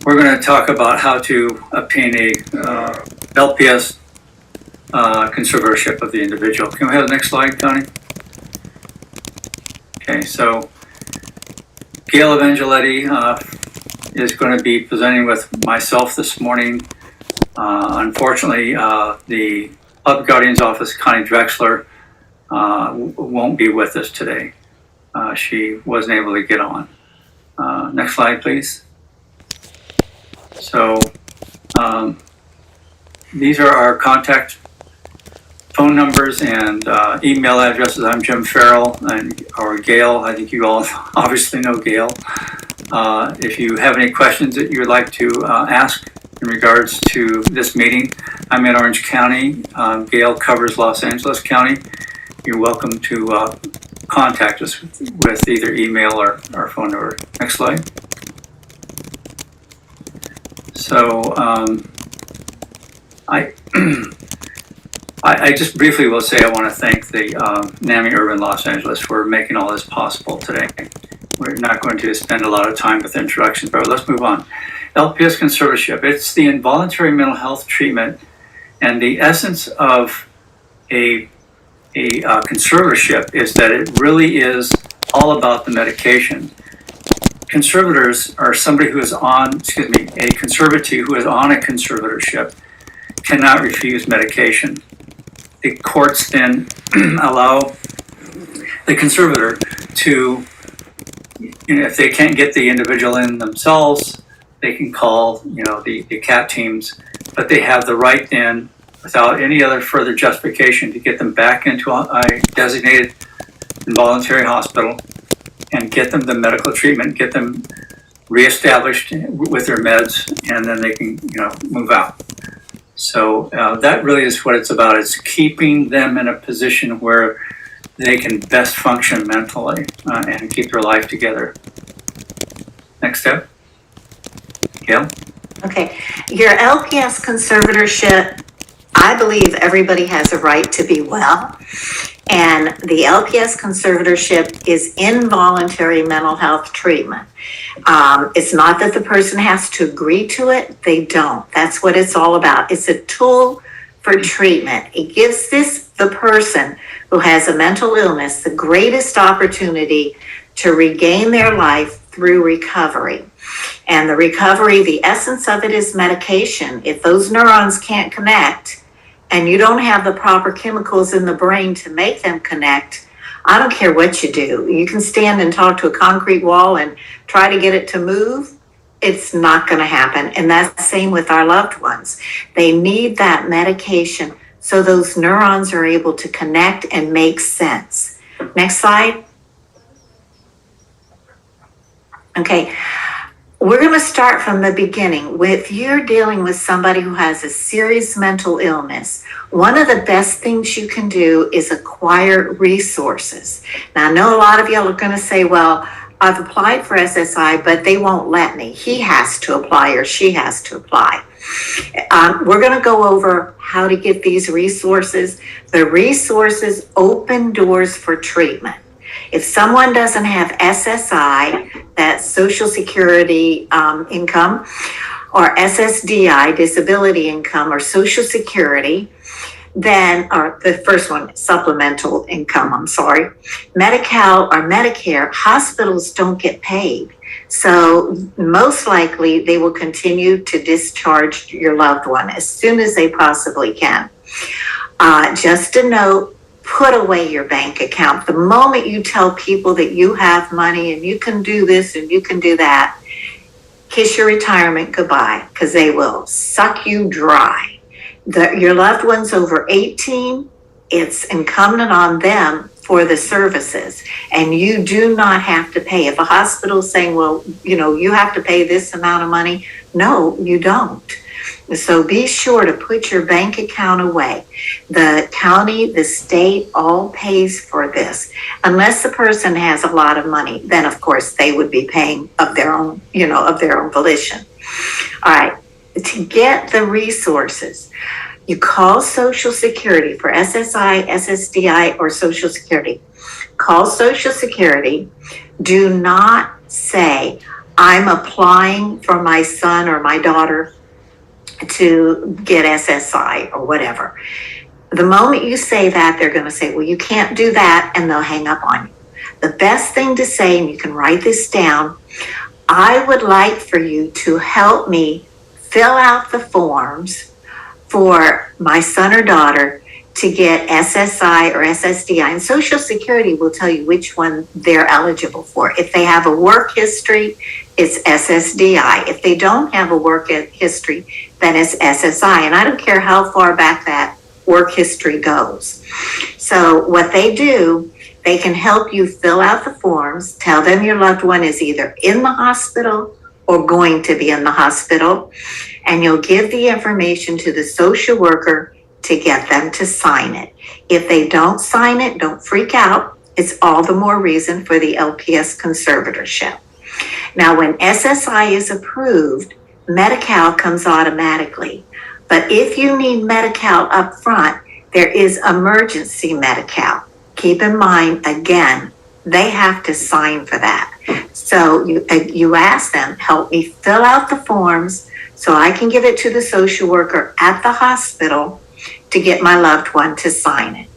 We're going to talk about how to obtain a LPS conservatorship of the individual. Can we have the next slide, Connie? Okay, so Gail Evangeletti is going to be presenting with myself this morning. Unfortunately, the Public Guardian's Office, Connie Drexler, won't be with us today. She wasn't able to get on. Next slide, please. So these are our contact phone numbers and email addresses. I'm Jim Farrell, or Gail. I think you all obviously know Gail. If you have any questions that you would like to ask in regards to this meeting, I'm in Orange County. Gail covers Los Angeles County. You're welcome to contact us with either email or phone number. Next slide. So I just briefly will say I want to thank the NAMI Urban Los Angeles for making all this possible today. We're not going to spend a lot of time with introductions, but let's move on. LPS Conservatorship, it's the involuntary mental health treatment, and the essence of a conservatorship is that it really is all about the medication. Conservators are somebody who is on, a conservatee who is on a conservatorship cannot refuse medication. The courts then allow the conservator to, if they can't get the individual in themselves, they can call, the CAT teams, but they have the right then, without any other further justification, to get them back into a designated involuntary hospital and get them the medical treatment, get them reestablished with their meds, and then they can, move out. So that really is what it's about. It's keeping them in a position where they can best function mentally and keep their life together. Next step. Gail? Okay, your LPS conservatorship, I believe everybody has a right to be well. And the LPS conservatorship is involuntary mental health treatment. It's not that the person has to agree to it. They don't. That's what it's all about. It's a tool for treatment. It gives the person who has a mental illness the greatest opportunity to regain their life through recovery. And the recovery, the essence of it is medication. If those neurons can't connect, and you don't have the proper chemicals in the brain to make them connect, I don't care what you do. You can stand and talk to a concrete wall and try to get it to move. It's not going to happen. And that's the same with our loved ones. They need that medication so those neurons are able to connect and make sense. Next slide. Okay. We're going to start from the beginning. If you're dealing with somebody who has a serious mental illness, one of the best things you can do is acquire resources. Now, I know a lot of y'all are going to say, well, I've applied for SSI, but they won't let me. He has to apply or she has to apply. We're going to go over how to get these resources. The resources open doors for treatment. If someone doesn't have SSI, that's Social Security income, or SSDI, disability income, or Social Security, then, or the first one, supplemental income, Medi-Cal or Medicare, hospitals don't get paid. So most likely they will continue to discharge your loved one as soon as they possibly can. Just a note, put away your bank account. The moment you tell people that you have money and you can do this and you can do that, kiss your retirement goodbye, because they will suck you dry. Your loved ones over 18, it's incumbent on them for the services, and you do not have to pay. If a hospital is saying, well, you have to pay this amount of money, no, you don't. So be sure to put your bank account away. The county, the state, all pays for this. Unless the person has a lot of money, then of course they would be paying of their own, of their own volition. All right, to get the resources, you call Social Security for SSI, SSDI, or Social Security. Call Social Security. Do not say, I'm applying for my son or my daughter to get SSI or whatever. The moment you say that, they're going to say, well, you can't do that, and they'll hang up on you. The best thing to say, and you can write this down, I would like for you to help me fill out the forms for my son or daughter to get SSI or SSDI, and Social Security will tell you which one they're eligible for. If they have a work history, it's SSDI. If they don't have a work history, then it's SSI. And I don't care how far back that work history goes. So what they do, they can help you fill out the forms, tell them your loved one is either in the hospital or going to be in the hospital, and you'll give the information to the social worker to get them to sign it. If they don't sign it, don't freak out. It's all the more reason for the LPS conservatorship. Now, when SSI is approved, Medi-Cal comes automatically. But if you need Medi-Cal up front, there is emergency Medi-Cal. Keep in mind, again, they have to sign for that. So you ask them, help me fill out the forms so I can give it to the social worker at the hospital to get my loved one to sign it.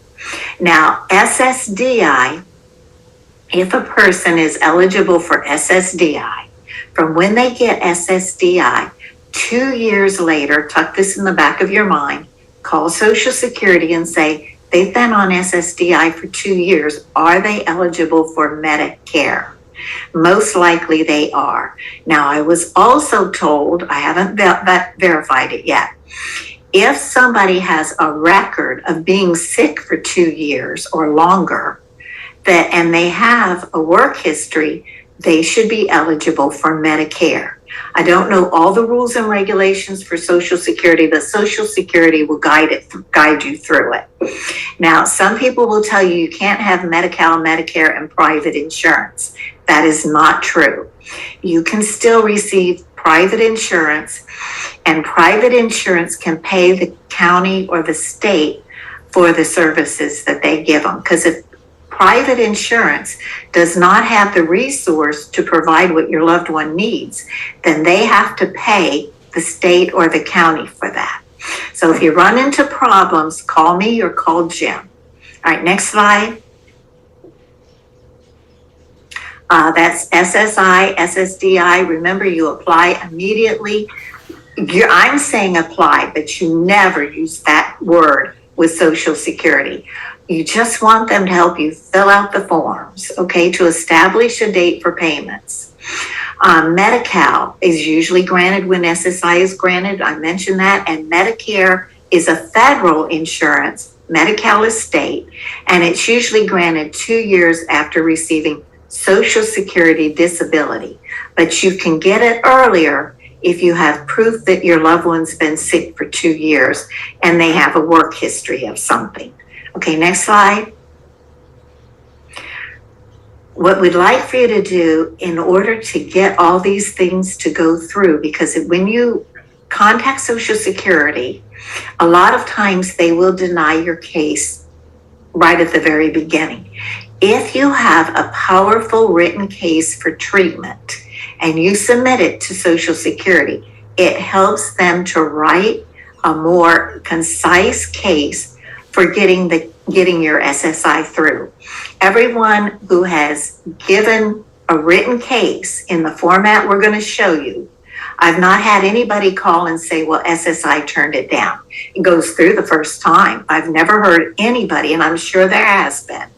Now, SSDI, if a person is eligible for SSDI, from when they get SSDI, 2 years later, tuck this in the back of your mind, call Social Security and say, they've been on SSDI for 2 years. Are they eligible for Medicare? Most likely they are. Now, I was also told, I haven't verified it yet, if somebody has a record of being sick for 2 years or longer, and they have a work history, they should be eligible for Medicare. I don't know all the rules and regulations for Social Security, but Social Security will guide you through it. Now, some people will tell you can't have Medi-Cal, Medicare, and private insurance. That is not true. You can still receive private insurance, and private insurance can pay the county or the state for the services that they give them. Because if private insurance does not have the resource to provide what your loved one needs, then they have to pay the state or the county for that. So if you run into problems, call me or call Jim. All right, next slide. That's SSI, SSDI. Remember, you apply immediately. I'm saying apply, but you never use that word with Social Security. You just want them to help you fill out the forms, okay, to establish a date for payments. Medi-Cal is usually granted when SSI is granted. I mentioned that. And Medicare is a federal insurance. Medi-Cal is state. And it's usually granted 2 years after receiving Social Security disability. But you can get it earlier if you have proof that your loved one's been sick for 2 years and they have a work history of something. Okay, next slide. What we'd like for you to do in order to get all these things to go through, because when you contact Social Security, a lot of times they will deny your case right at the very beginning. If you have a powerful written case for treatment and you submit it to Social Security, it helps them to write a more concise case for getting your SSI through. Everyone who has given a written case in the format we're going to show you, I've not had anybody call and say, well, SSI turned it down. It goes through the first time. I've never heard anybody, and I'm sure there has been,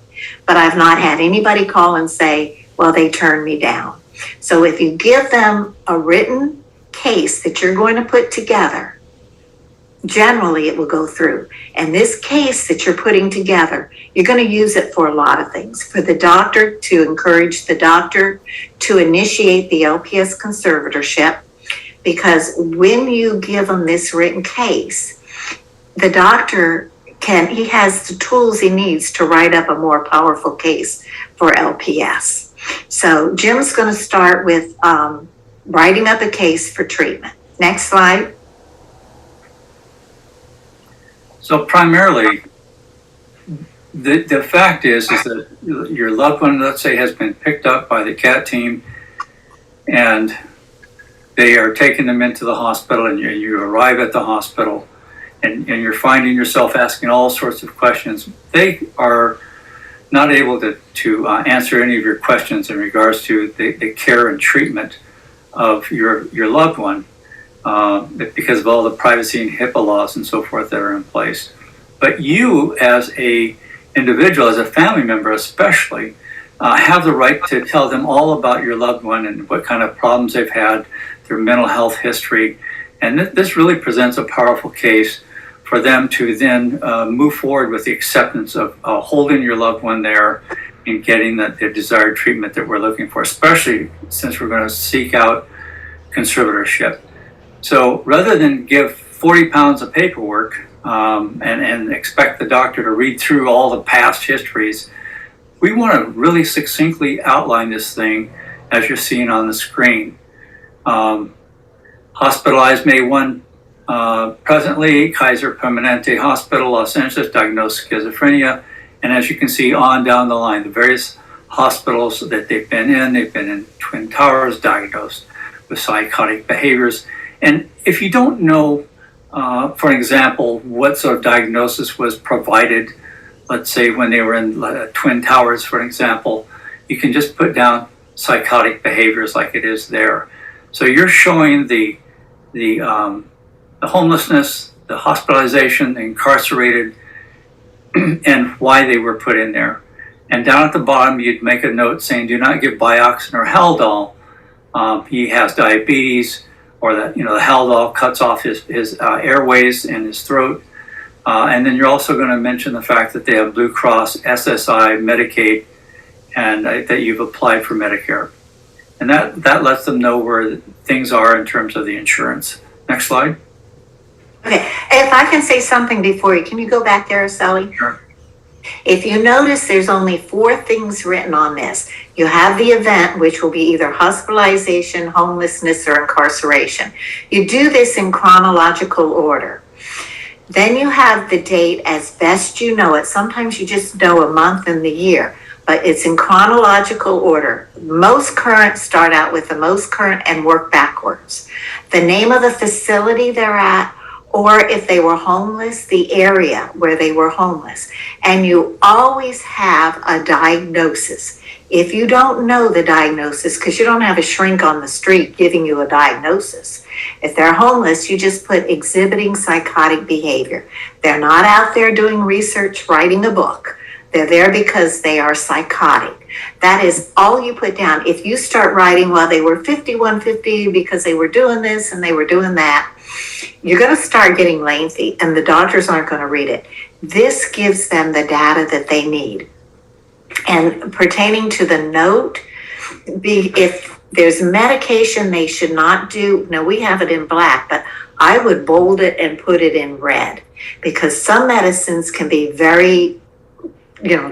but I've not had anybody call and say, well, they turned me down. So if you give them a written case that you're going to put together, generally it will go through. And this case that you're putting together, you're going to use it for a lot of things. For the doctor, to encourage the doctor to initiate the LPS conservatorship, because when you give them this written case, the doctor he has the tools he needs to write up a more powerful case for LPS. So Jim's going to start with writing up a case for treatment. Next slide. So primarily, the fact is that your loved one, let's say, has been picked up by the CAT team and they are taking them into the hospital, and you arrive at the hospital, and you're finding yourself asking all sorts of questions. They are not able to answer any of your questions in regards to the care and treatment of your loved one, because of all the privacy and HIPAA laws and so forth that are in place. But you, as a individual, as a family member especially, have the right to tell them all about your loved one and what kind of problems they've had, their mental health history. And this really presents a powerful case for them to then move forward with the acceptance of holding your loved one there and getting the desired treatment that we're looking for, especially since we're going to seek out conservatorship. So rather than give 40 pounds of paperwork and expect the doctor to read through all the past histories, we want to really succinctly outline this thing as you're seeing on the screen. Hospitalized May 1 presently, Kaiser Permanente Hospital, Los Angeles, diagnosed schizophrenia. And as you can see on down the line, the various hospitals that they've been in Twin Towers, diagnosed with psychotic behaviors. And if you don't know, for example, what sort of diagnosis was provided, let's say when they were in Twin Towers, for example, you can just put down psychotic behaviors like it is there. So you're showing the homelessness, the hospitalization, the incarcerated, and why they were put in there. And down at the bottom, you'd make a note saying, do not give Bioxin or Haldol. He has diabetes, or that, the Haldol cuts off his airways and his throat. And then you're also going to mention the fact that they have Blue Cross, SSI, Medicaid, and that you've applied for Medicare. And that lets them know where things are in terms of the insurance. Next slide. Okay, if I can say something before you, can you go back there, Sally? Sure. If you notice, there's only 4 things written on this. You have the event, which will be either hospitalization, homelessness, or incarceration. You do this in chronological order. Then you have the date as best you know it. Sometimes you just know a month and the year, but it's in chronological order. Most current start out with the most current and work backwards. The name of the facility they're at, or if they were homeless, the area where they were homeless. And you always have a diagnosis. If you don't know the diagnosis, because you don't have a shrink on the street giving you a diagnosis. If they're homeless, you just put exhibiting psychotic behavior. They're not out there doing research, writing a book. They're there because they are psychotic. That is all you put down. If you start writing, well, they were 5150 because they were doing this and they were doing that, you're going to start getting lengthy and the doctors aren't going to read it. This gives them the data that they need. And pertaining to the note, if there's medication they should not do, now we have it in black, but I would bold it and put it in red, because some medicines can be very,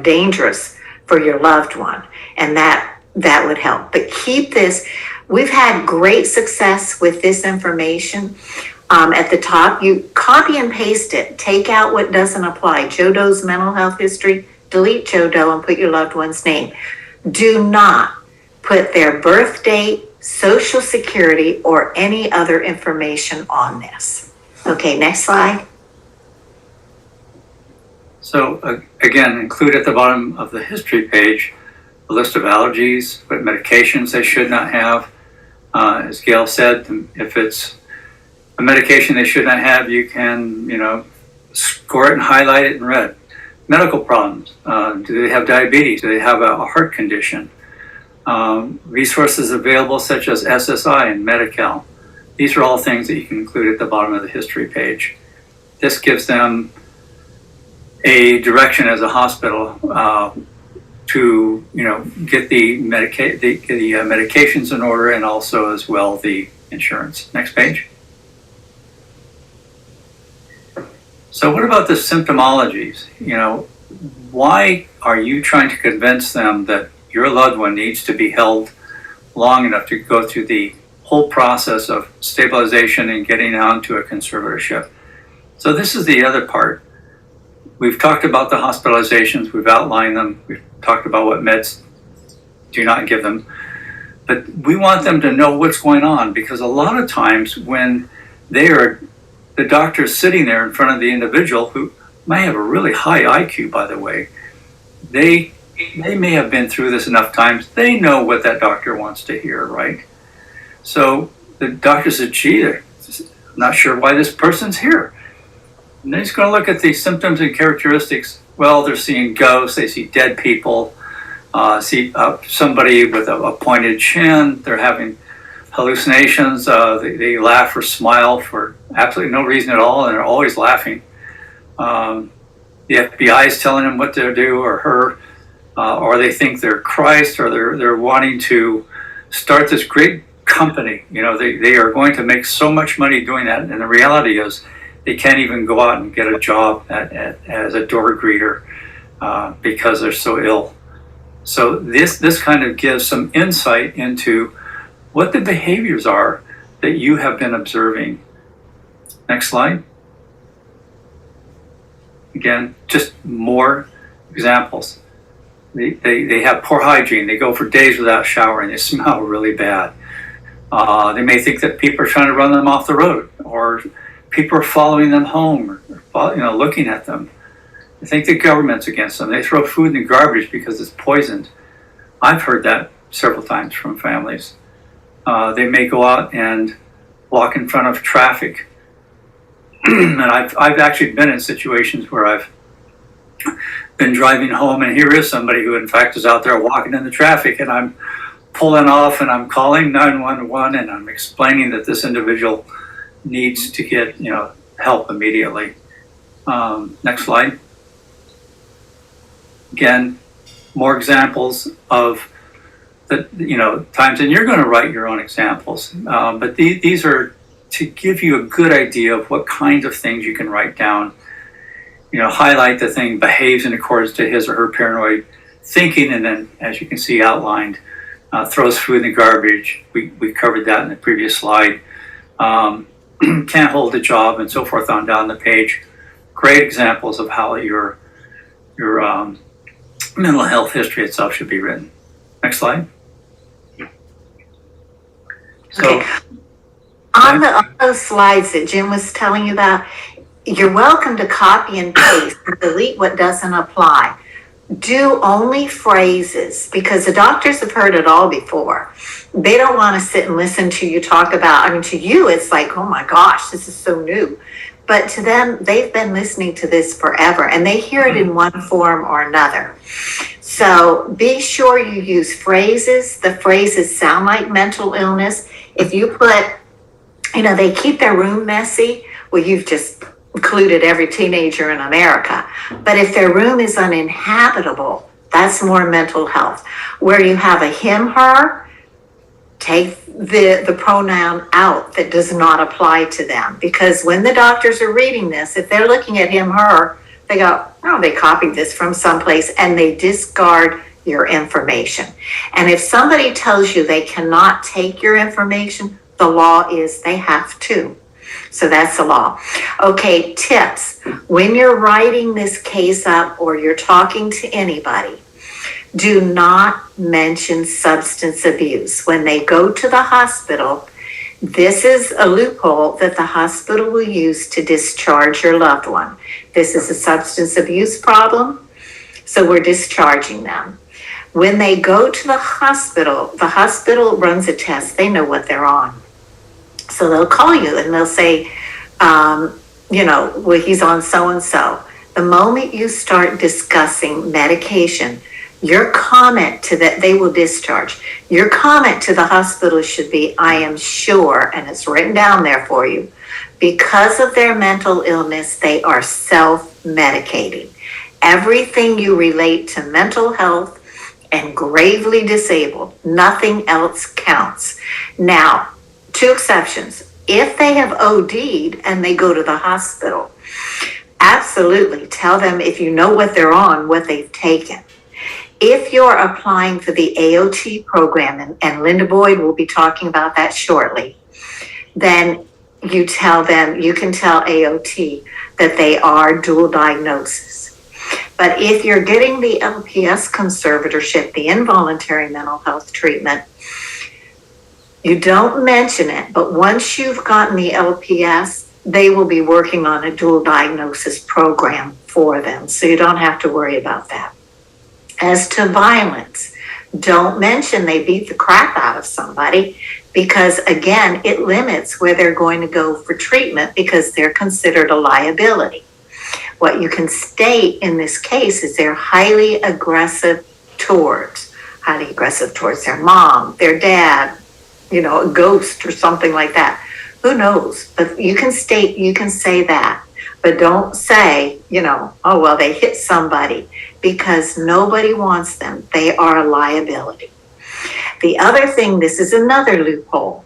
dangerous for your loved one, and that would help. But keep this. We've had great success with this information. At the top, you copy and paste it. Take out what doesn't apply. Joe Doe's mental health history, delete Joe Doe and put your loved one's name. Do not put their birth date, social security, or any other information on this. Okay, next slide. So again, include at the bottom of the history page a list of allergies, what medications they should not have. As Gail said, if it's a medication they should not have, you can, score it and highlight it in red. Medical problems. Do they have diabetes? Do they have a heart condition? Resources available such as SSI and Medi-Cal. These are all things that you can include at the bottom of the history page. This gives them a direction as a hospital to get the medications in order, and also as well the insurance. Next page. So what about the symptomologies? Why are you trying to convince them that your loved one needs to be held long enough to go through the whole process of stabilization and getting onto a conservatorship? So this is the other part. We've talked about the hospitalizations, we've outlined them, we've talked about what meds do not give them. But we want them to know what's going on, because a lot of times when the doctor's sitting there in front of the individual, who may have a really high IQ, by the way, they may have been through this enough times. They know what that doctor wants to hear, right? So the doctor said, gee, I'm not sure why this person's here. And then he's going to look at the symptoms and characteristics. Well, they're seeing ghosts, they see dead people, see somebody with a pointed chin, they're having hallucinations, they laugh or smile for absolutely no reason at all, and they're always laughing. The FBI is telling them what to do, or her, or they think they're Christ, or they're wanting to start this great company. You know, they are going to make so much money doing that, and the reality is they can't even go out and get a job as a door greeter because they're so ill. So this kind of gives some insight into what the behaviors are that you have been observing. Next slide. Again, just more examples. They have poor hygiene. They go for days without showering. They smell really bad. They may think that people are trying to run them off the road, or people are following them home, or looking at them. They think the government's against them. They throw food in the garbage because it's poisoned. I've heard that several times from families. They may go out and walk in front of traffic. And I've actually been in situations where I've been driving home, and here is somebody who in fact is out there walking in the traffic, and I'm pulling off and I'm calling 911, and I'm explaining that this individual needs to get help immediately. Next slide. Again, more examples of the times, and you're going to write your own examples, but these are to give you a good idea of what kinds of things you can write down. Highlight the thing behaves in accordance to his or her paranoid thinking, and then, as you can see outlined, throws food in the garbage. We covered that in the previous slide. Can't hold a job, and so forth on down the page. Great examples of how your mental health history itself should be written. Next slide. So, okay. On those slides that Jim was telling you about, you're welcome to copy and paste and delete what doesn't apply. Do only phrases, because the doctors have heard it all before. They don't want to sit and listen to you talk about, to you it's like, oh my gosh, this is so new. But to them, they've been listening to this forever, and they hear it in one form or another. So be sure you use phrases. The phrases sound like mental illness. If you put, they keep their room messy, well, you've just included every teenager in America. But if their room is uninhabitable, that's more mental health. Where you have a him, her, take the pronoun out that does not apply to them. Because when the doctors are reading this, if they're looking at him, her, they go, oh, they copied this from someplace, and they discard your information. And if somebody tells you they cannot take your information, the law is they have to. So that's the law. Okay, tips. When you're writing this case up or you're talking to anybody, do not mention substance abuse. When they go to the hospital, this is a loophole that the hospital will use to discharge your loved one. This is a substance abuse problem, so we're discharging them. When they go to the hospital runs a test. They know what they're on. So they'll call you and they'll say, well, he's on so-and-so. The moment you start discussing medication, your comment to that, they will discharge. Your comment to the hospital should be, I am sure, and it's written down there for you, because of their mental illness, they are self-medicating. Everything you relate to mental health and gravely disabled, nothing else counts. Now, 2 exceptions. If they have OD'd and they go to the hospital, absolutely tell them, if you know what they're on, what they've taken. If you're applying for the AOT program, and Linda Boyd will be talking about that shortly, then you tell them, you can tell AOT that they are dual diagnosis. But if you're getting the LPS conservatorship, the involuntary mental health treatment, You don't mention it, but once you've gotten the LPS, they will be working on a dual diagnosis program for them, so you don't have to worry about that. As to violence, don't mention they beat the crap out of somebody, because again, it limits where they're going to go for treatment because they're considered a liability. What you can state in this case is they're highly aggressive towards their mom, their dad, a ghost or something like that. Who knows? But you can say that, but don't say, oh, well, they hit somebody, because nobody wants them. They are a liability. The other thing, this is another loophole.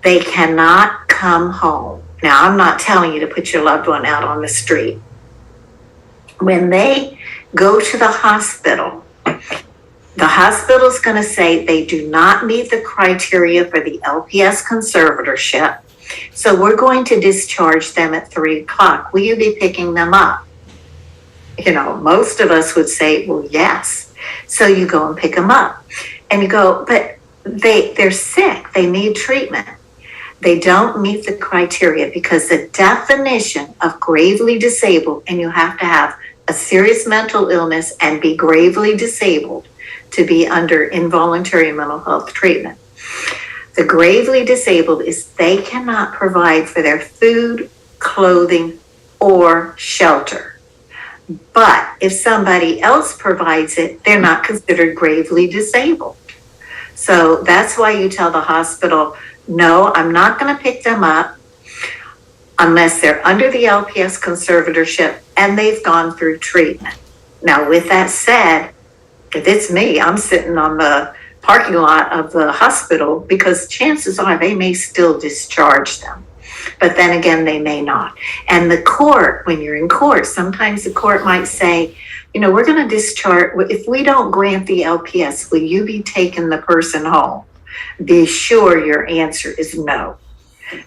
They cannot come home. Now, I'm not telling you to put your loved one out on the street. When they go to the hospital's going to say they do not meet the criteria for the LPS conservatorship, so we're going to discharge them at 3:00. Will you be picking them up? Most of us would say, well, yes. So you go and pick them up. And you go, but they're sick. They need treatment. They don't meet the criteria, because the definition of gravely disabled, and you have to have a serious mental illness and be gravely disabled to be under involuntary mental health treatment. The gravely disabled is they cannot provide for their food, clothing, or shelter. But if somebody else provides it, they're not considered gravely disabled. So that's why you tell the hospital, no, I'm not going to pick them up unless they're under the LPS conservatorship and they've gone through treatment. Now, with that said, if it's me, I'm sitting on the parking lot of the hospital, because chances are they may still discharge them. But then again, they may not. And the court, when you're in court, sometimes the court might say, we're going to discharge. If we don't grant the LPS, will you be taking the person home? Be sure your answer is no,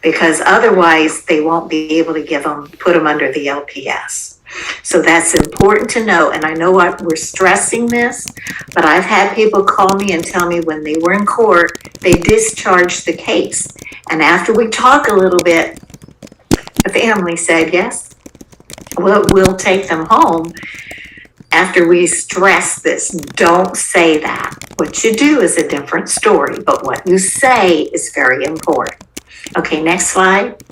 because otherwise they won't be able to put them under the LPS. So that's important to know. And I know we're stressing this, but I've had people call me and tell me when they were in court, they discharged the case. And after we talk a little bit, the family said, yes, we'll take them home. After we stress this, don't say that. What you do is a different story, but what you say is very important. Okay, next slide.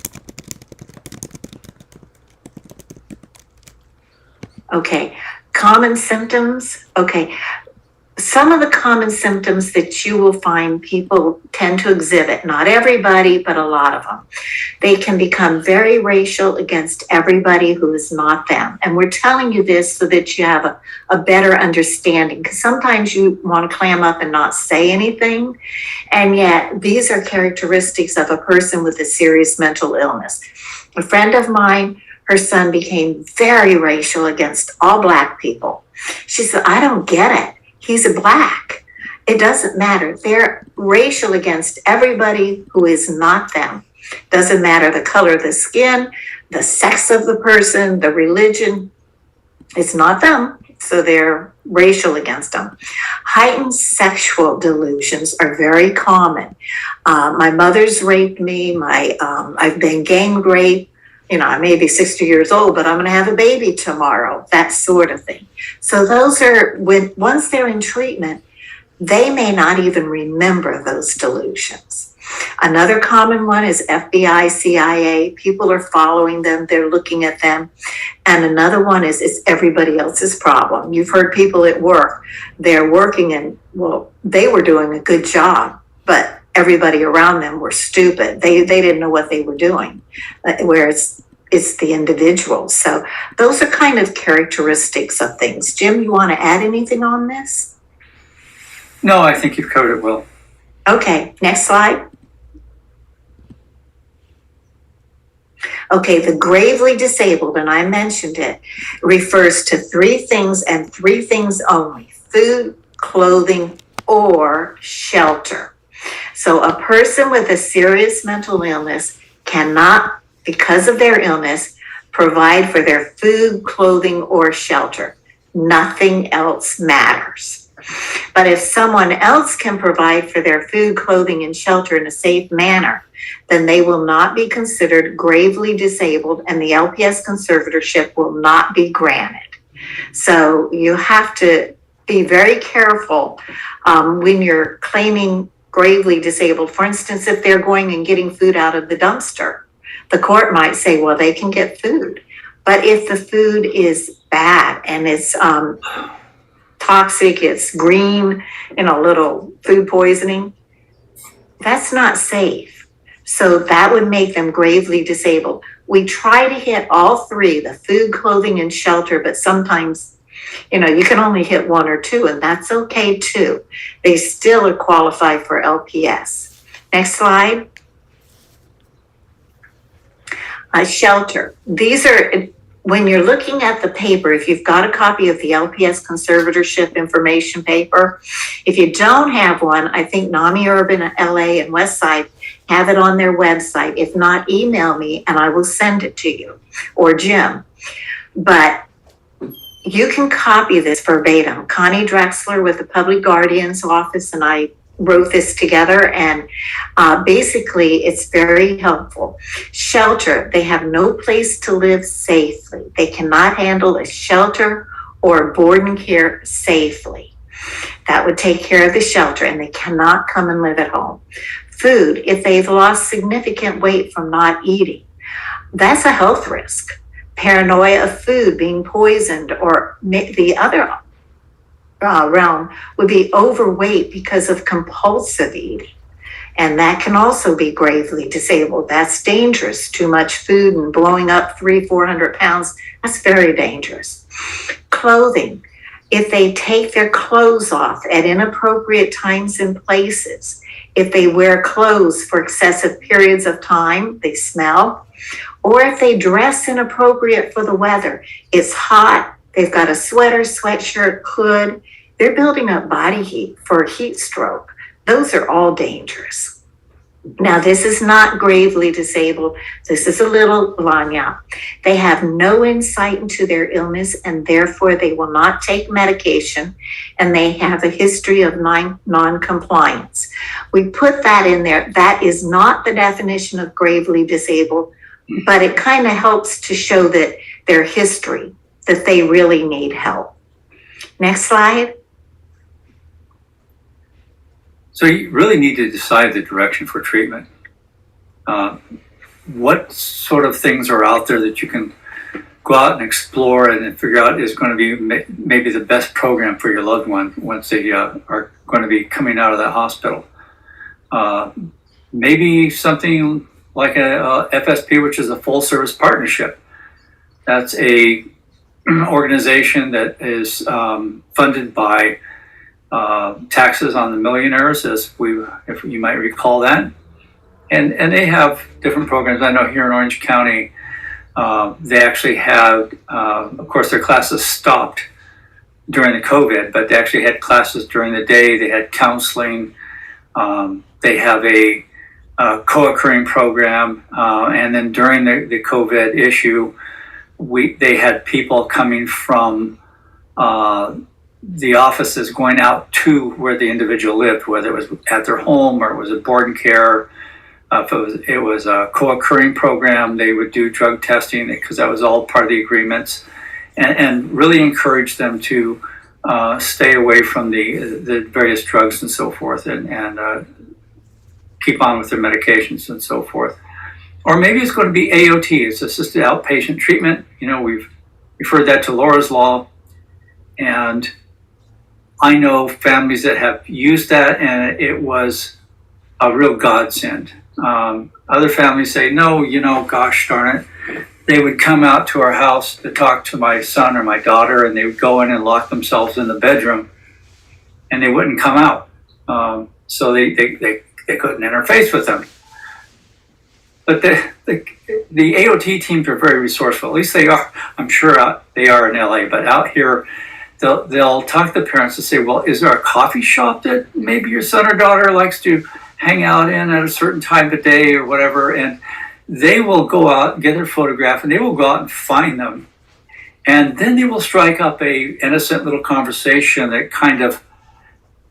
Okay, common symptoms. Okay, some of the common symptoms that you will find people tend to exhibit, not everybody, but a lot of them. They can become very racial against everybody who is not them. And we're telling you this so that you have a better understanding, because sometimes you want to clam up and not say anything. And yet these are characteristics of a person with a serious mental illness. A friend of mine, her son became very racial against all Black people. She said, I don't get it. He's a Black. It doesn't matter. They're racial against everybody who is not them. Doesn't matter the color of the skin, the sex of the person, the religion. It's not them. So they're racial against them. Heightened sexual delusions are very common. My mother's raped me. I've been gang raped. I may be 60 years old, but I'm going to have a baby tomorrow, that sort of thing. So those are, once they're in treatment, they may not even remember those delusions. Another common one is FBI, CIA. People are following them. They're looking at them. And another one is it's everybody else's problem. You've heard people at work. They're working and, they were doing a good job, but everybody around them were stupid. They didn't know what they were doing, whereas it's the individual. So those are kind of characteristics of things. Jim, you want to add anything on this? No, I think you've covered it well. Okay, next slide. Okay, the gravely disabled, and I mentioned it, refers to three things and three things only: food, clothing, or shelter. So a person with a serious mental illness cannot, because of their illness, provide for their food, clothing, or shelter. Nothing else matters. But if someone else can provide for their food, clothing, and shelter in a safe manner, then they will not be considered gravely disabled and the LPS conservatorship will not be granted. So you have to be very careful when you're claiming gravely disabled. For instance, if they're going and getting food out of the dumpster, the court might say, well, they can get food. But if the food is bad and it's toxic, it's green, little food poisoning, that's not safe. So that would make them gravely disabled. We try to hit all three, the food, clothing, and shelter, but sometimes, you can only hit one or two, and that's okay too. They still are qualified for LPS. Next slide. Shelter. These are, when you're looking at the paper, if you've got a copy of the LPS Conservatorship information paper, if you don't have one, I think NAMI Urban, LA, and Westside have it on their website. If not, email me and I will send it to you, or Jim. But you can copy this verbatim. Connie Drexler with the Public Guardian's Office and I wrote this together, and basically it's very helpful. Shelter, they have no place to live safely. They cannot handle a shelter or board and care safely. That would take care of the shelter, and they cannot come and live at home. Food, if they've lost significant weight from not eating, that's a health risk. Paranoia of food being poisoned, or the other realm would be overweight because of compulsive eating. And that can also be gravely disabled. That's dangerous. Too much food and blowing up 300-400 pounds, that's very dangerous. Clothing, if they take their clothes off at inappropriate times and places, if they wear clothes for excessive periods of time, they smell, or if they dress inappropriate for the weather, it's hot, they've got a sweater, sweatshirt, hood, they're building up body heat for a heat stroke. Those are all dangerous. Now, this is not gravely disabled. This is a little lagna. They have no insight into their illness, and therefore they will not take medication, and they have a history of non-compliance. We put that in there. That is not the definition of gravely disabled, but it kind of helps to show that their history, that they really need help. Next slide. So you really need to decide the direction for treatment. What sort of things are out there that you can go out and explore and figure out is going to be maybe the best program for your loved one once they are going to be coming out of that hospital. Maybe something like a FSP, which is a full service partnership. That's a organization that is funded by taxes on the millionaires, if you might recall that. And they have different programs. I know here in Orange County, they actually have, of course, their classes stopped during the COVID, but they actually had classes during the day. They had counseling. They have a co-occurring program. And then during the COVID issue, they had people coming from the offices going out to where the individual lived, whether it was at their home or it was a board and care. If it was a co-occurring program, they would do drug testing because that was all part of the agreements, and really encourage them to stay away from the various drugs and so forth, and keep on with their medications and so forth. Or maybe it's going to be AOT, it's assisted outpatient treatment. We've referred that to Laura's Law, and I know families that have used that, and it was a real godsend. Other families say, no, gosh darn it. They would come out to our house to talk to my son or my daughter, and they would go in and lock themselves in the bedroom, and they wouldn't come out. So they couldn't interface with them. But the AOT teams are very resourceful. At least they are. I'm sure they are in LA, but out here, they'll talk to the parents and say, well, is there a coffee shop that maybe your son or daughter likes to hang out in at a certain time of day or whatever? And they will go out and get their photograph, and they will go out and find them. And then they will strike up a innocent little conversation that kind of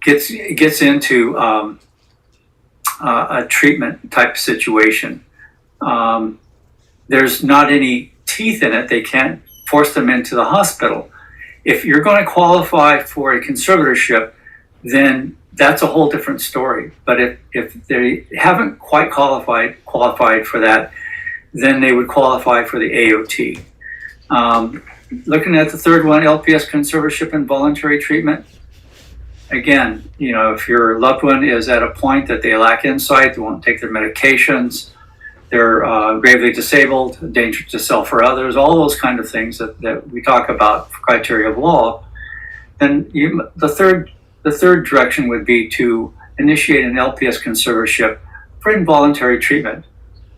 gets into a treatment type situation, there's not any teeth in it. They can't force them into the hospital. If you're going to qualify for a conservatorship, then that's a whole different story. But if they haven't quite qualified for that, then they would qualify for the AOT. Looking at the third one, LPS Conservatorship and Voluntary Treatment. Again, if your loved one is at a point that they lack insight, they won't take their medications, they're gravely disabled, dangerous to self or others, all those kind of things that we talk about for criteria of law, then the third direction would be to initiate an LPS conservatorship for involuntary treatment.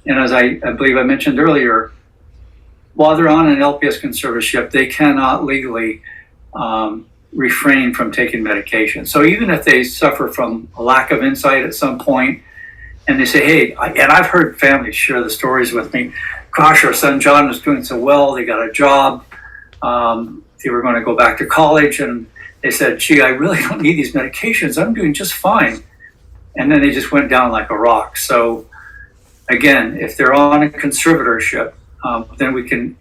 And as I believe I mentioned earlier, while they're on an LPS conservatorship, they cannot legally refrain from taking medication. So even if they suffer from a lack of insight at some point, and they say, hey, and I've heard families share the stories with me, gosh, our son John was doing so well, they got a job, they were going to go back to college, and they said, gee, I really don't need these medications, I'm doing just fine. And then they just went down like a rock. So again, if they're on a conservatorship, then we can,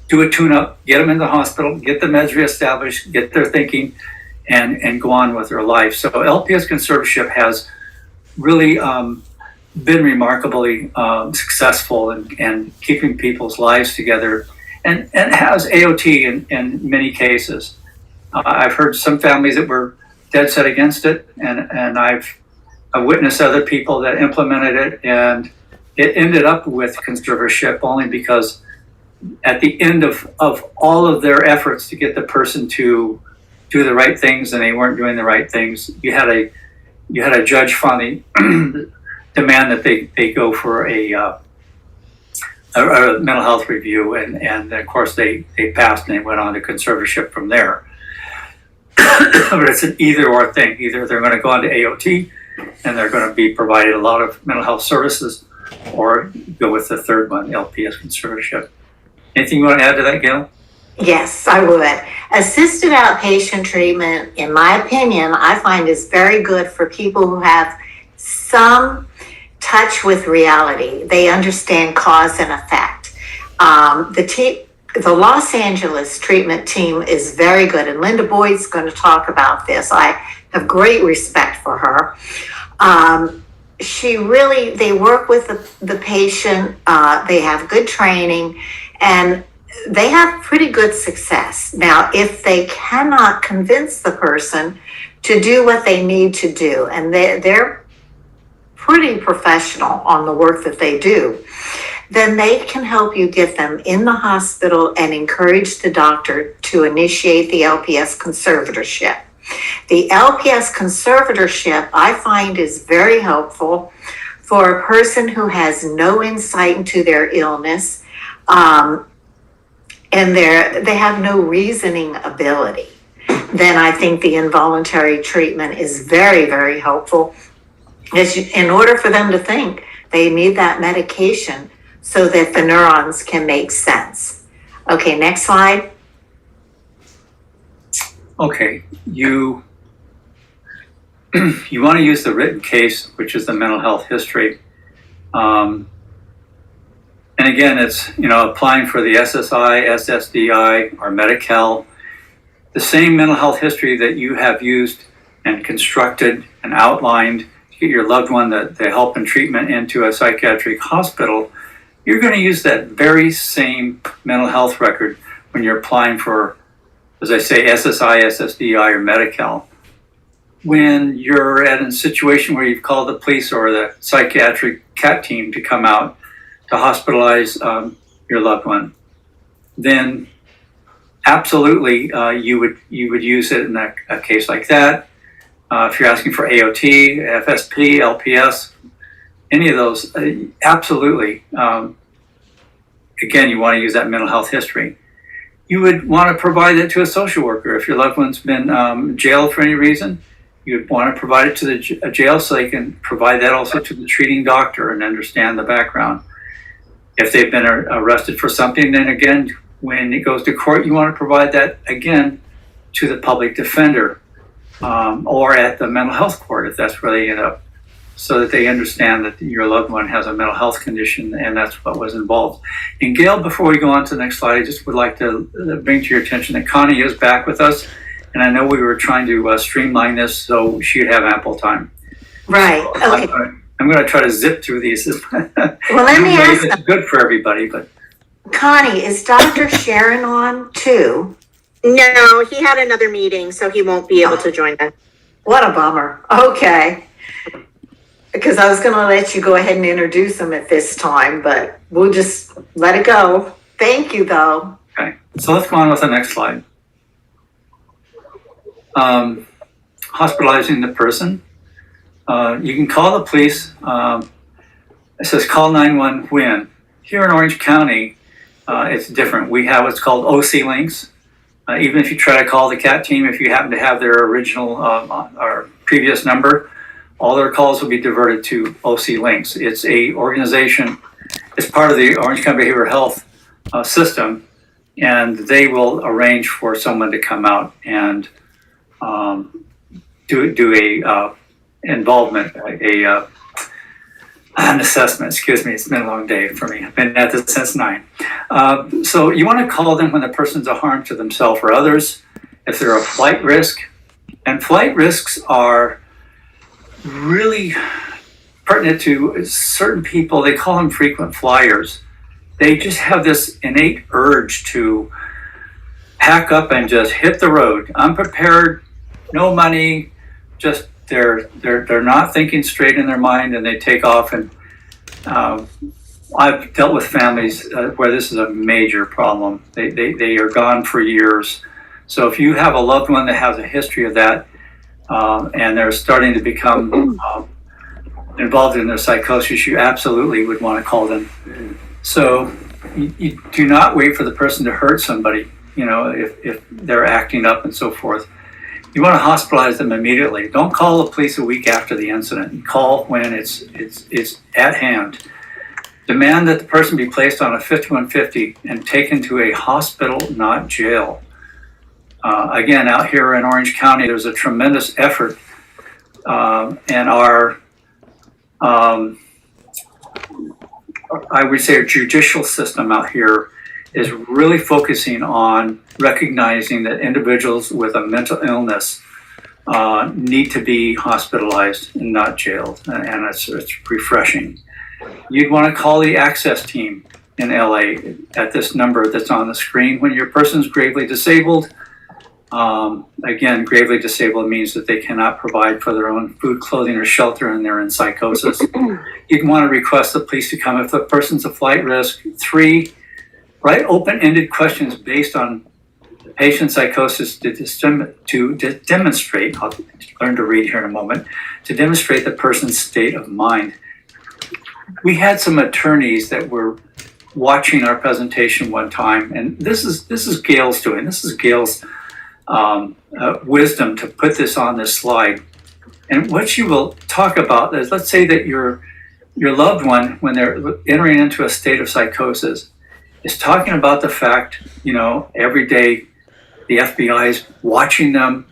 do a tune-up, get them in the hospital, get the meds reestablished, get their thinking, and go on with their life. So LPS conservatorship has really been remarkably successful in keeping people's lives together, and has AOT in many cases. I've heard some families that were dead set against it, and I've witnessed other people that implemented it, and it ended up with conservatorship only because at the end of all of their efforts to get the person to do the right things, and they weren't doing the right things, you had a judge finally demand that they go for a mental health review, and of course they passed and they went on to conservatorship from there. But it's an either or thing. Either they're going to go on to AOT and they're going to be provided a lot of mental health services, or go with the third one, LPS conservatorship. Anything you want to add to that, Gail? Yes, I would. Assisted outpatient treatment, in my opinion, I find is very good for people who have some touch with reality. They understand cause and effect. The Los Angeles treatment team is very good, and Linda Boyd's going to talk about this. I have great respect for her. They work with the patient, they have good training, and they have pretty good success. Now, if they cannot convince the person to do what they need to do, and they're pretty professional on the work that they do, then they can help you get them in the hospital and encourage the doctor to initiate the LPS conservatorship. The LPS conservatorship, I find, is very helpful for a person who has no insight into their illness, and they have no reasoning ability. Then I think the involuntary treatment is very, very helpful. In order for them to think, they need that medication so that the neurons can make sense. Okay, next slide. Okay, you want to use the written case, which is the mental health history. And again, it's, applying for the SSI, SSDI, or Medi-Cal, the same mental health history that you have used and constructed and outlined to get your loved one the help and treatment into a psychiatric hospital. You're going to use that very same mental health record when you're applying for, as I say, SSI, SSDI, or Medi-Cal. When you're at a situation where you've called the police or the psychiatric CAT team to come out to hospitalize your loved one, then absolutely you would use it in a case like that. If you're asking for AOT, FSP, LPS, any of those, absolutely. Again, you want to use that mental health history. You would want to provide it to a social worker. If your loved one's been jailed for any reason, you would want to provide it to the jail so they can provide that also to the treating doctor and understand the background. If they've been arrested for something, then again, when it goes to court, you want to provide that again to the public defender. or at the mental health court if that's where they end up, so that they understand that your loved one has a mental health condition and that's what was involved. And Gail, before we go on to the next slide, I just would like to bring to your attention that Connie is back with us. And I know we were trying to streamline this so she'd have ample time. Right, So okay. I'm going to try to zip through these. Well, let me ask It's good for everybody, but Connie, is Dr. Sharon on too? No, he had another meeting, so he won't be able to join us. What a bummer. Okay. Because I was going to let you go ahead and introduce him at this time, but we'll just let it go. Thank you, though. okay. So let's go on with the next slide. Hospitalizing the person. You can call the police. It says call 911 when. Here in Orange County, it's different. We have what's called OC links. Even if you try to call the CAT team, if you happen to have their original or previous number, all their calls will be diverted to OC links. It's a organization. It's part of the Orange County Behavioral Health system, and they will arrange for someone to come out and do a involvement, an assessment. Excuse me, it's been a long day for me. I've been at this since 9. So you want to call them when the person's a harm to themselves or others, if they're a flight risk. And flight risks are really pertinent to certain people. They call them frequent flyers. They just have this innate urge to pack up and just hit the road. Unprepared, no money, just they're not thinking straight in their mind, and they take off. And I've dealt with families where this is a major problem. They are gone for years. So if you have a loved one that has a history of that, and they're starting to become involved in their psychosis, you absolutely would want to call them. So you do not wait for the person to hurt somebody, if they're acting up and so forth. You want to hospitalize them immediately. Don't call the police a week after the incident. Call when it's at hand. Demand that the person be placed on a 5150 and taken to a hospital, not jail. Again, out here in Orange County, there's a tremendous effort, and our I would say our judicial system out here is really focusing on recognizing that individuals with a mental illness need to be hospitalized and not jailed, and it's refreshing. You'd want to call the access team in LA at this number that's on the screen when your person's gravely disabled. Again, gravely disabled means that they cannot provide for their own food, clothing, or shelter, and they're in psychosis. You'd want to request the police to come if the person's a flight risk. 3, write open-ended questions based on the patient's psychosis to demonstrate, I'll learn to read here in a moment, to demonstrate the person's state of mind. We had some attorneys that were watching our presentation one time, and this is Gail's doing. This is Gail's wisdom to put this on this slide. And what she will talk about is, let's say that your loved one, when they're entering into a state of psychosis, is talking about the fact, every day the FBI is watching them.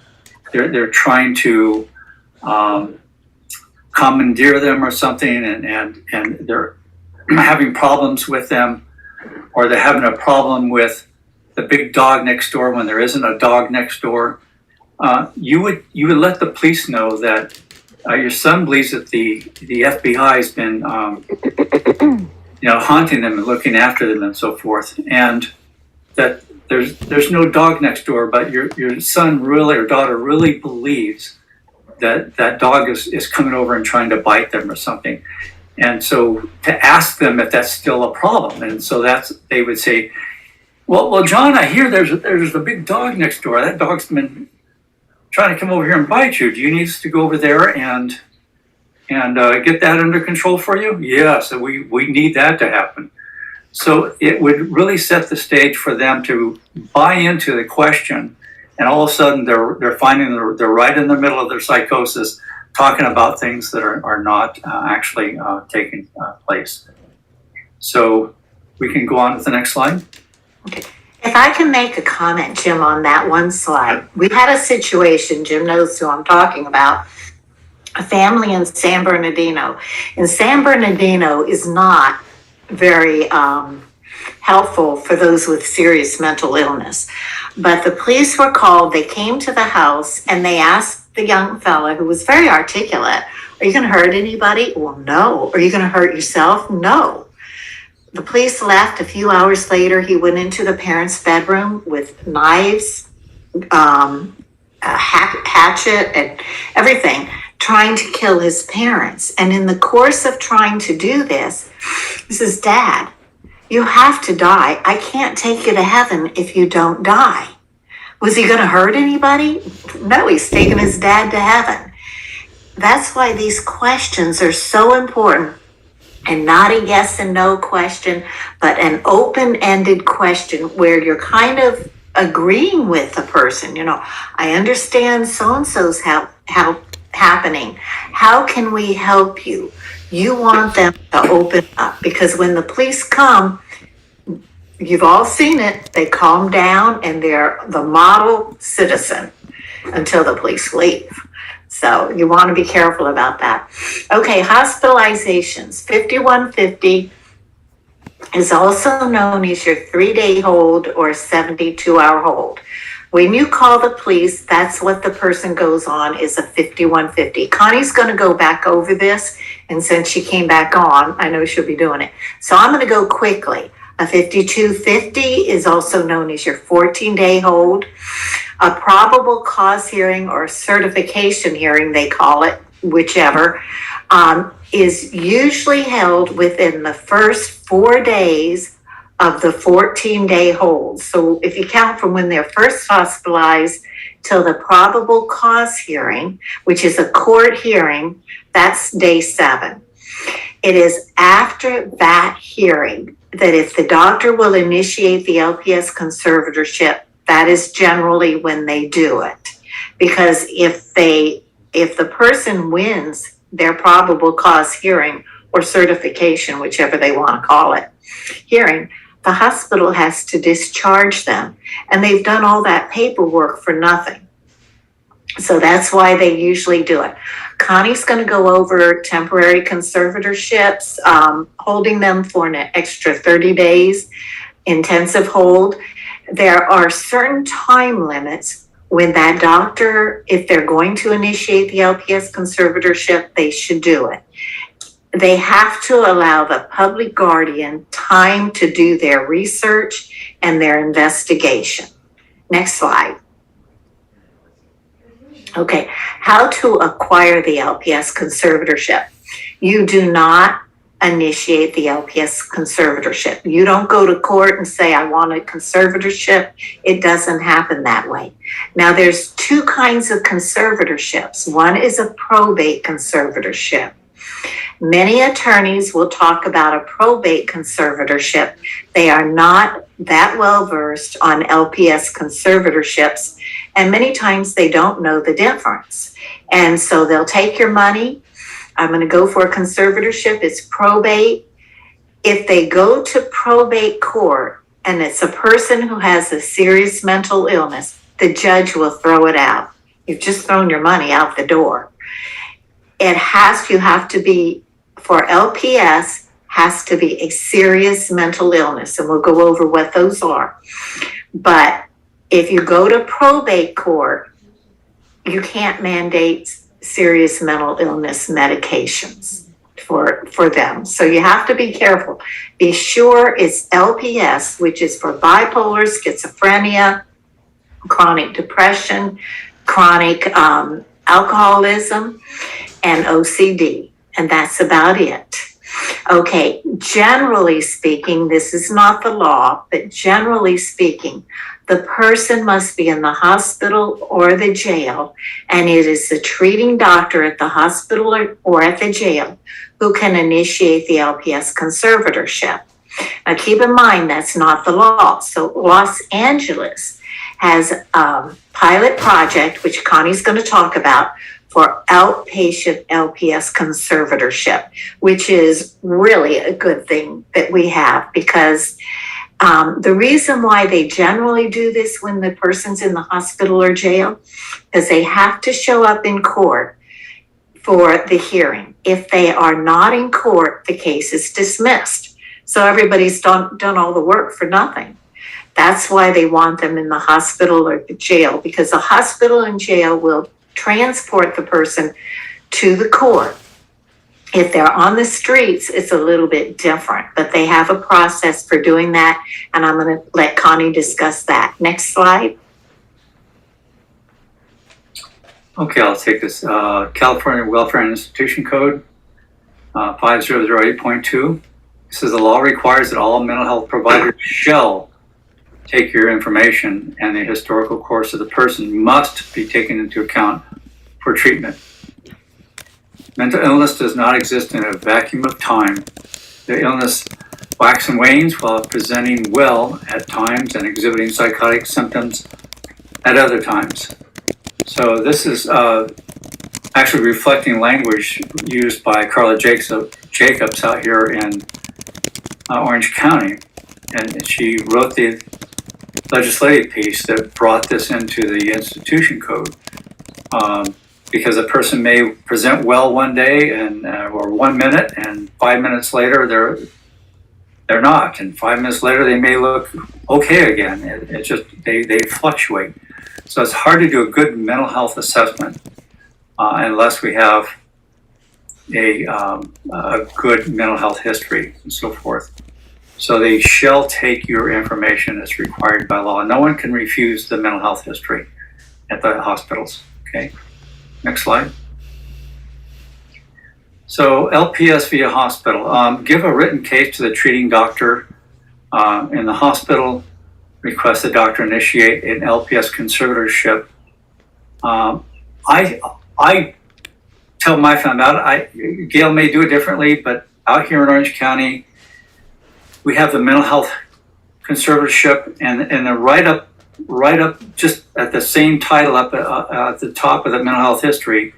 They're trying to commandeer them or something, and they're having problems with them, or they're having a problem with the big dog next door when there isn't a dog next door. You would let the police know that your son believes that the FBI has been haunting them and looking after them and so forth, and that there's no dog next door, but your son really or daughter really believes that dog is coming over and trying to bite them or something. And so to ask them if that's still a problem, and so they would say, well, John, I hear there's a big dog next door. That dog's been trying to come over here and bite you. Do you need us to go over there and get that under control for you? Yes, we need that to happen. So it would really set the stage for them to buy into the question, and all of a sudden they're finding they're right in the middle of their psychosis, talking about things that are not actually taking place. So we can go on to the next slide. Okay. If I can make a comment, Jim, on that one slide, we had a situation, Jim knows who I'm talking about, a family in San Bernardino. And San Bernardino is not very helpful for those with serious mental illness. But the police were called, they came to the house, and they asked the young fella, who was very articulate, are you going to hurt anybody? Well, no. Are you going to hurt yourself? No. The police left. A few hours later, he went into the parents' bedroom with knives, a hatchet, and everything, trying to kill his parents. And in the course of trying to do this, he says, Dad, you have to die. I can't take you to heaven if you don't die. Was he going to hurt anybody? No, he's taking his dad to heaven. That's why these questions are so important. And not a yes and no question, but an open-ended question where you're kind of agreeing with the person. You know, I understand so-and-so's happening. How can we help you? You want them to open up, because when the police come, you've all seen it, they calm down and they're the model citizen until the police leave. So you want to be careful about that. Okay, hospitalizations. 5150 is also known as your 3-day hold or 72-hour hold. When you call the police, that's what the person goes on, is a 5150. Connie's going to go back over this, and since she came back on, I know she'll be doing it. So I'm going to go quickly. A 5250 is also known as your 14-day hold. A probable cause hearing or certification hearing, they call it, whichever, is usually held within the first 4 days of the 14-day hold. So if you count from when they're first hospitalized till the probable cause hearing, which is a court hearing, that's day 7. It is after that hearing that if the doctor will initiate the LPS conservatorship, that is generally when they do it. Because if the person wins their probable cause hearing or certification, whichever they want to call it, hearing, the hospital has to discharge them. And they've done all that paperwork for nothing. So that's why they usually do it. Connie's going to go over temporary conservatorships, holding them for an extra 30 days, intensive hold. There are certain time limits when that doctor, if they're going to initiate the LPS conservatorship, they should do it. They have to allow the public guardian time to do their research and their investigation. Next slide. Okay, how to acquire the LPS conservatorship. You do not initiate the LPS conservatorship. You don't go to court and say, I want a conservatorship. It doesn't happen that way. Now, there's 2 kinds of conservatorships. One is a probate conservatorship. Many attorneys will talk about a probate conservatorship. They are not that well versed on LPS conservatorships, and many times they don't know the difference. And so they'll take your money. I'm going to go for a conservatorship. It's probate. If they go to probate court and it's a person who has a serious mental illness, the judge will throw it out. You've just thrown your money out the door. You have to be, for LPS, has to be a serious mental illness, and we'll go over what those are. But if you go to probate court, you can't mandate serious mental illness medications for them. So you have to be careful. Be sure it's LPS, which is for bipolar, schizophrenia, chronic depression, chronic alcoholism, and OCD. And that's about it. Okay, generally speaking, this is not the law, but generally speaking, the person must be in the hospital or the jail, and it is the treating doctor at the hospital or at the jail who can initiate the LPS conservatorship. Now, keep in mind, that's not the law. So Los Angeles has a pilot project, which Connie's going to talk about, for outpatient LPS conservatorship, which is really a good thing that we have, because The reason why they generally do this when the person's in the hospital or jail is they have to show up in court for the hearing. If they are not in court, the case is dismissed. So everybody's done all the work for nothing. That's why they want them in the hospital or the jail, because the hospital and jail will transport the person to the court. If they're on the streets, it's a little bit different, but they have a process for doing that, and I'm going to let Connie discuss that. Next slide. Okay, I'll take this. California Welfare and Institution Code 5008.2. It says the law requires that all mental health providers shall take your information, and the historical course of the person must be taken into account for treatment. Mental illness does not exist in a vacuum of time. The illness waxes and wanes while presenting well at times and exhibiting psychotic symptoms at other times. So this is actually reflecting language used by Carla Jacobs out here in Orange County. And she wrote the legislative piece that brought this into the institution code. Because a person may present well one day and or 1 minute, and 5 minutes later they're not, and 5 minutes later they may look okay again. It just they fluctuate. So it's hard to do a good mental health assessment unless we have a good mental health history and so forth. So they shall take your information as required by law. No one can refuse the mental health history at the hospitals. Okay. Next slide. So LPS via hospital. Give a written case to the treating doctor in the hospital. Request the doctor initiate an LPS conservatorship. I tell my family about it. Gail may do it differently, but out here in Orange County, we have the mental health conservatorship, and the right up just at the same title up at the top of the mental health history,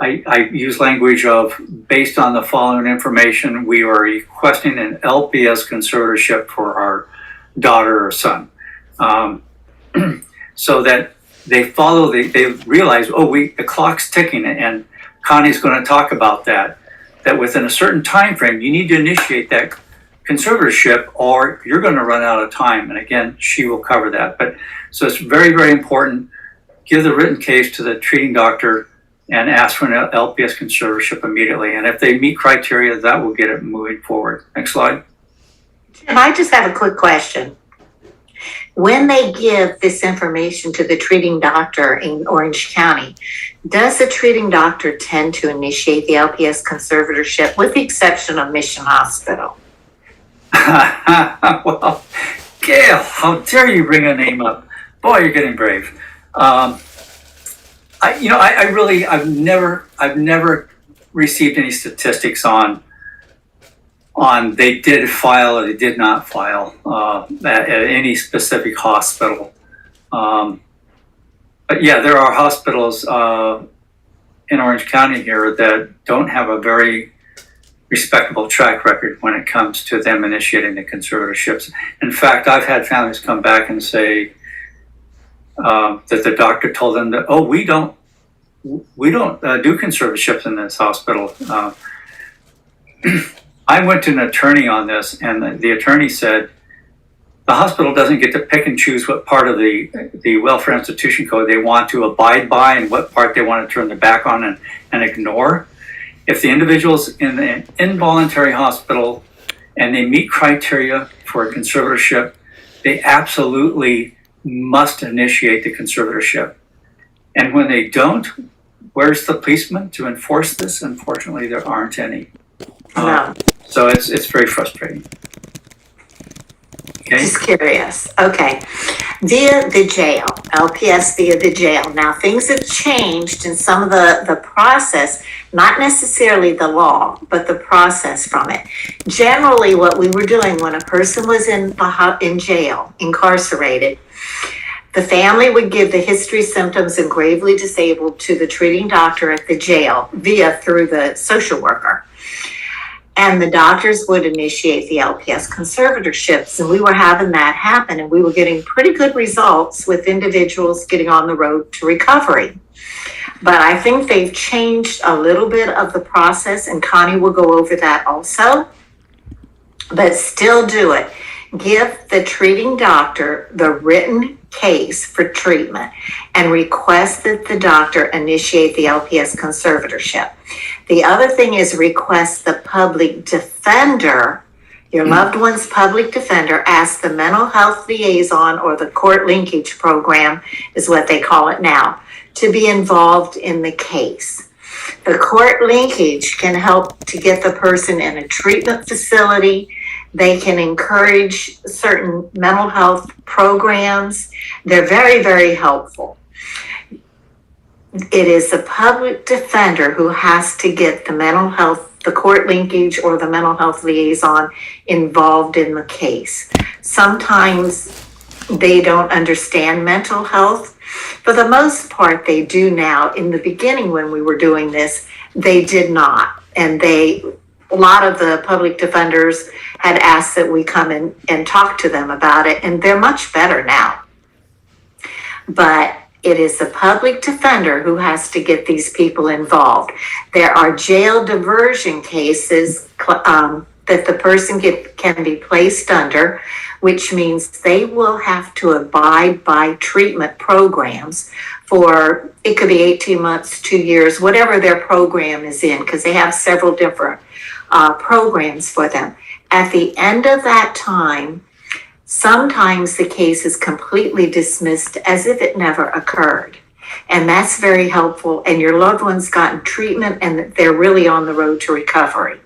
I use language of, based on the following information, we are requesting an LPS conservatorship for our daughter or son. So that they follow, they realize, the clock's ticking, and Connie's going to talk about that within a certain time frame, you need to initiate that conservatorship or you're going to run out of time. And again, she will cover that. But so it's very, very important. Give the written case to the treating doctor and ask for an LPS conservatorship immediately. And if they meet criteria, that will get it moving forward. Next slide. And I just have a quick question. When they give this information to the treating doctor in Orange County, does the treating doctor tend to initiate the LPS conservatorship, with the exception of Mission Hospital? Well, Gail, how dare you bring a name up? Boy, you're getting brave. I've never received any statistics on they did file or they did not file at any specific hospital. But yeah, there are hospitals in Orange County here that don't have a very respectable track record when it comes to them initiating the conservatorships. In fact, I've had families come back and say that the doctor told them that, we don't do conservatorships in this hospital. I went to an attorney on this, and the attorney said the hospital doesn't get to pick and choose what part of the Welfare Institution Code they want to abide by and what part they want to turn their back on and ignore. If the individual's in an involuntary hospital and they meet criteria for a conservatorship, they absolutely must initiate the conservatorship. And when they don't, where's the policeman to enforce this? Unfortunately, there aren't any. No. So it's very frustrating. Okay. Just curious. Okay. Via the jail, LPS via the jail. Now, things have changed in some of the process, not necessarily the law, but the process from it. Generally, what we were doing when a person was in jail, incarcerated, the family would give the history, symptoms, and gravely disabled to the treating doctor at the jail through the social worker. And the doctors would initiate the LPS conservatorships, and we were having that happen, and we were getting pretty good results with individuals getting on the road to recovery. But I think they've changed a little bit of the process, and Connie will go over that also. But still do it. Give the treating doctor the written case for treatment and request that the doctor initiate the LPS conservatorship. The other thing is request the public defender, your loved one's public defender, ask the mental health liaison, or the court linkage program is what they call it now, to be involved in the case. The court linkage can help to get the person in a treatment facility. They can encourage certain mental health programs. They're very, very helpful. It is the public defender who has to get the mental health, the court linkage, or the mental health liaison involved in the case. Sometimes they don't understand mental health. For the most part, they do now. In the beginning, when we were doing this, they did not. And a lot of the public defenders had asked that we come in and talk to them about it, and they're much better now. But it is the public defender who has to get these people involved. There are jail diversion cases that the person can be placed under, which means they will have to abide by treatment programs for, it could be 18 months, 2 years, whatever their program is in, because they have several different programs for them. At the end of that time, sometimes the case is completely dismissed as if it never occurred. And that's very helpful. And your loved one's gotten treatment and they're really on the road to recovery.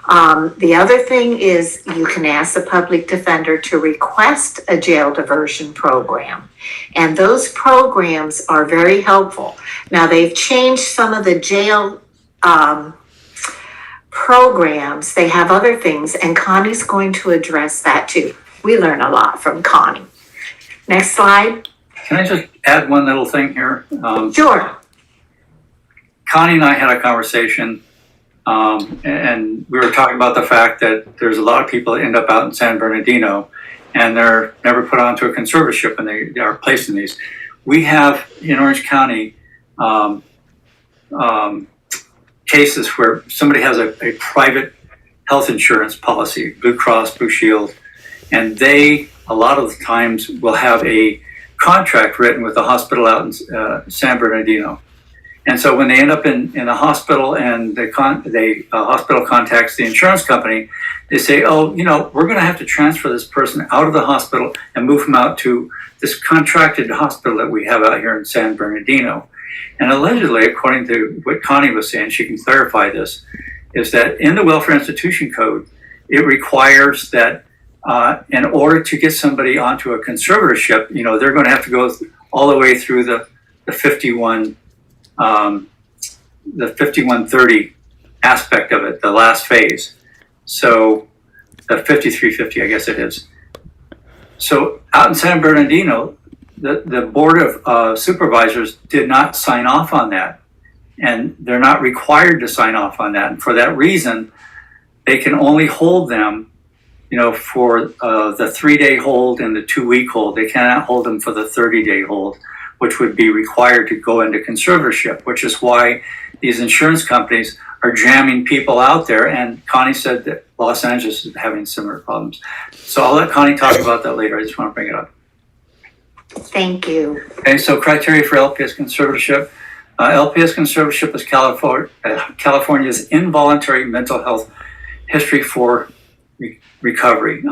The other thing is you can ask the public defender to request a jail diversion program. And those programs are very helpful. Now, they've changed some of the jail programs. They have other things, and Connie's going to address that too. We learn a lot from Connie. Next slide. Can I just add one little thing here? Sure. Connie and I had a conversation, and we were talking about the fact that there's a lot of people that end up out in San Bernardino, and they're never put onto a conservatorship, and they are placed in these. We have in Orange County cases where somebody has a private health insurance policy, Blue Cross, Blue Shield, and they, a lot of the times, will have a contract written with the hospital out in San Bernardino. And so when they end up in a hospital and the hospital contacts the insurance company, they say, oh, you know, we're going to have to transfer this person out of the hospital and move him out to this contracted hospital that we have out here in San Bernardino. And allegedly, according to what Connie was saying, she can clarify this, is that in the Welfare Institution Code, it requires that in order to get somebody onto a conservatorship, you know, they're going to have to go all the way through the 5130 aspect of it, the last phase. So the 5350, I guess it is. So out in San Bernardino, the Board of Supervisors did not sign off on that. And they're not required to sign off on that. And for that reason, they can only hold them, you know, for the 3-day hold and the 2-week hold. They cannot hold them for the 30-day hold, which would be required to go into conservatorship, which is why these insurance companies are jamming people out there. And Connie said that Los Angeles is having similar problems. So I'll let Connie talk about that later. I just want to bring it up. Thank you. Okay, so criteria for LPS conservatorship. LPS conservatorship is California's involuntary mental health history for recovery.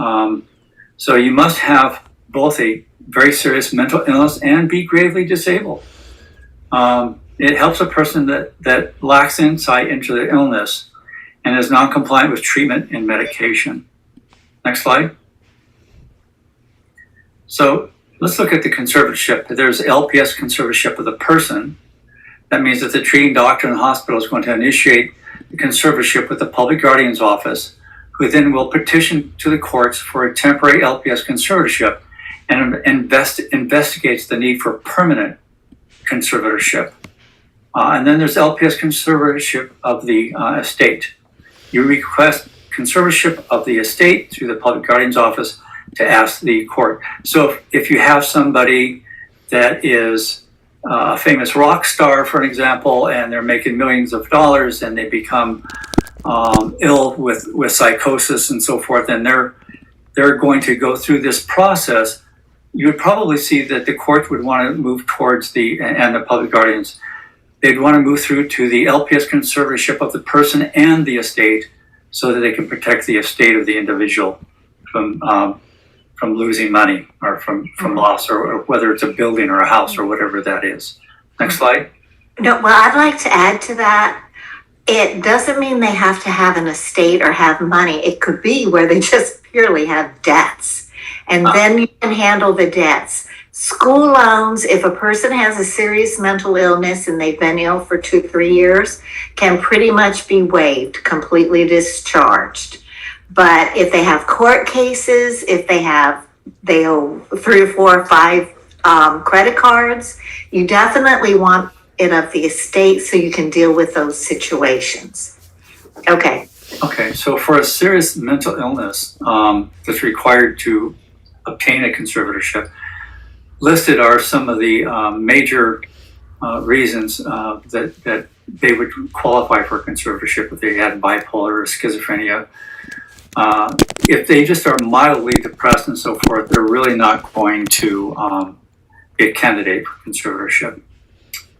So you must have both a very serious mental illness and be gravely disabled. It helps a person that lacks insight into their illness and is non-compliant with treatment and medication. Next slide. So let's look at the conservatorship. There's LPS conservatorship of the person. That means that the treating doctor in the hospital is going to initiate the conservatorship with the public guardian's office, who then will petition to the courts for a temporary LPS conservatorship and investigates the need for permanent conservatorship. And then there's LPS conservatorship of the estate. you request conservatorship of the estate through the public guardian's office to ask the court. So if you have somebody that is a famous rock star, for an example, and they're making millions of dollars and they become ill with psychosis and so forth, and they're going to go through this process, you would probably see that the court would want to move towards and the public guardians, they'd want to move through to the LPS conservatorship of the person and the estate so that they can protect the estate of the individual from losing money or from loss, or whether it's a building or a house or whatever that is. Next slide. No, well, I'd like to add to that. It doesn't mean they have to have an estate or have money. It could be where they just purely have debts. And then you can handle the debts. School loans, if a person has a serious mental illness and they've been ill for 2-3 years, can pretty much be waived, completely discharged. But if they have court cases, if they owe 3 or 4 or 5 credit cards, you definitely want it of the estate so you can deal with those situations. Okay. Okay, so for a serious mental illness that's required to obtain a conservatorship, listed are some of the major reasons that they would qualify for a conservatorship if they had bipolar or schizophrenia. If they just are mildly depressed and so forth, they're really not going to be a candidate for conservatorship.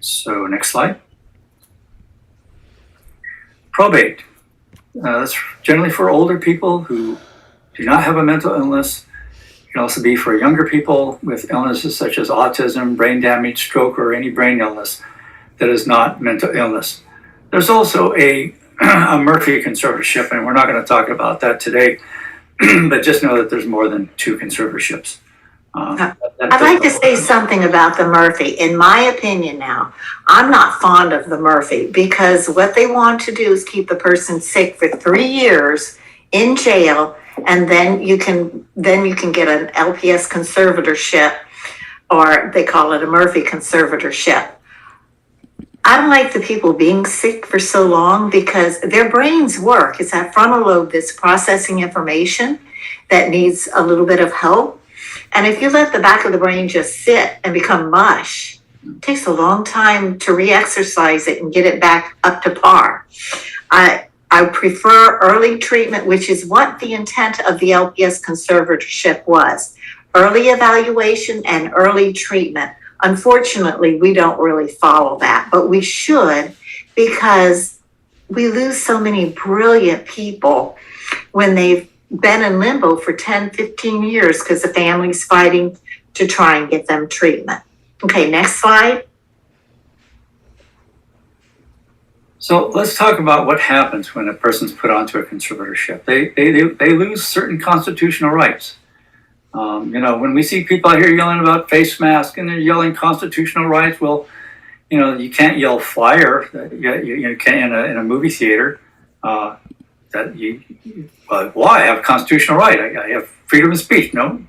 So next slide. Probate. That's generally for older people who do not have a mental illness. It can also be for younger people with illnesses such as autism, brain damage, stroke, or any brain illness that is not mental illness. There's also a Murphy conservatorship, and we're not going to talk about that today, but just know that there's more than 2 conservatorships. I'd like to say something about the Murphy. In my opinion now, I'm not fond of the Murphy because what they want to do is keep the person sick for 3 years in jail, and then you can get an LPS conservatorship, or they call it a Murphy conservatorship. I don't like the people being sick for so long because their brains work. It's that frontal lobe that's processing information that needs a little bit of help. And if you let the back of the brain just sit and become mush, it takes a long time to re-exercise it and get it back up to par. I prefer early treatment, which is what the intent of the LPS conservatorship was. Early evaluation and early treatment. Unfortunately, we don't really follow that, but we should, because we lose so many brilliant people when they've been in limbo for 10, 15 years because the family's fighting to try and get them treatment. Okay, next slide. So let's talk about what happens when a person's put onto a conservatorship. They lose certain constitutional rights. When we see people out here yelling about face masks and they're yelling constitutional rights, well, you can't yell fire. You can't in a movie theater. Why? I have a constitutional right. I have freedom of speech. No,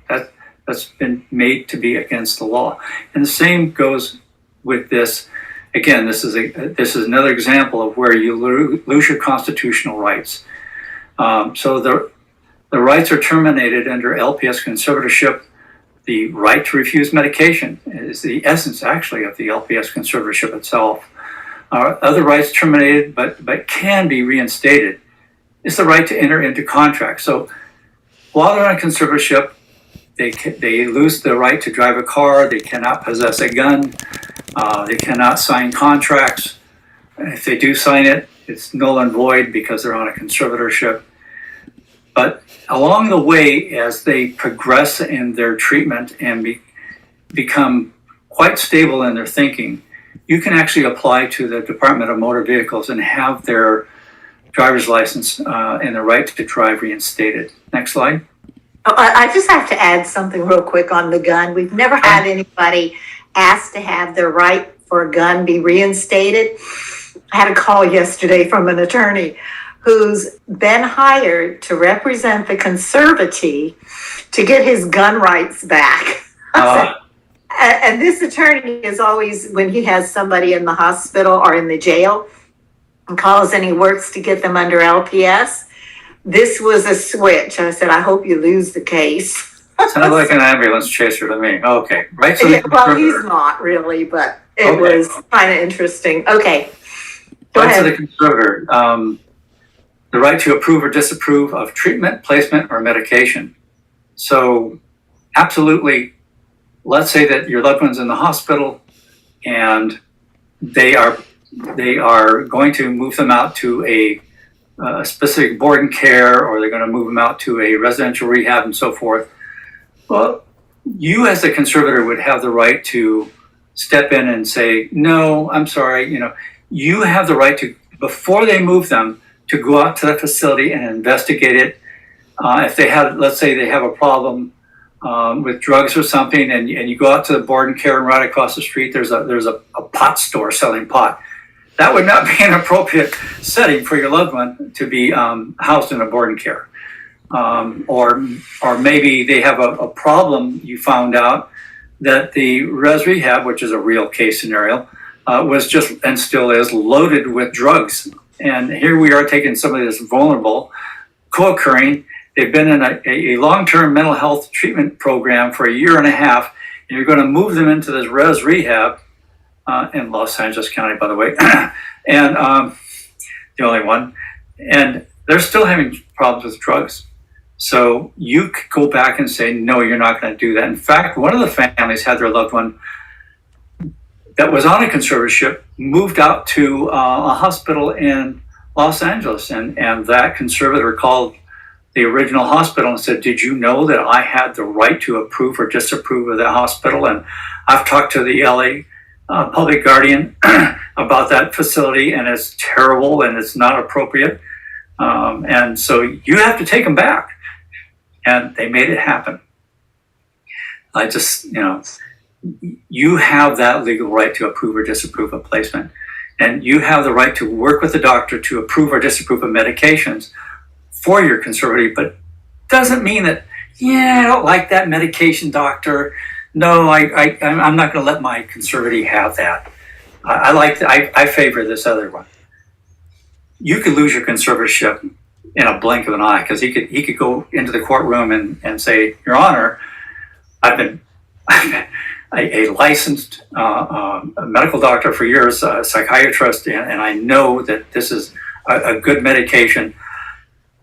that's been made to be against the law. And the same goes with this. Again, this is another example of where you lose your constitutional rights. So the rights are terminated under LPS conservatorship. The right to refuse medication is the essence, actually, of the LPS conservatorship itself. Other rights terminated, but can be reinstated, is the right to enter into contracts. So while they're on conservatorship, they lose the right to drive a car. They cannot possess a gun. They cannot sign contracts. If they do sign it, it's null and void because they're on a conservatorship. But along the way, as they progress in their treatment and become quite stable in their thinking, you can actually apply to the Department of Motor Vehicles and have their driver's license and the right to drive reinstated. Next slide. I just have to add something real quick on the gun. We've never had anybody ask to have their right for a gun be reinstated. I had a call yesterday from an attorney who's been hired to represent the conservatee to get his gun rights back. And this attorney is always, when he has somebody in the hospital or in the jail, calls and he works to get them under LPS. This was a switch. I said, I hope you lose the case. Sounds like an ambulance chaser to me. Okay, right. So Yeah, well, he's not really, but it was kind of interesting. Okay, go right ahead. to the conservator. The right to approve or disapprove of treatment, placement, or medication. So, absolutely, let's say that your loved one's in the hospital and they are going to move them out to a specific board and care, or they're going to move them out to a residential rehab and so forth. Well, you as the conservator would have the right to step in and say, no, I'm sorry, you have the right to, before they move them, to go out to the facility and investigate it. If they have, let's say they have a problem with drugs or something, and you go out to the board and care, and right across the street there's a pot store selling pot. That would not be an appropriate setting for your loved one to be housed in a board and care. Or maybe they have a problem. You found out that the res rehab, which is a real case scenario, was just, and still is, loaded with drugs. And here we are taking somebody that's vulnerable, co-occurring. They've been in a long-term mental health treatment program for 1.5 years, and you're going to move them into this res rehab in Los Angeles County, by the way, and the only one. And they're still having problems with drugs. So you could go back and say, no, you're not going to do that. In fact, one of the families had their loved one that was on a conservatorship moved out to a hospital in Los Angeles. And that conservator called the original hospital and said, did you know that I had the right to approve or disapprove of that hospital? And I've talked to the LA public guardian about that facility, and it's terrible and it's not appropriate. And so you have to take them back. And they made it happen. I just, you have that legal right to approve or disapprove of placement. And you have the right to work with the doctor to approve or disapprove of medications for your conservative, but doesn't mean that, I don't like that medication, doctor. No, I'm not going to let my conservative have that. I favor this other one. You could lose your conservatorship in a blink of an eye, because he could go into the courtroom and say, Your Honor, I've been a licensed medical doctor for years, a psychiatrist, and I know that this is a good medication,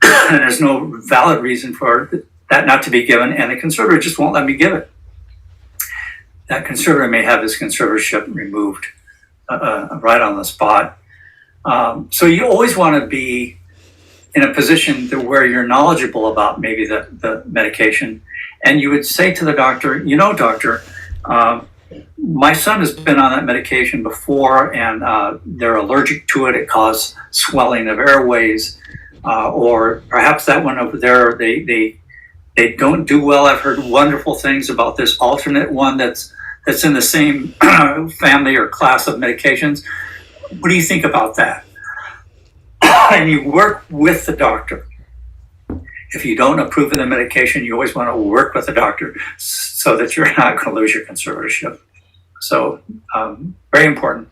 and there's no valid reason for that not to be given, and the conservator just won't let me give it. That conservator may have his conservatorship removed right on the spot. So you always want to be in a position where you're knowledgeable about maybe the medication, and you would say to the doctor, doctor, my son has been on that medication before, and they're allergic to it. It caused swelling of airways, or perhaps that one over there, they don't do well. I've heard wonderful things about this alternate one that's in the same family or class of medications. What do you think about that? And you work with the doctor. If you don't approve of the medication, you always want to work with the doctor so that you're not going to lose your conservatorship. So, very important.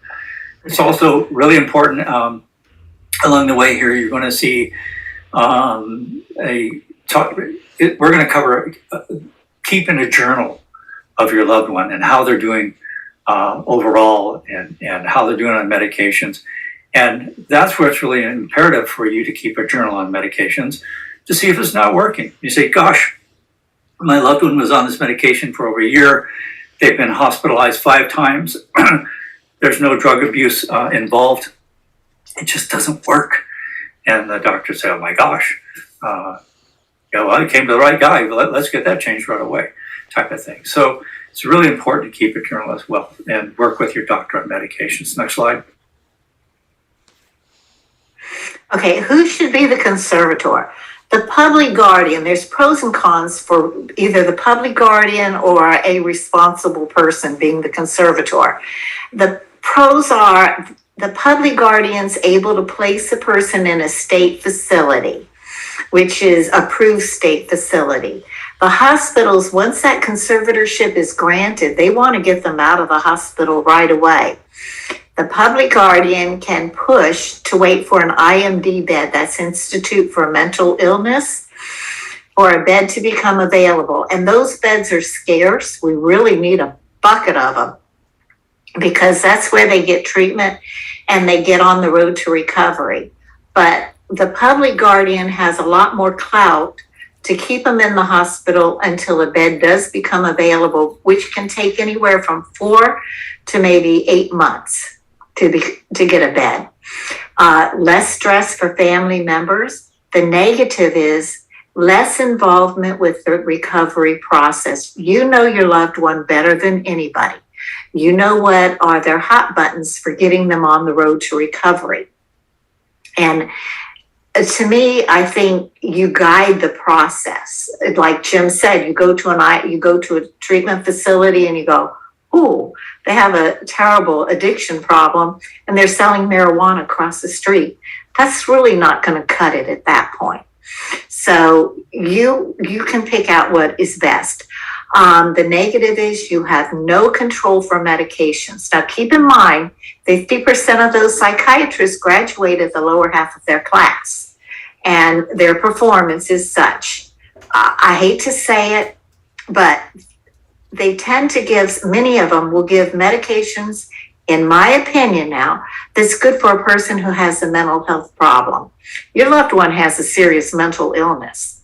It's also really important along the way here, you're going to see we're going to cover keeping a journal of your loved one and how they're doing overall, and how they're doing on medications. And that's where it's really imperative for you to keep a journal on medications to see if it's not working. You say, gosh, my loved one was on this medication for over 1 year. They've been hospitalized 5 times. There's no drug abuse involved. It just doesn't work. And the doctor said, oh my gosh, well, it came to the right guy. Let's get that changed right away, type of thing. So it's really important to keep a journal as well and work with your doctor on medications. Next slide. Okay, who should be the conservator? The public guardian. There's pros and cons for either the public guardian or a responsible person being the conservator. The pros are the public guardian's able to place a person in a state facility, which is approved state facility. The hospitals, once that conservatorship is granted, they want to get them out of the hospital right away. The public guardian can push to wait for an IMD bed, that's Institute for Mental Illness, for a bed to become available. And those beds are scarce. We really need a bucket of them because that's where they get treatment and they get on the road to recovery. But the public guardian has a lot more clout to keep them in the hospital until a bed does become available, which can take anywhere from 4 to maybe 8 months to get a bed. Less stress for family members. The negative is less involvement with the recovery process. You know your loved one better than anybody. You know what are their hot buttons for getting them on the road to recovery. And to me, I think you guide the process. Like Jim said, you go to a treatment facility and you go, ooh, they have a terrible addiction problem and they're selling marijuana across the street. That's really not going to cut it at that point. So you can pick out what is best. The negative is you have no control for medications. Now keep in mind, 50% of those psychiatrists graduate at the lower half of their class and their performance is such. I hate to say it, but they tend to give, many of them will give medications, in my opinion now, that's good for a person who has a mental health problem. Your loved one has a serious mental illness.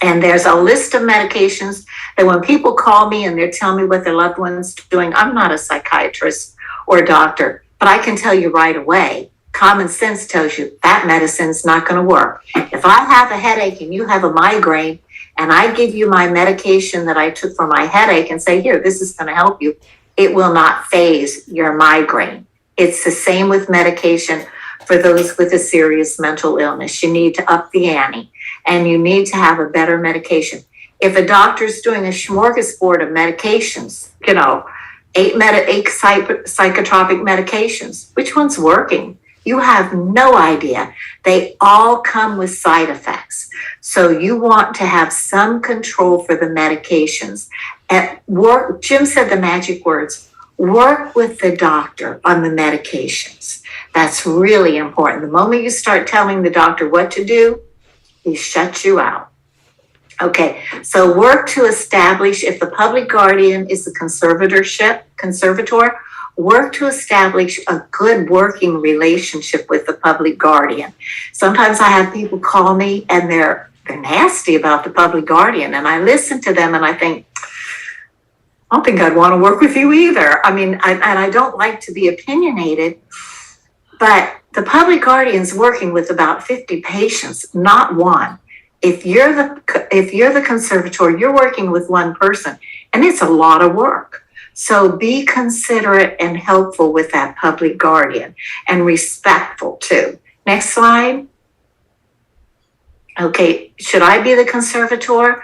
And there's a list of medications that when people call me and they're telling me what their loved one's doing, I'm not a psychiatrist or a doctor, but I can tell you right away, common sense tells you that medicine's not going to work. If I have a headache and you have a migraine, and I give you my medication that I took for my headache and say, here, this is going to help you, it will not phase your migraine. It's the same with medication for those with a serious mental illness. You need to up the ante and you need to have a better medication. If a doctor's doing a smorgasbord of medications, 8 psychotropic medications, which one's working? You have no idea. They all come with side effects. So you want to have some control for the medications. At work, Jim said the magic words, work with the doctor on the medications. That's really important. The moment you start telling the doctor what to do, he shuts you out. Okay, so work to establish, if the public guardian is a conservator, work to establish a good working relationship with the public guardian. Sometimes I have people call me and they're nasty about the public guardian, and I listen to them and I think, I don't think I'd want to work with you either. I mean, I don't like to be opinionated, but the public guardian's working with about 50 patients, not one. If you're the conservator, you're working with one person, and it's a lot of work. So be considerate and helpful with that public guardian and respectful too. Next slide. Okay, should I be the conservator?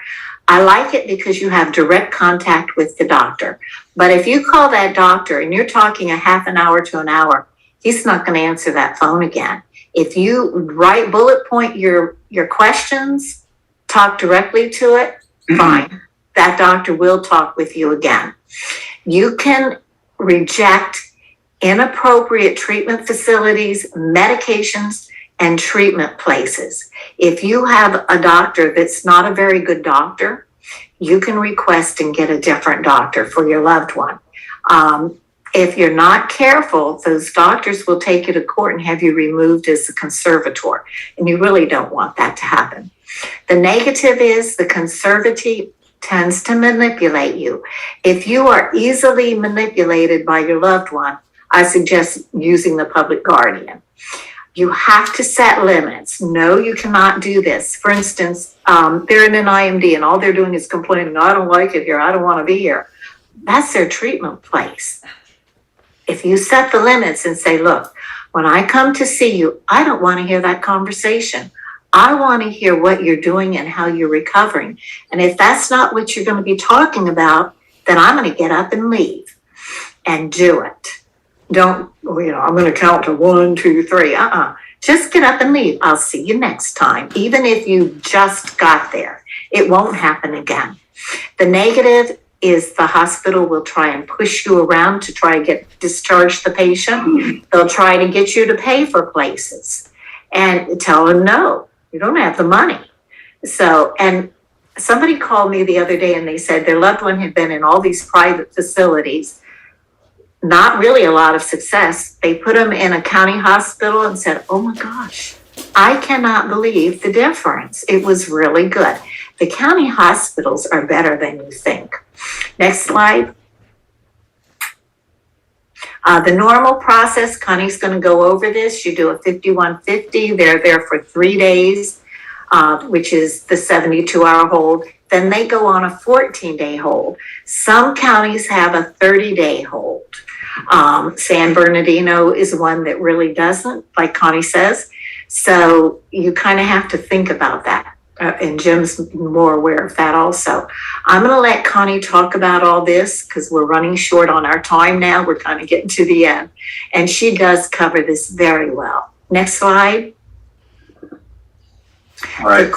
I like it because you have direct contact with the doctor. But if you call that doctor and you're talking a half an hour to an hour, he's not going to answer that phone again. If you bullet point your questions, talk directly to it, fine. That doctor will talk with you again. You can reject inappropriate treatment facilities, medications, and treatment places. If you have a doctor that's not a very good doctor, you can request and get a different doctor for your loved one. If you're not careful, those doctors will take you to court and have you removed as a conservator, and you really don't want that to happen. The negative is the conservative tends to manipulate you. If you are easily manipulated by your loved one, I suggest using the public guardian. You have to set limits. No, you cannot do this. For instance, they're in an IMD and all they're doing is complaining, I don't like it here, I don't want to be here. That's their treatment place. If you set the limits and say, look, when I come to see you, I don't want to hear that conversation. I want to hear what you're doing and how you're recovering. And if that's not what you're going to be talking about, then I'm going to get up and leave and do it. Don't, I'm going to count to 1, 2, 3. Just get up and leave. I'll see you next time. Even if you just got there, it won't happen again. The negative, is the hospital will try and push you around to try to discharge the patient. They'll try to get you to pay for places and tell them, no, you don't have the money. So, and somebody called me the other day and they said their loved one had been in all these private facilities, not really a lot of success. They put them in a county hospital and said, oh my gosh, I cannot believe the difference. It was really good. The county hospitals are better than you think. Next slide. The normal process, Connie's going to go over this. You do a 5150. They're there for 3 days, which is the 72-hour hold. Then they go on a 14-day hold. Some counties have a 30-day hold. San Bernardino is one that really doesn't, like Connie says. So you kind of have to think about that. And Jim's more aware of that also. I'm going to let Connie talk about all this because we're running short on our time now. We're kind of getting to the end. And she does cover this very well. Next slide. All right.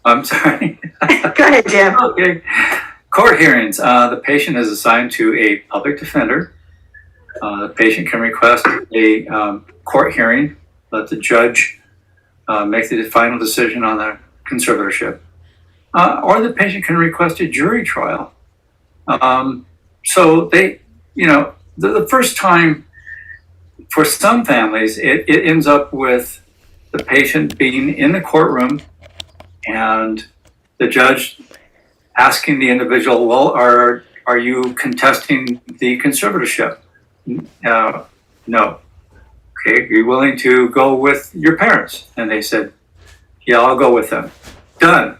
I'm sorry. Go ahead, Jim. Okay. Court hearings. The patient is assigned to a public defender. The patient can request a court hearing. Let the judge make the final decision on the conservatorship. Or the patient can request a jury trial. So they, the first time for some families, it ends up with the patient being in the courtroom and the judge asking the individual, well, are you contesting the conservatorship? No. Okay, are you willing to go with your parents? And they said, yeah, I'll go with them. Done.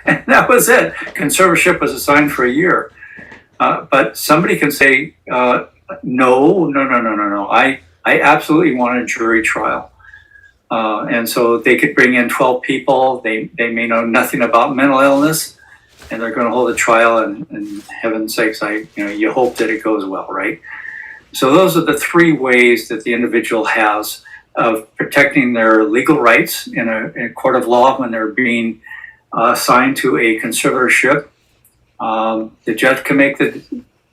And that was it. Conservatorship was assigned for a year. But somebody can say, no. I absolutely want a jury trial. And so they could bring in 12 people. They may know nothing about mental illness, and they're going to hold a trial. And heaven's sakes, you hope that it goes well, right? So those are the three ways that the individual has of protecting their legal rights in a court of law when they're being assigned to a conservatorship. The judge can make the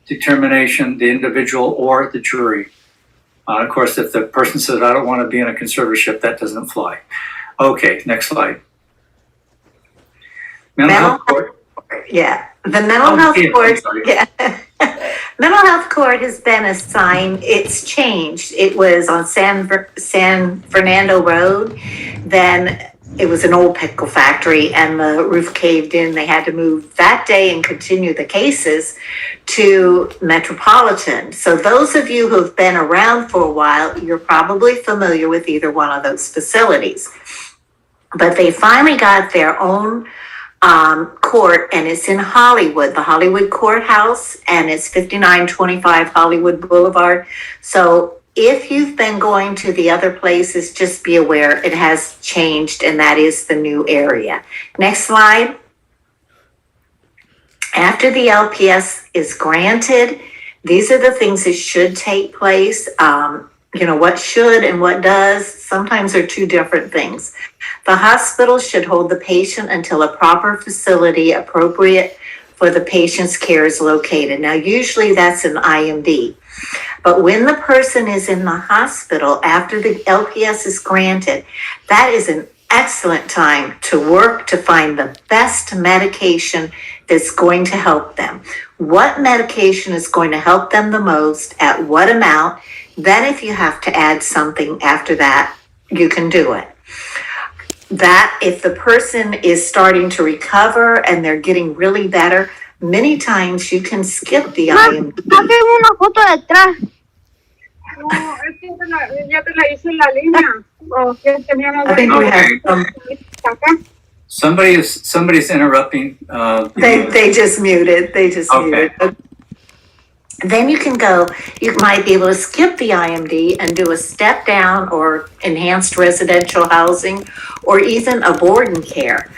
determination, the individual or the jury. Of course, if the person says, I don't want to be in a conservatorship, that doesn't fly. Okay, next slide. Mental health court. Yeah, the mental health court. Yeah. Mental health court has been assigned. It's changed. It was on San Fernando Road. Then it was an old pickle factory, and the roof caved in. They had to move that day and continue the cases to Metropolitan. So those of you who've been around for a while, you're probably familiar with either one of those facilities. But they finally got their own court, and it's in Hollywood, the Hollywood Courthouse, and it's 5925 Hollywood Boulevard. So if you've been going to the other places, just be aware it has changed, and that is the new area. Next slide. After the LPS is granted, these are the things that should take place. What should and what does sometimes are two different things. The hospital should hold the patient until a proper facility appropriate for the patient's care is located. Now, usually that's an IMD. But when the person is in the hospital after the LPS is granted, that is an excellent time to work to find the best medication that's going to help them. What medication is going to help them the most, at what amount? Then if you have to add something after that, you can do it. That if the person is starting to recover and they're getting really better, many times you can skip the IMD. una foto detrás. No, es que ya te la hice en la línea. I think we have somebody's interrupting. They just muted. Muted. Then you might be able to skip the IMD and do a step down or enhanced residential housing or even a board and care.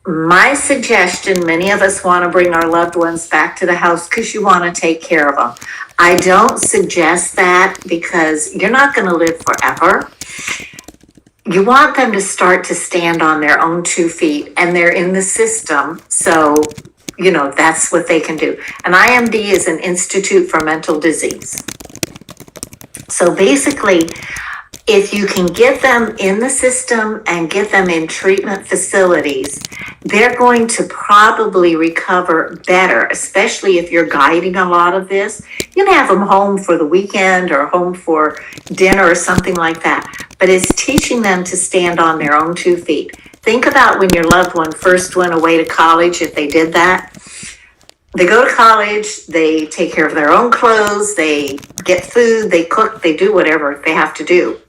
My suggestion, many of us want to bring our loved ones back to the house because you want to take care of them. I don't suggest that because you're not going to live forever. You want them to start to stand on their own 2 feet, and they're in the system. So that's what they can do. An IMD is an Institute for Mental Disease. So basically, if you can get them in the system and get them in treatment facilities, they're going to probably recover better, especially if you're guiding a lot of this. You can have them home for the weekend or home for dinner or something like that, but it's teaching them to stand on their own 2 feet. Think about when your loved one first went away to college, if they did that. They go to college, they take care of their own clothes, they get food, they cook, they do whatever they have to do.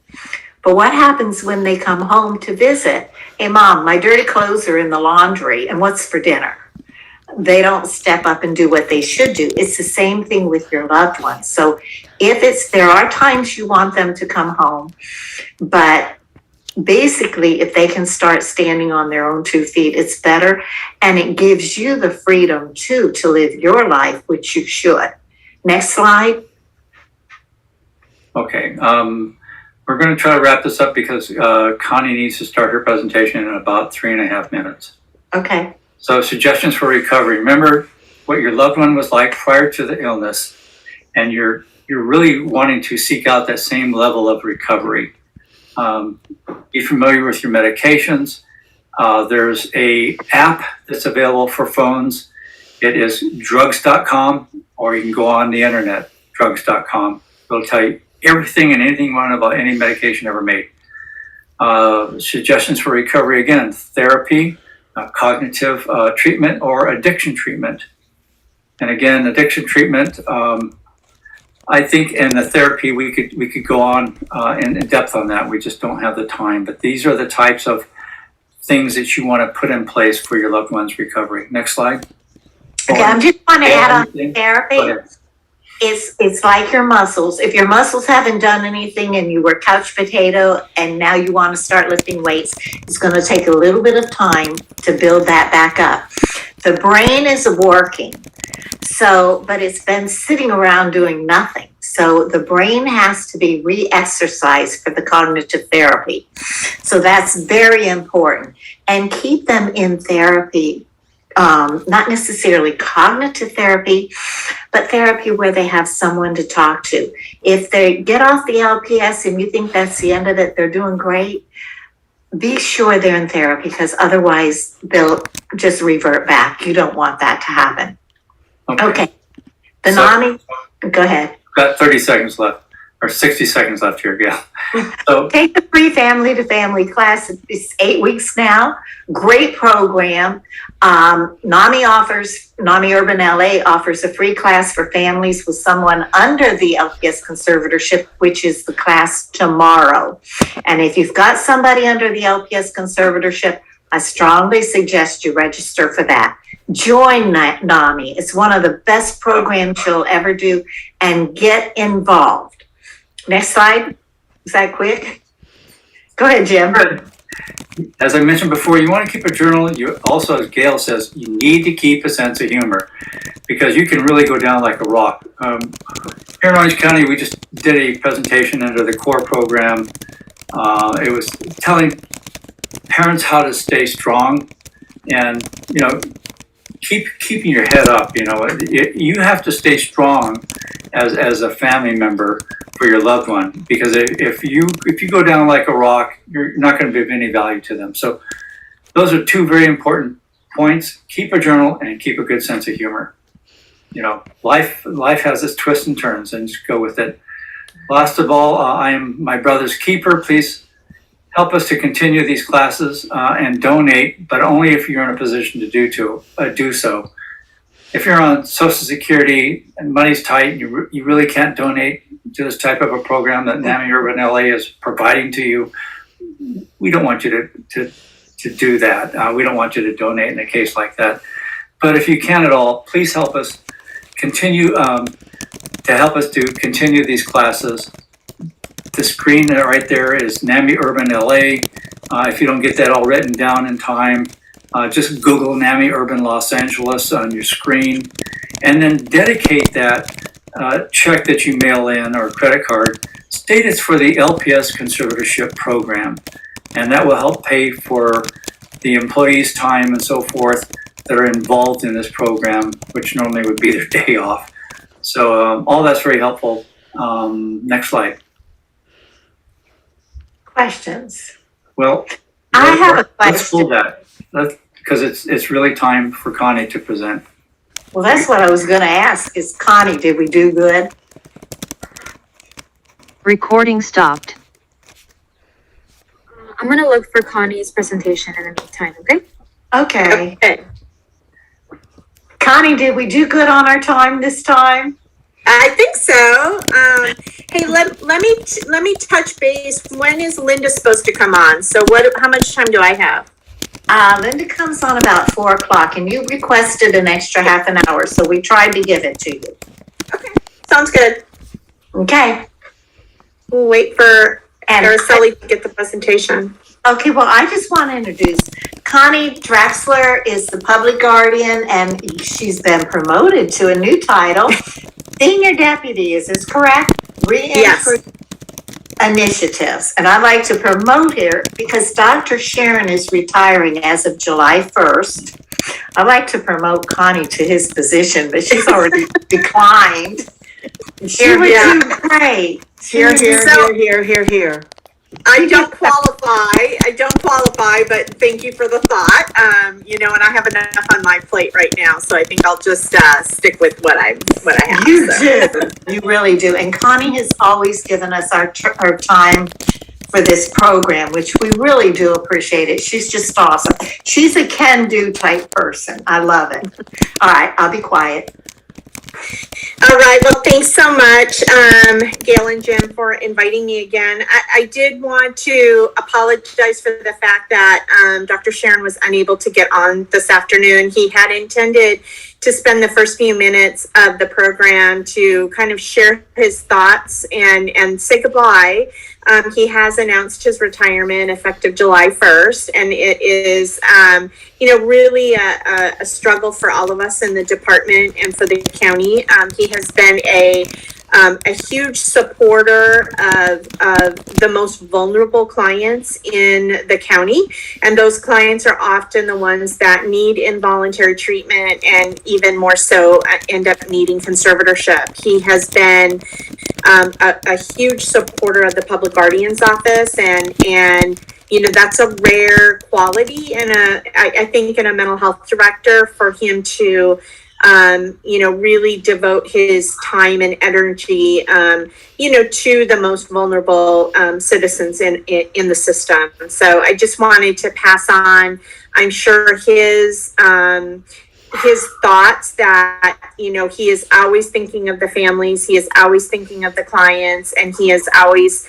But what happens when they come home to visit? Hey, Mom, my dirty clothes are in the laundry, and what's for dinner? They don't step up and do what they should do. It's the same thing with your loved ones. So there are times you want them to come home, but basically, if they can start standing on their own 2 feet, it's better. And it gives you the freedom, too, to live your life, which you should. Next slide. Okay. We're going to try to wrap this up because Connie needs to start her presentation in about 3.5 minutes. Okay. So suggestions for recovery. Remember what your loved one was like prior to the illness, and you're really wanting to seek out that same level of recovery. Be familiar with your medications. There's a app that's available for phones. It is drugs.com, or you can go on the internet, drugs.com. It'll tell you everything and anything you want about any medication ever made. Suggestions for recovery, again, therapy, cognitive treatment, or addiction treatment. And again, addiction treatment, I think in the therapy we could go on in depth on that. We just don't have the time. But these are the types of things that you want to put in place for your loved one's recovery. Next slide. Okay, I just want to add on therapy. It's like your muscles. If your muscles haven't done anything and you were couch potato and now you want to start lifting weights, it's going to take a little bit of time to build that back up. The brain is working, but it's been sitting around doing nothing. So the brain has to be re-exercised for the cognitive therapy. So that's very important. And keep them in therapy. Not necessarily cognitive therapy, but therapy where they have someone to talk to. If they get off the LPS and you think that's the end of it, they're doing great, be sure they're in therapy, because otherwise they'll just revert back. You don't want that to happen. Okay. NAMI, go ahead. Got 30 seconds left, or 60 seconds left here, Gail. So take the free family to family class. It's 8 weeks now. Great program. NAMI Urban LA offers a free class for families with someone under the LPS Conservatorship, which is the class tomorrow. And if you've got somebody under the LPS Conservatorship, I strongly suggest you register for that. Join NAMI. It's one of the best programs you'll ever do, and get involved. Next slide. Is that quick? Go ahead, Jim. As I mentioned before, you want to keep a journal. You also, as Gail says, you need to keep a sense of humor, because you can really go down like a rock. Here in Orange County, we just did a presentation under the CORE program. It was telling parents how to stay strong and, keeping your head up. You have to stay strong as a family member for your loved one, because if you go down like a rock, you're not going to be of any value to them. So those are two very important points. Keep a journal and keep a good sense of humor. Life has its twists and turns, and just go with it. Last of all, I am my brother's keeper. Please help us to continue these classes and donate, but only if you're in a position to do so. If you're on Social Security and money's tight, you really can't donate to this type of a program that NAMI Urban LA is providing to you, we don't want you to do that. We don't want you to donate in a case like that. But if you can at all, please help us continue to continue these classes. The screen right there is NAMI Urban LA. If you don't get that all written down in time, just Google NAMI Urban Los Angeles on your screen, and then dedicate that check that you mail in or credit card. State it's for the LPS Conservatorship program, and that will help pay for the employees' time and so forth that are involved in this program, which normally would be their day off. So all that's very helpful. Next slide. Questions? Well, I have a let's pull question. that. Because it's really time for Connie to present. Well, that's what I was gonna ask, is Connie, did we do good? Recording stopped. I'm gonna look for Connie's presentation in the meantime, okay? Okay. Okay. Connie, did we do good on our time this time? I think so. Hey, let me touch base. When is Linda supposed to come on? So how much time do I have? Linda comes on about 4 o'clock, and you requested an extra half an hour, so we tried to give it to you. Okay, sounds good. Okay. We'll wait for And Araceli to get the presentation. okay, well, I just want to introduce Connie Draxler is the public guardian, and she's been promoted to a new title. Senior deputy, is this correct? Re-entry initiatives. And I'd like to promote her because Dr. Sharon is retiring as of July 1st. I'd like to promote Connie to his position, but she's already declined. She would do great. Here, here. I don't qualify, but thank you for the thought. And I have enough on my plate right now, so I think I'll just stick with what I have. You do. You really do. And Connie has always given us our time for this program, which we really do appreciate it. She's just awesome. She's a can-do type person. I love it. All right, I'll be quiet. All right, well, thanks so much, Gail and Jim, for inviting me again. I did want to apologize for the fact that Dr. Sharon was unable to get on this afternoon. He had intended to spend the first few minutes of the program to kind of share his thoughts and say goodbye. He has announced his retirement effective July 1st, and it is, really a struggle for all of us in the department and for the county. He has been a huge supporter of the most vulnerable clients in the county, and those clients are often the ones that need involuntary treatment and even more so end up needing conservatorship. He has been a huge supporter of the public guardian's office, and that's a rare quality I think in a mental health director, for him to really devote his time and energy, to the most vulnerable citizens in the system. So I just wanted to pass on, I'm sure, his thoughts that, he is always thinking of the families, he is always thinking of the clients, and he is always,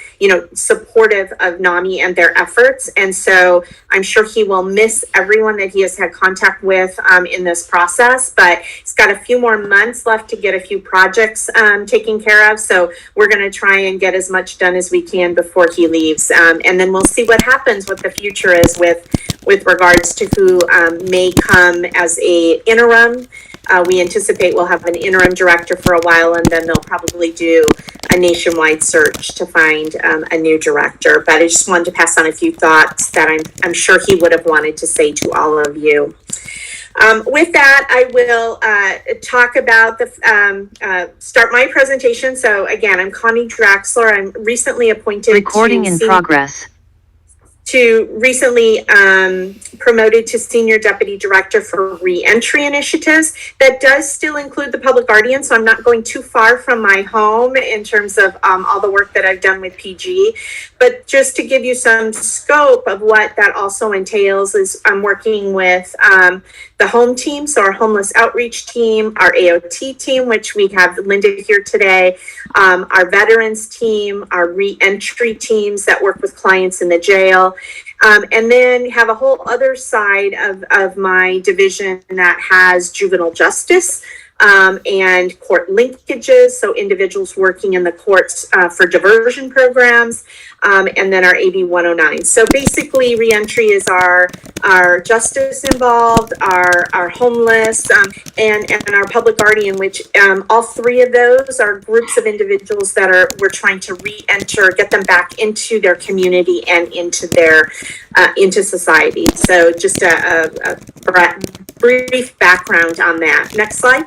supportive of NAMI and their efforts. And so I'm sure he will miss everyone that he has had contact with in this process, but he's got a few more months left to get a few projects taken care of. So we're going to try and get as much done as we can before he leaves. And then we'll see what happens, what the future is with regards to who may come as a interim. We anticipate we'll have an interim director for a while, and then they'll probably do a nationwide search to find a new director. But I just wanted to pass on a few thoughts that I'm sure he would have wanted to say to all of you. With that, I will talk about start my presentation. So again, I'm Connie Draxler. I'm recently appointed Recording in progress. Recently promoted to Senior Deputy Director for Reentry Initiatives. That does still include the public guardian, so I'm not going too far from my home in terms of all the work that I've done with PG. But just to give you some scope of what that also entails is I'm working with the home team, so our homeless outreach team, our AOT team, which we have Linda here today, our veterans team, our reentry teams that work with clients in the jail, and then have a whole other side of my division that has juvenile justice and court linkages, so individuals working in the courts for diversion programs, and then our AB 109. So basically, reentry is our justice involved, our homeless, and our public guardian, which all three of those are groups of individuals that we're trying to re-enter, get them back into their community and into their into society. So just a brief background on that. Next slide.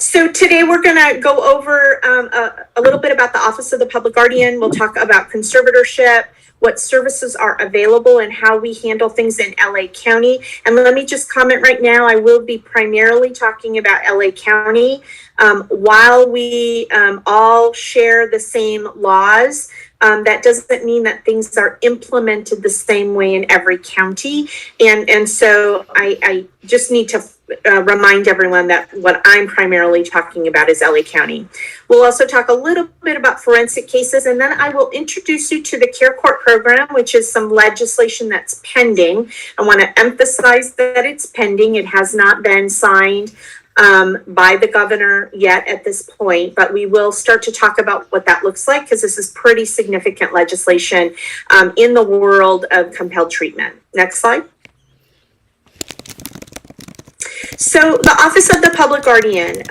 So today we're going to go over a little bit about the Office of the Public Guardian. We'll talk about conservatorship, what services are available, and how we handle things in LA County. And let me just comment right now, I will be primarily talking about LA County. While we all share the same laws, that doesn't mean that things are implemented the same way in every county. And so I just need to remind everyone that what I'm primarily talking about is LA County. We'll also talk a little bit about forensic cases, and then I will introduce you to the Care Court program, which is some legislation that's pending. I want to emphasize that it's pending. It has not been signed by the governor yet at this point, but we will start to talk about what that looks like, because this is pretty significant legislation in the world of compelled treatment. Next slide. So the Office of the Public Guardian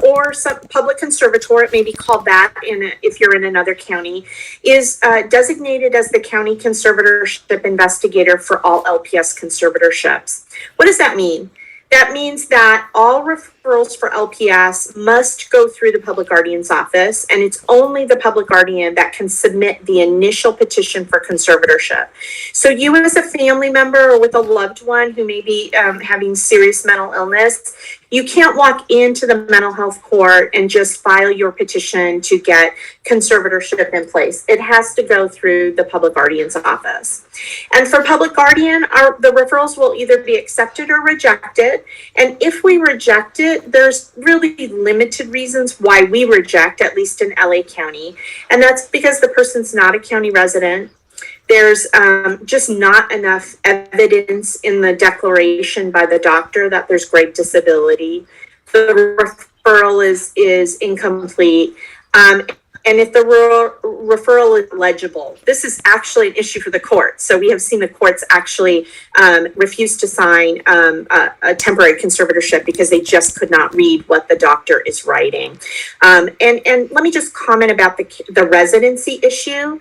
or public conservator, it may be called that if you're in another county, is designated as the county conservatorship investigator for all LPS conservatorships. What does that mean? That means that all referrals for LPS must go through the public guardian's office, and it's only the public guardian that can submit the initial petition for conservatorship. So you as a family member or with a loved one who may be having serious mental illness, you can't walk into the mental health court and just file your petition to get conservatorship in place. It has to go through the public guardian's office. And for public guardian, the referrals will either be accepted or rejected. And if we reject it, there's really limited reasons why we reject, at least in LA County. And that's because the person's not a county resident. There's just not enough evidence in the declaration by the doctor that there's great disability. The referral is incomplete. And if the referral is legible, this is actually an issue for the court. So we have seen the courts actually refuse to sign a temporary conservatorship because they just could not read what the doctor is writing. And let me just comment about the residency issue.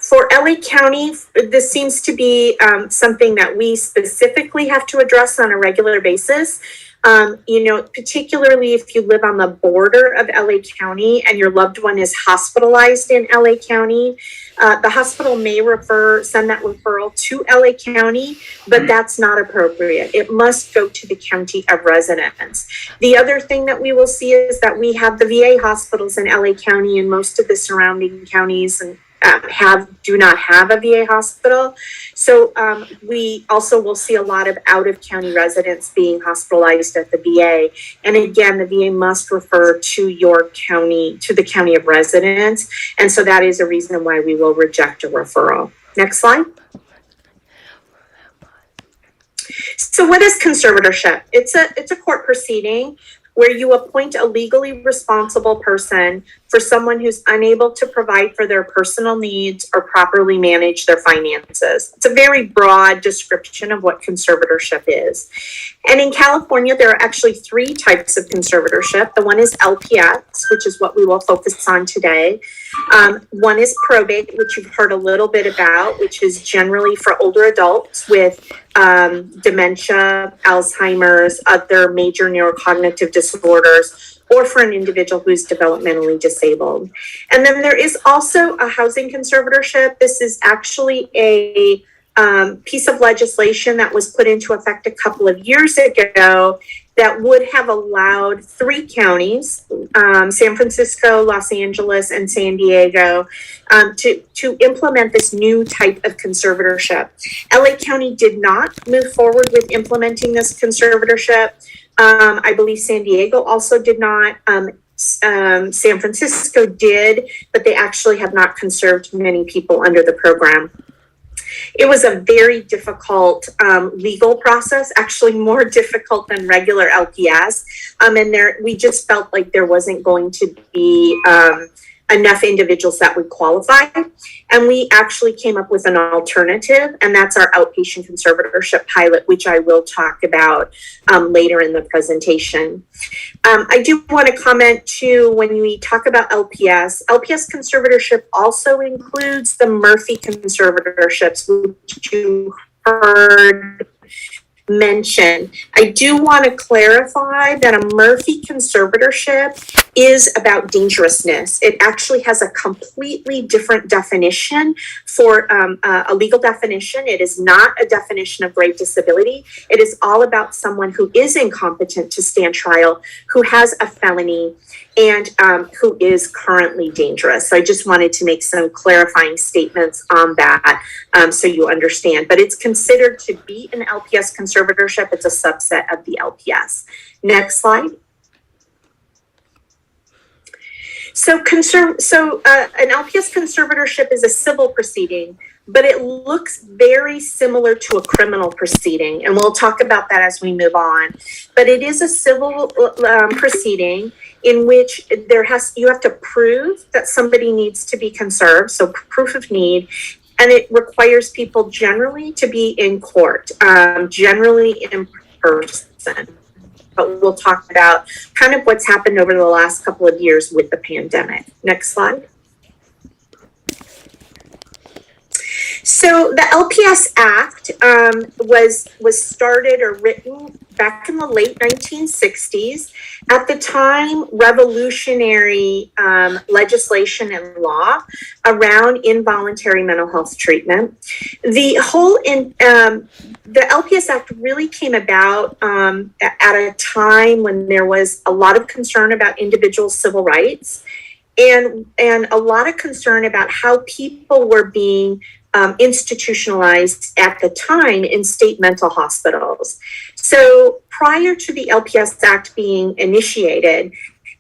For LA County, this seems to be something that we specifically have to address on a regular basis. Particularly if you live on the border of LA County and your loved one is hospitalized in LA County, the hospital may send that referral to LA County, but that's not appropriate. It must go to the county of residence. The other thing that we will see is that we have the VA hospitals in LA County and most of the surrounding counties and do not have a VA hospital. So we also will see a lot of out-of-county residents being hospitalized at the VA. And again, the VA must refer to your county, to the county of residence. And so that is a reason why we will reject a referral. Next slide. So what is conservatorship? It's a court proceeding where you appoint a legally responsible person for someone who's unable to provide for their personal needs or properly manage their finances. It's a very broad description of what conservatorship is. And in California, there are actually 3 types of conservatorship. The one is LPS, which is what we will focus on today. One is probate, which you've heard a little bit about, which is generally for older adults with dementia, Alzheimer's, other major neurocognitive disorders, or for an individual who's developmentally disabled. And then there is also a housing conservatorship. This is actually a piece of legislation that was put into effect a couple of years ago that would have allowed 3 counties, San Francisco, Los Angeles, and San Diego, to implement this new type of conservatorship. LA County did not move forward with implementing this conservatorship. I believe San Diego also did not. San Francisco did, but they actually have not conserved many people under the program. It was a very difficult legal process, actually more difficult than regular LPS. And we just felt like there wasn't going to be enough individuals that would qualify. And we actually came up with an alternative, and that's our outpatient conservatorship pilot, which I will talk about later in the presentation. I do want to comment too, when we talk about LPS conservatorship also includes the Murphy conservatorships, which you heard mention. I do want to clarify that a Murphy conservatorship is about dangerousness. It actually has a completely different definition for a legal definition. It is not a definition of grave disability. It is all about someone who is incompetent to stand trial, who has a felony, and who is currently dangerous. So I just wanted to make some clarifying statements on that so you understand. But it's considered to be an LPS conservatorship. It's a subset of the LPS. Next slide. So an LPS conservatorship is a civil proceeding, but it looks very similar to a criminal proceeding. And we'll talk about that as we move on. But it is a civil proceeding in which you have to prove that somebody needs to be conserved, so proof of need, and it requires people generally to be in court, generally in person. But we'll talk about kind of what's happened over the last couple of years with the pandemic. Next slide. So the LPS Act was started or written back in the late 1960s. At the time, revolutionary legislation and law around involuntary mental health treatment. The LPS Act really came about at a time when there was a lot of concern about individual civil rights and a lot of concern about how people were being institutionalized at the time in state mental hospitals. So prior to the LPS Act being initiated,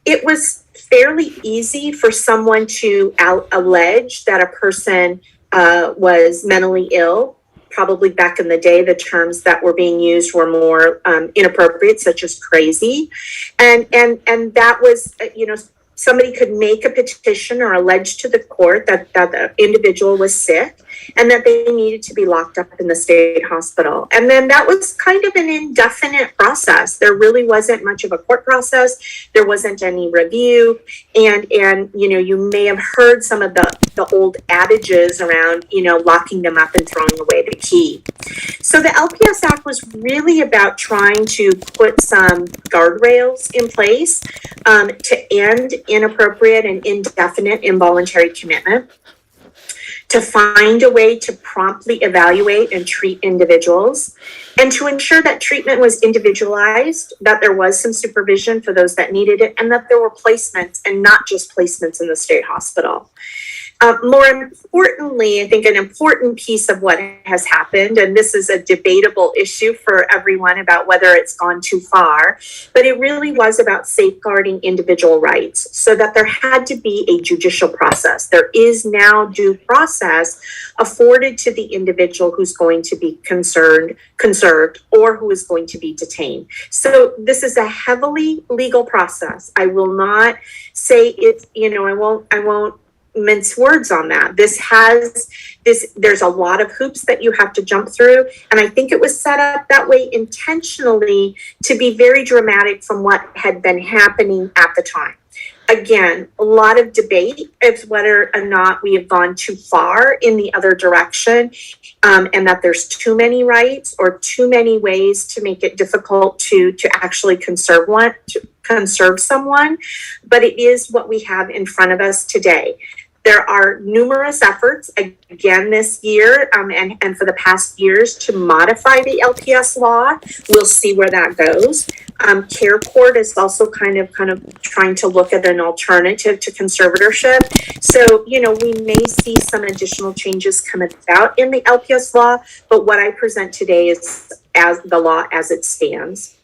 it was fairly easy for someone to allege that a person was mentally ill. Probably back in the day, the terms that were being used were more inappropriate, such as crazy. And that was, somebody could make a petition or allege to the court that the individual was sick and that they needed to be locked up in the state hospital. And then that was kind of an indefinite process. There really wasn't much of a court process. There wasn't any review. And you may have heard some of the old adages around, locking them up and throwing away the key. So the LPS Act was really about trying to put some guardrails in place to end inappropriate and indefinite involuntary commitment, to find a way to promptly evaluate and treat individuals, and to ensure that treatment was individualized, that there was some supervision for those that needed it, and that there were placements and not just placements in the state hospital. More importantly, I think an important piece of what has happened, and this is a debatable issue for everyone about whether it's gone too far, but it really was about safeguarding individual rights so that there had to be a judicial process. There is now due process afforded to the individual who's going to be conserved, or who is going to be detained. So this is a heavily legal process. I will not say it's, I won't mince words on that. There's a lot of hoops that you have to jump through. And I think it was set up that way intentionally to be very dramatic from what had been happening at the time. Again, a lot of debate as whether or not we have gone too far in the other direction, and that there's too many rights or too many ways to make it difficult to actually conserve someone. But it is what we have in front of us today. There are numerous efforts, again this year and for the past years, to modify the LPS law. We'll see where that goes. Care Court is also kind of trying to look at an alternative to conservatorship. So, we may see some additional changes come about in the LPS law, but what I present today is as the law as it stands.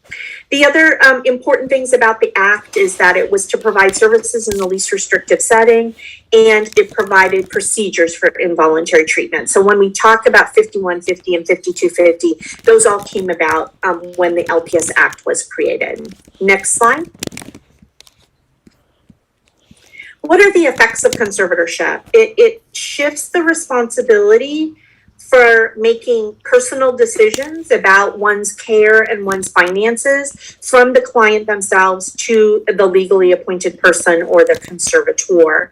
The other important things about the Act is that it was to provide services in the least restrictive setting, and it provided procedures for involuntary treatment. So when we talk about 5150 and 5250, those all came about when the LPS Act was created. Next slide. What are the effects of conservatorship? It shifts the responsibility for making personal decisions about one's care and one's finances from the client themselves to the legally appointed person or the conservator.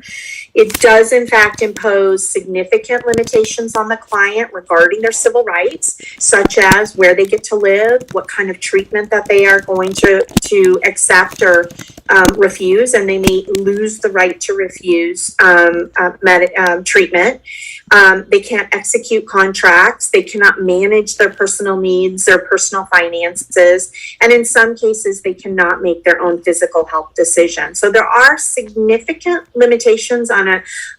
It does, in fact, impose significant limitations on the client regarding their civil rights, such as where they get to live, what kind of treatment that they are going to accept or refuse, and they may lose the right to refuse treatment. They can't execute contracts. They cannot manage their personal needs, their personal finances, and in some cases, they cannot make their own physical health decisions. So there are significant limitations on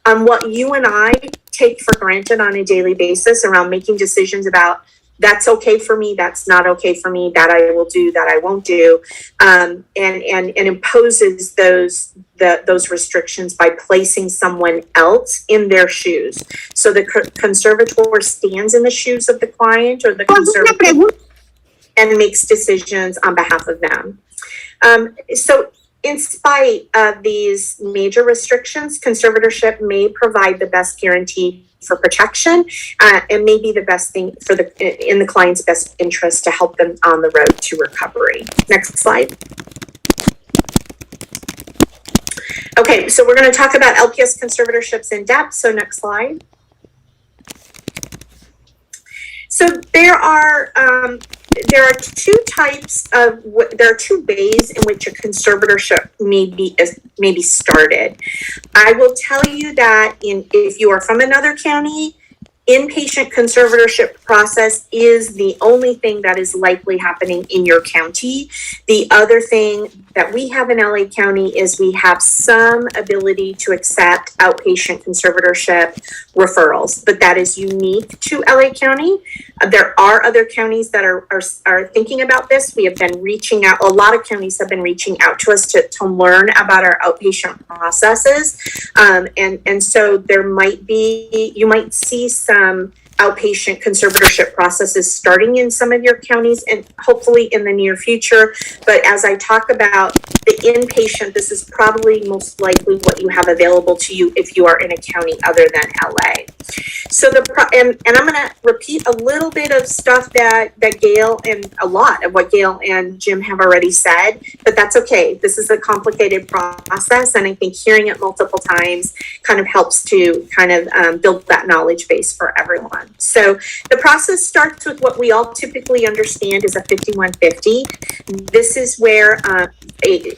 what you and I take for granted on a daily basis around making decisions about that's okay for me, that's not okay for me, that I will do, that I won't do, and imposes those restrictions by placing someone else in their shoes. So the conservator stands in the shoes of the client or the conservator and makes decisions on behalf of them. So in spite of these major restrictions, conservatorship may provide the best guarantee for protection and may be the best thing for in the client's best interest to help them on the road to recovery. Next slide. Okay, so we're going to talk about LPS conservatorships in depth. So next slide. So there are two ways in which a conservatorship may be started. I will tell you that if you are from another county, inpatient conservatorship process is the only thing that is likely happening in your county. The other thing that we have in LA County is we have some ability to accept outpatient conservatorship referrals, but that is unique to LA County. There are other counties that are thinking about this. We have been reaching out, a lot of counties have been reaching out to us to learn about our outpatient processes. And so you might see some outpatient conservatorship processes starting in some of your counties and hopefully in the near future. But as I talk about the inpatient, this is probably most likely what you have available to you if you are in a county other than LA. So and I'm going to repeat a little bit of stuff that Gail and a lot of what Gail and Jim have already said, but that's okay. This is a complicated process, and I think hearing it multiple times kind of helps to kind of build that knowledge base for everyone. So the process starts with what we all typically understand is a 5150. This is where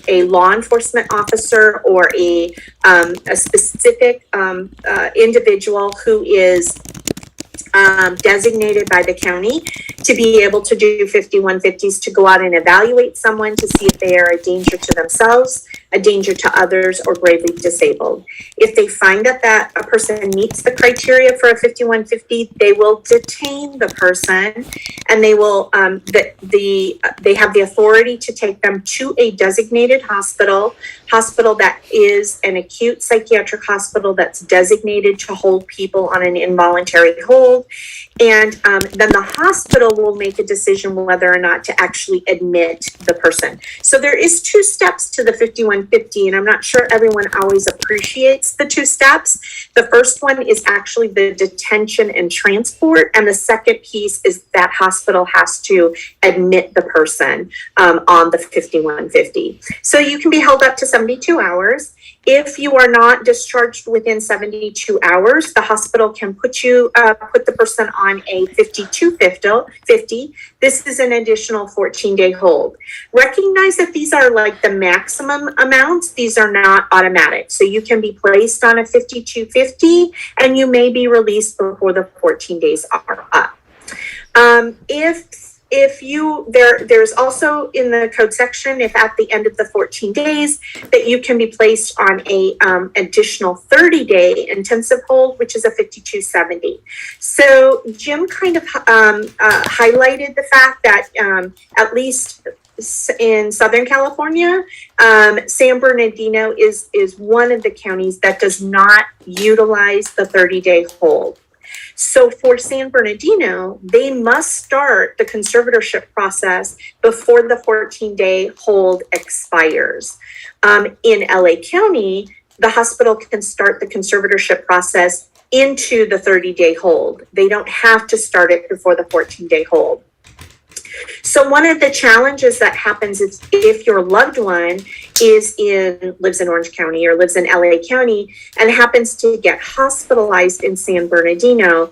a law enforcement officer or a specific individual who is designated by the county to be able to do 5150s, to go out and evaluate someone to see if they are a danger to themselves, a danger to others, or gravely disabled. If they find that a person meets the criteria for a 5150, they will detain the person, and they will they have the authority to take them to a designated hospital that is an acute psychiatric hospital that's designated to hold people on an involuntary hold. And then the hospital will make a decision whether or not to actually admit the person. So there is 2 steps to the 5150, and I'm not sure everyone always appreciates the 2 steps. The first one is actually the detention and transport, and the second piece is that hospital has to admit the person on the 5150. So you can be held up to 72 hours. If you are not discharged within 72 hours, the hospital can put the person on a 5250. This is an additional 14-day hold. Recognize that these are like the maximum amounts. These are not automatic. So you can be placed on a 5250 and you may be released before the 14 days are up. There's also in the code section, if at the end of the 14 days, that you can be placed on a additional 30-day intensive hold, which is a 5270. So Jim kind of highlighted the fact that at least in Southern California. San Bernardino is one of the counties that does not utilize the 30-day hold. So for San Bernardino, they must start the conservatorship process before the 14-day hold expires. In LA County, the hospital can start the conservatorship process into the 30-day hold. They don't have to start it before the 14-day hold. So one of the challenges that happens is if your loved one lives in Orange County or lives in LA County and happens to get hospitalized in San Bernardino,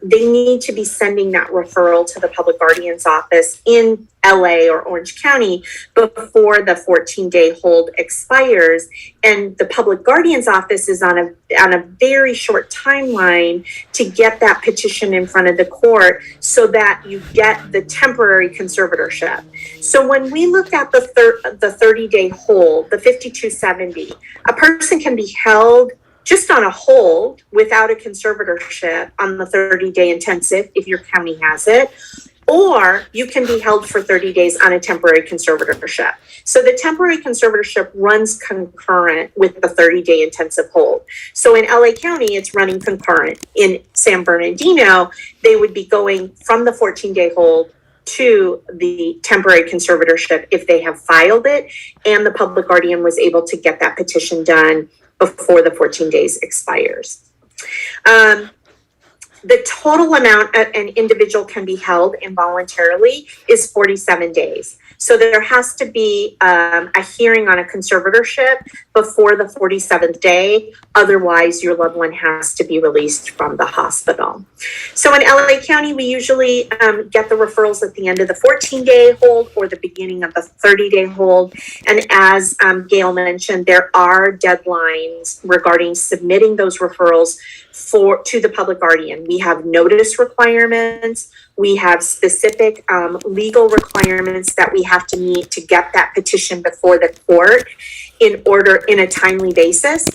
they need to be sending that referral to the public guardian's office in LA or Orange County before the 14-day hold expires. And the public guardian's office is on a very short timeline to get that petition in front of the court so that you get the temporary conservatorship. So when we look at the 30-day hold, the 5270, a person can be held just on a hold without a conservatorship on the 30-day intensive if your county has it, or you can be held for 30 days on a temporary conservatorship. So the temporary conservatorship runs concurrent with the 30-day intensive hold. So in LA County, it's running concurrent. In San Bernardino, they would be going from the 14-day hold to the temporary conservatorship if they have filed it and the public guardian was able to get that petition done before the 14 days expires. The total amount an individual can be held involuntarily is 47 days. So there has to be a hearing on a conservatorship before the 47th day. Otherwise, your loved one has to be released from the hospital. So in LA County, we usually get the referrals at the end of the 14-day hold or the beginning of the 30-day hold. And as Gail mentioned, there are deadlines regarding submitting those referrals to the public guardian. We have notice requirements. We have specific legal requirements that we have to meet to get that petition before the court in a timely basis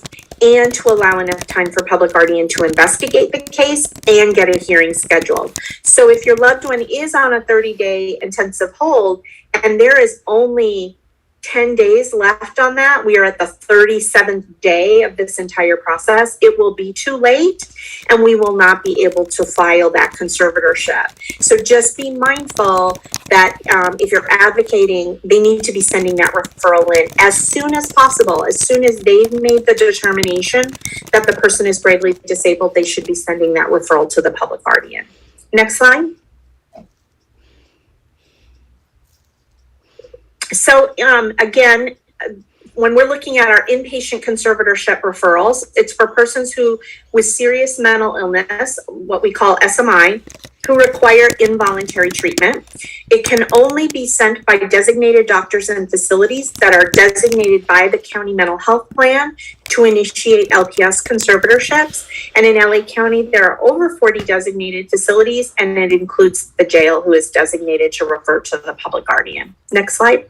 and to allow enough time for public guardian to investigate the case and get a hearing scheduled. So if your loved one is on a 30-day intensive hold and there is only 10 days left on that, we are at the 37th day of this entire process, it will be too late and we will not be able to file that conservatorship. So just be mindful that if you're advocating, they need to be sending that referral in as soon as possible. As soon as they've made the determination that the person is gravely disabled, they should be sending that referral to the public guardian. Next slide. So again, when we're looking at our inpatient conservatorship referrals, it's for persons who with serious mental illness, what we call SMI, who require involuntary treatment. It can only be sent by designated doctors and facilities that are designated by the county mental health plan to initiate LPS conservatorships. And in LA County, there are over 40 designated facilities, and it includes the jail who is designated to refer to the public guardian. Next slide.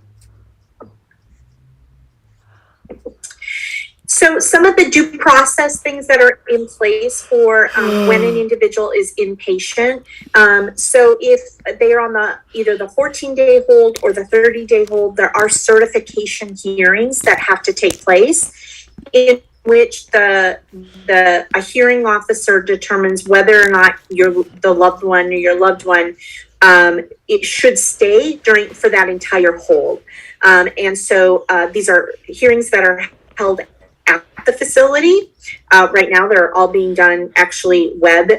So some of the due process things that are in place for when an individual is inpatient. So if they are on either the 14-day hold or the 30-day hold, there are certification hearings that have to take place in which a hearing officer determines whether or not the loved one or your loved one it should stay for that entire hold. And so these are hearings that are held at the facility. Right now, they're all being done actually web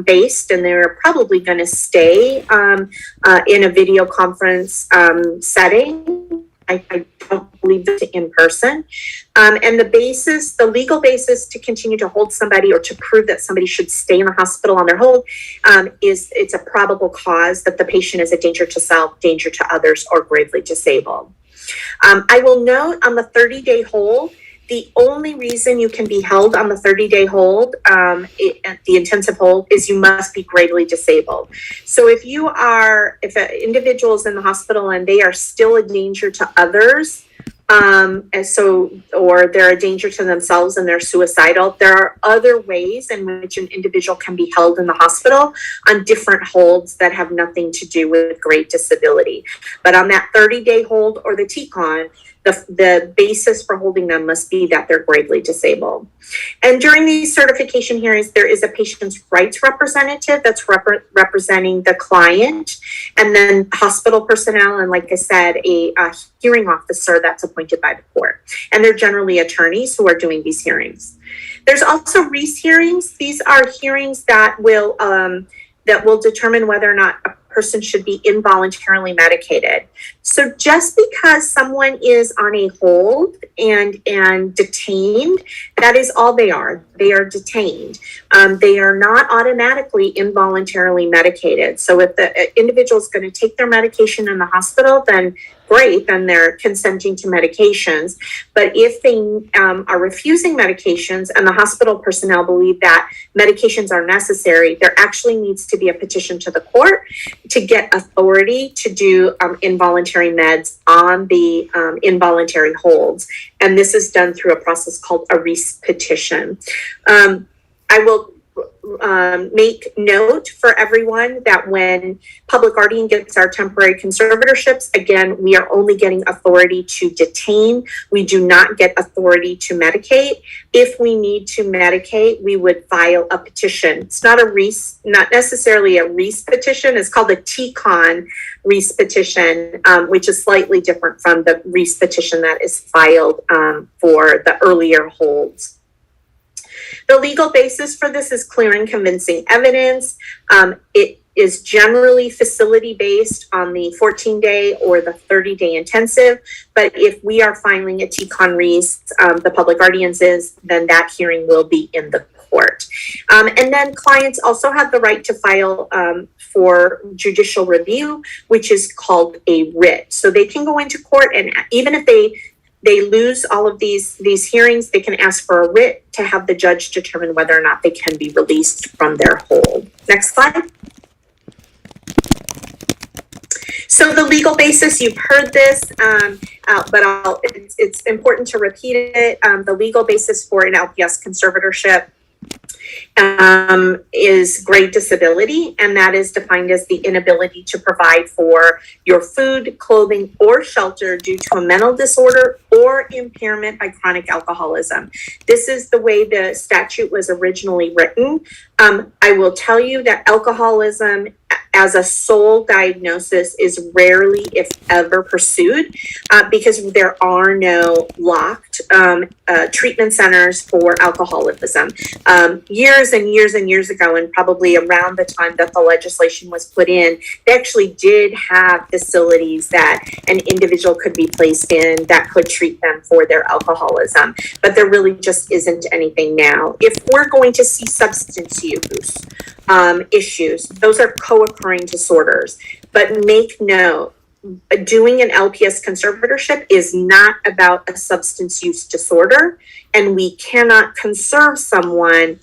based, and they're probably going to stay in a video conference setting. I don't believe it's in person. And the legal basis to continue to hold somebody or to prove that somebody should stay in the hospital on their hold it's a probable cause that the patient is a danger to self, danger to others, or gravely disabled. I will note on the 30-day hold, the only reason you can be held on the 30-day hold, the intensive hold, is you must be gravely disabled. So if an individual is in the hospital and they are still a danger to others, or they're a danger to themselves and they're suicidal. There are other ways in which an individual can be held in the hospital on different holds that have nothing to do with great disability. But on that 30-day hold or the TCON, the basis for holding them must be that they're gravely disabled. And during these certification hearings, there is a patient's rights representative that's representing the client, and then hospital personnel, and like I said, a hearing officer that's appointed by the court. And they're generally attorneys who are doing these hearings. There's also Reese hearings. These are hearings that will determine whether or not a person should be involuntarily medicated. So just because someone is on a hold and detained, that is all they are. They are detained. They are not automatically involuntarily medicated. So if the individual is going to take their medication in the hospital, then great, then they're consenting to medications. But if they are refusing medications and the hospital personnel believe that medications are necessary, there actually needs to be a petition to the court to get authority to do involuntary meds on the involuntary holds. And this is done through a process called a Reese petition. I will make note for everyone that when public guardian gets our temporary conservatorships, again, we are only getting authority to detain. We do not get authority to medicate. If we need to medicate, we would file a petition. It's not a Reese, not necessarily a Reese petition. It's called a TCON Reese petition, which is slightly different from the Reese petition that is filed for the earlier holds. The legal basis for this is clear and convincing evidence. It is generally facility-based on the 14-day or the 30-day intensive. But if we are filing a TCON Reese, the public guardians is, then that hearing will be in the court. And then clients also have the right to file for judicial review, which is called a writ. So they can go into court, and even if they lose all of these hearings, they can ask for a writ to have the judge determine whether or not they can be released from their hold. Next slide. So the legal basis, you've heard this, but it's important to repeat it. The legal basis for an LPS conservatorship is grave disability, and that is defined as the inability to provide for your food, clothing, or shelter due to a mental disorder or impairment by chronic alcoholism. This is the way the statute was originally written. I will tell you that alcoholism as a sole diagnosis is rarely, if ever, pursued because there are no locked treatment centers for alcoholism. Years and years and years ago, and probably around the time that the legislation was put in, they actually did have facilities that an individual could be placed in that could treat them for their alcoholism. But there really just isn't anything now. If we're going to see substance use issues, those are co-occurring disorders. But make note, doing an LPS conservatorship is not about a substance use disorder, and we cannot conserve someone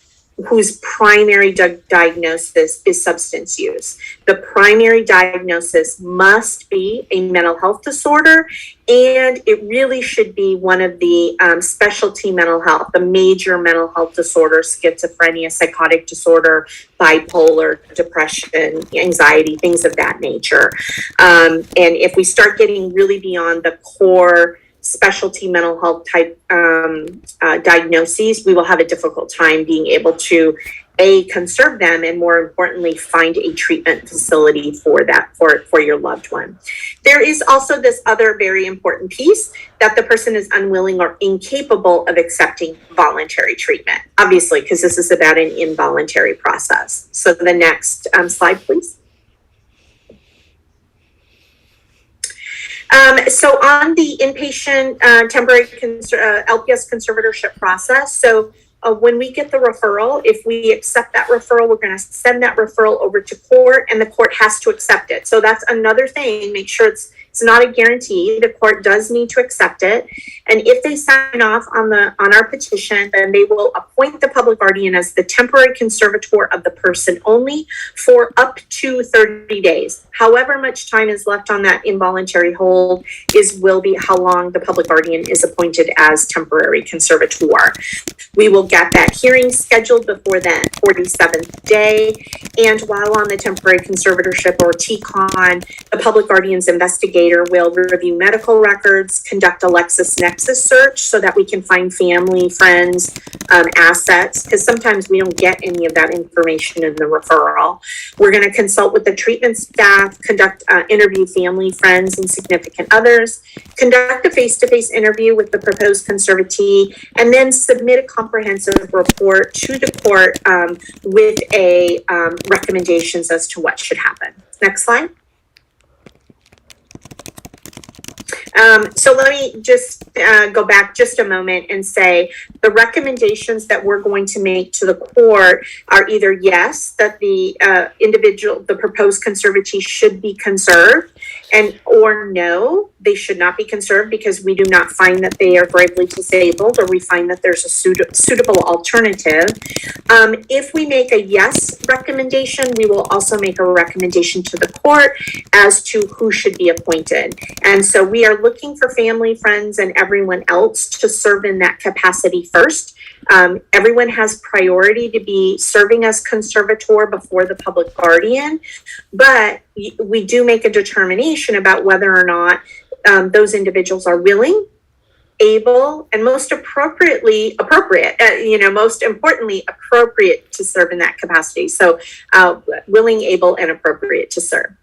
whose primary diagnosis is substance use. The primary diagnosis must be a mental health disorder, and it really should be one of the specialty mental health, the major mental health disorders: schizophrenia, psychotic disorder, bipolar, depression, anxiety, things of that nature. And if we start getting really beyond the core specialty mental health type diagnoses, we will have a difficult time being able to conserve them, and more importantly, find a treatment facility for that, for your loved one. There is also this other very important piece, that the person is unwilling or incapable of accepting voluntary treatment, obviously, because this is about an involuntary process. So the next slide, please. So on the inpatient temporary LPS conservatorship process, so when we get the referral, if we accept that referral, we're going to send that referral over to court, and the court has to accept it. So that's another thing. Make sure It's not a guarantee. The court does need to accept it. And if they sign off on our petition, then they will appoint the public guardian as the temporary conservator of the person only for up to 30 days. However much time is left on that involuntary hold will be how long the public guardian is appointed as temporary conservator. We will get that hearing scheduled before that 47th day. And while on the temporary conservatorship or TCON, the public guardian's investigator will review medical records, conduct a LexisNexis search so that we can find family, friends, assets, because sometimes we don't get any of that information in the referral. We're going to consult with the treatment staff, conduct interview family, friends, and significant others, conduct a face-to-face interview with the proposed conservatee, and then submit a comprehensive report to the court with recommendations as to what should happen. Next slide. So let me just go back just a moment and say the recommendations that we're going to make to the court are either yes, that the the proposed conservatee should be conserved, or no, they should not be conserved because we do not find that they are gravely disabled, or we find that there's a suitable alternative. If we make a yes recommendation, we will also make a recommendation to the court as to who should be appointed. And so we are looking for family, friends, and everyone else to serve in that capacity first. Everyone has priority to be serving as conservator before the public guardian, but we do make a determination about whether or not those individuals are willing, able, and most importantly, appropriate to serve in that capacity. So willing, able, and appropriate to serve.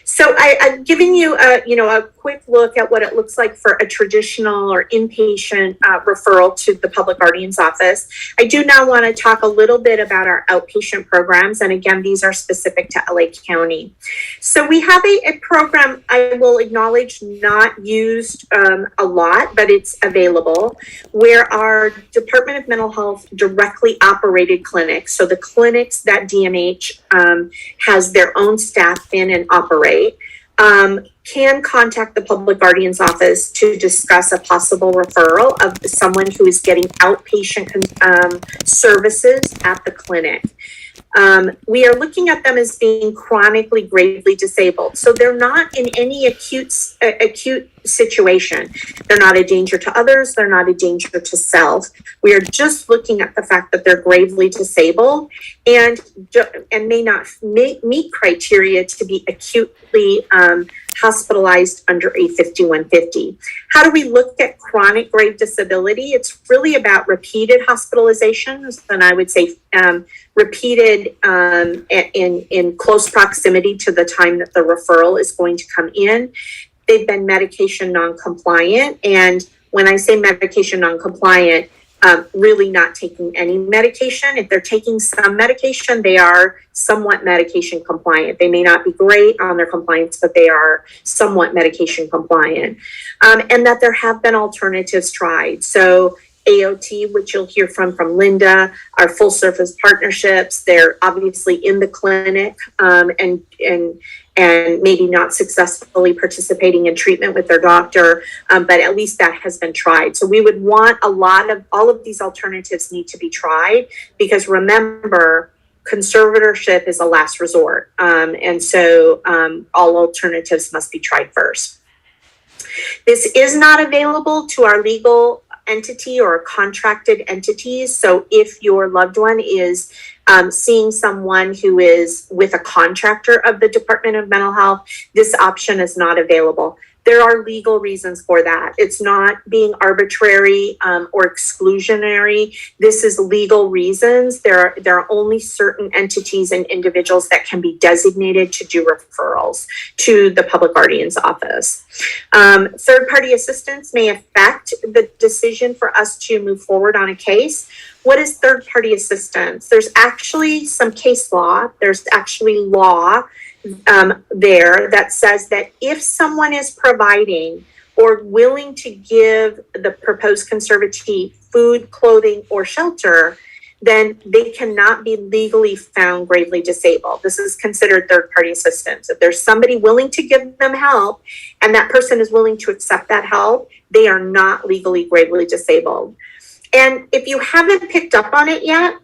So I'm giving you a quick look at what it looks like for a traditional or inpatient referral to the public guardian's office. I do now want to talk a little bit about our outpatient programs. And again, these are specific to LA County. So we have a program, I will acknowledge, not used a lot, but it's available, where our Department of Mental Health directly operated clinics, so the clinics that DMH has their own staff in and operate, can contact the public guardian's office to discuss a possible referral of someone who is getting outpatient services at the clinic. We are looking at them as being chronically gravely disabled. So they're not in any acute situation. They're not a danger to others. They're not a danger to self. We are just looking at the fact that they're gravely disabled and may not meet criteria to be acutely hospitalized under a 5150. How do we look at chronic grave disability? It's really about repeated hospitalizations, and I would say repeated in close proximity to the time that the referral is going to come in. They've been medication non-compliant, and when I say medication non-compliant, really not taking any medication. If they're taking some medication, they are somewhat medication compliant. They may not be great on their compliance, but they are somewhat medication compliant. And that there have been alternatives tried. So AOT, which you'll hear from Linda, our full service partnerships, they're obviously in the clinic and maybe not successfully participating in treatment with their doctor, but at least that has been tried. So we would want all of these alternatives need to be tried, because remember, conservatorship is a last resort. And so all alternatives must be tried first. This is not available to our legal entity or contracted entities. So if your loved one is seeing someone who is with a contractor of the Department of Mental Health, this option is not available. There are legal reasons for that. It's not being arbitrary or exclusionary. This is legal reasons. There are only certain entities and individuals that can be designated to do referrals to the public guardian's office. Third-party assistance may affect the decision for us to move forward on a case. What is third-party assistance? There's actually some case law. There's actually law there that says that if someone is providing or willing to give the proposed conservatee food, clothing, or shelter, then they cannot be legally found gravely disabled. This is considered third-party assistance. If there's somebody willing to give them help and that person is willing to accept that help, they are not legally gravely disabled. And if you haven't picked up on it yet,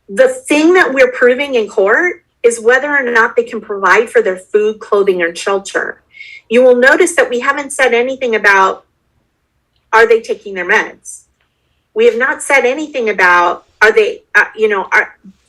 the thing that we're proving in court is whether or not they can provide for their food, clothing, and shelter. You will notice that we haven't said anything about, are they taking their meds? We have not said anything about, are they,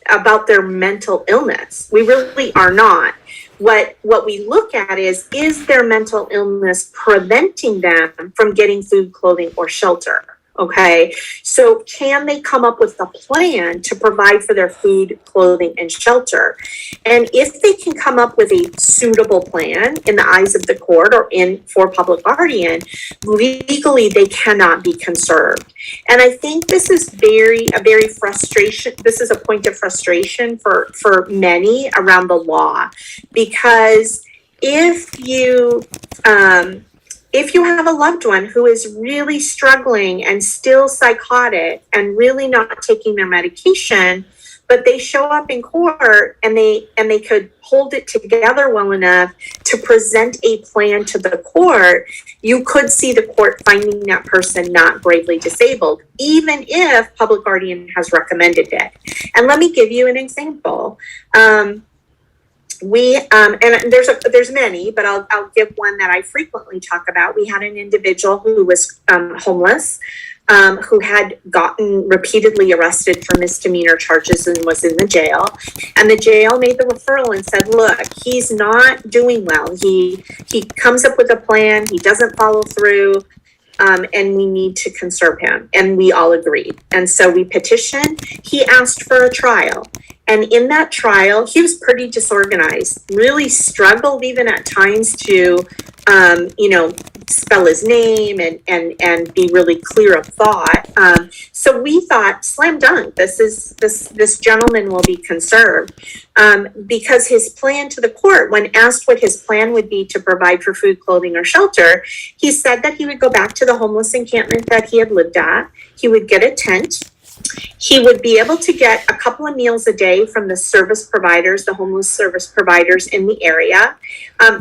about their mental illness. We really are not. What we look at is their mental illness preventing them from getting food, clothing, or shelter? Okay, so can they come up with a plan to provide for their food, clothing, and shelter? And if they can come up with a suitable plan in the eyes of the court or for public guardian, legally they cannot be conserved. And I think this is a very frustration. This is a point of frustration for many around the law, because if you have a loved one who is really struggling and still psychotic and really not taking their medication, but they show up in court and they could hold it together well enough to present a plan to the court, you could see the court finding that person not gravely disabled, even if public guardian has recommended it. And let me give you an example. And there's many, but I'll give one that I frequently talk about. We had an individual who was homeless, who had gotten repeatedly arrested for misdemeanor charges and was in the jail. And the jail made the referral and said, look, he's not doing well. He comes up with a plan, he doesn't follow through, and we need to conserve him. And we all agreed. And so we petitioned. He asked for a trial. And in that trial, he was pretty disorganized, really struggled even at times to, spell his name and be really clear of thought. So we thought, slam dunk, this gentleman will be conserved, because his plan to the court, when asked what his plan would be to provide for food, clothing, or shelter, he said that he would go back to the homeless encampment that he had lived at. He would get a tent. He would be able to get a couple of meals a day from the service providers, the homeless service providers in the area.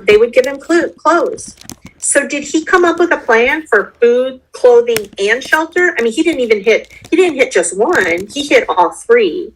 They would give him clothes. So did he come up with a plan for food, clothing, and shelter? I mean, he didn't hit just one. He hit all three.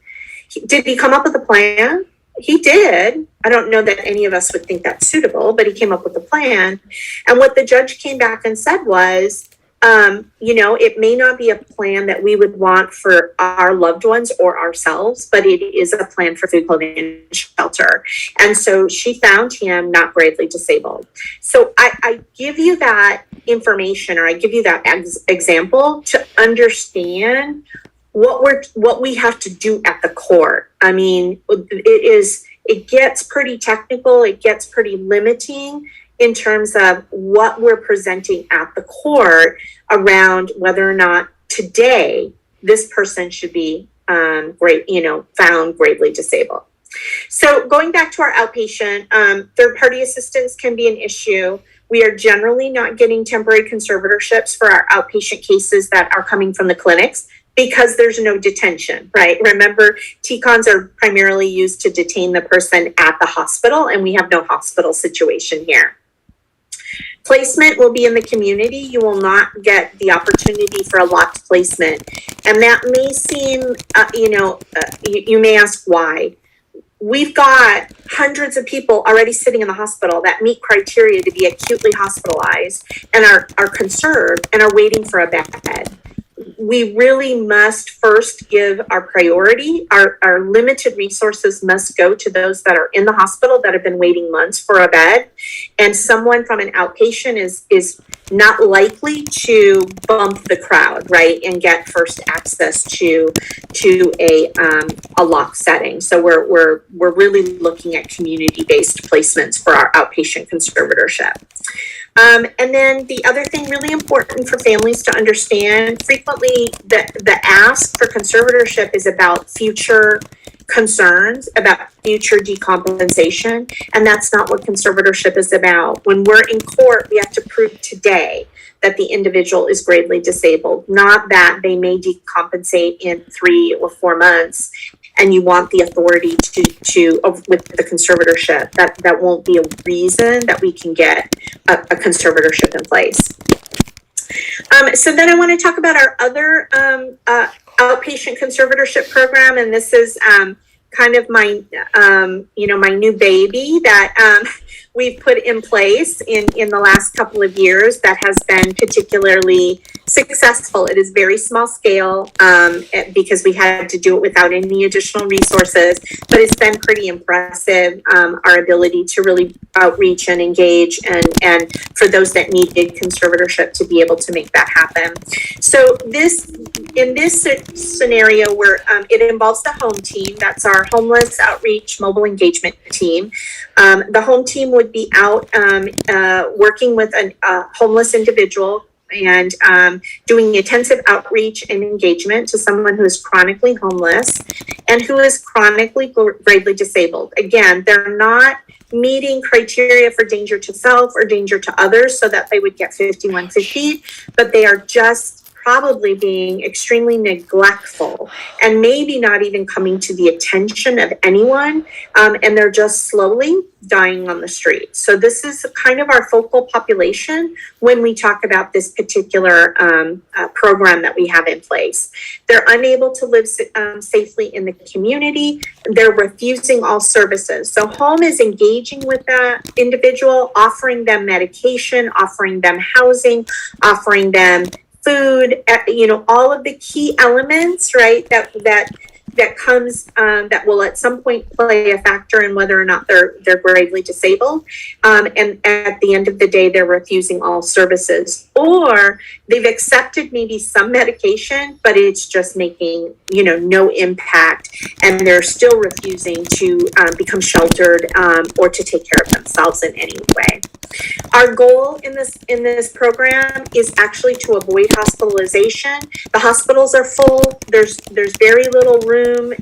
Did he come up with a plan? He did. I don't know that any of us would think that's suitable, but he came up with a plan. And what the judge came back and said was, it may not be a plan that we would want for our loved ones or ourselves, but it is a plan for food, clothing, and shelter. And so she found him not gravely disabled. So I give you that information, or I give you that example to understand what we have to do at the court. I mean, it gets pretty technical. It gets pretty limiting in terms of what we're presenting at the court around whether or not today this person should be found gravely disabled. So going back to our outpatient, third-party assistance can be an issue. We are generally not getting temporary conservatorships for our outpatient cases that are coming from the clinics because there's no detention, right? Remember, TCONs are primarily used to detain the person at the hospital, and we have no hospital situation here. Placement will be in the community. You will not get the opportunity for a locked placement. And that may seem, you may ask why. We've got hundreds of people already sitting in the hospital that meet criteria to be acutely hospitalized and are conserved and are waiting for a bed. We really must first give our priority. Our limited resources must go to those that are in the hospital that have been waiting months for a bed. And someone from an outpatient is not likely to bump the crowd, right, and get first access to a locked setting. So we're really looking at community-based placements for our outpatient conservatorship. And then the other thing really important for families to understand, frequently the ask for conservatorship is about future concerns about future decompensation, and that's not what conservatorship is about. When we're in court, we have to prove today that the individual is gravely disabled, not that they may decompensate in 3 or 4 months, and you want the authority to with the conservatorship. That won't be a reason that we can get a conservatorship in place. So then I want to talk about our other outpatient conservatorship program, and this is kind of my my new baby that we've put in place in the last couple of years that has been particularly successful. It is very small scale because we had to do it without any additional resources, but it's been pretty impressive, our ability to really outreach and engage and for those that needed conservatorship to be able to make that happen. So in this scenario where it involves the home team, that's our homeless outreach mobile engagement team. The home team would be out working with a homeless individual and doing intensive outreach and engagement to someone who is chronically homeless and who is chronically gravely disabled. Again, they're not meeting criteria for danger to self or danger to others so that they would get 5150, but they are just probably being extremely neglectful and maybe not even coming to the attention of anyone, and they're just slowly dying on the street. So this is kind of our focal population when we talk about this particular program that we have in place. They're unable to live safely in the community. They're refusing all services. So home is engaging with that individual, offering them medication, offering them housing, offering them food, all of the key elements, right, that comes that will at some point play a factor in whether or not they're gravely disabled, and at the end of the day they're refusing all services, or they've accepted maybe some medication but it's just making no impact and they're still refusing to become sheltered or to take care of themselves in any way. Our goal in this program is actually to avoid hospitalization. The hospitals are full. There's very little room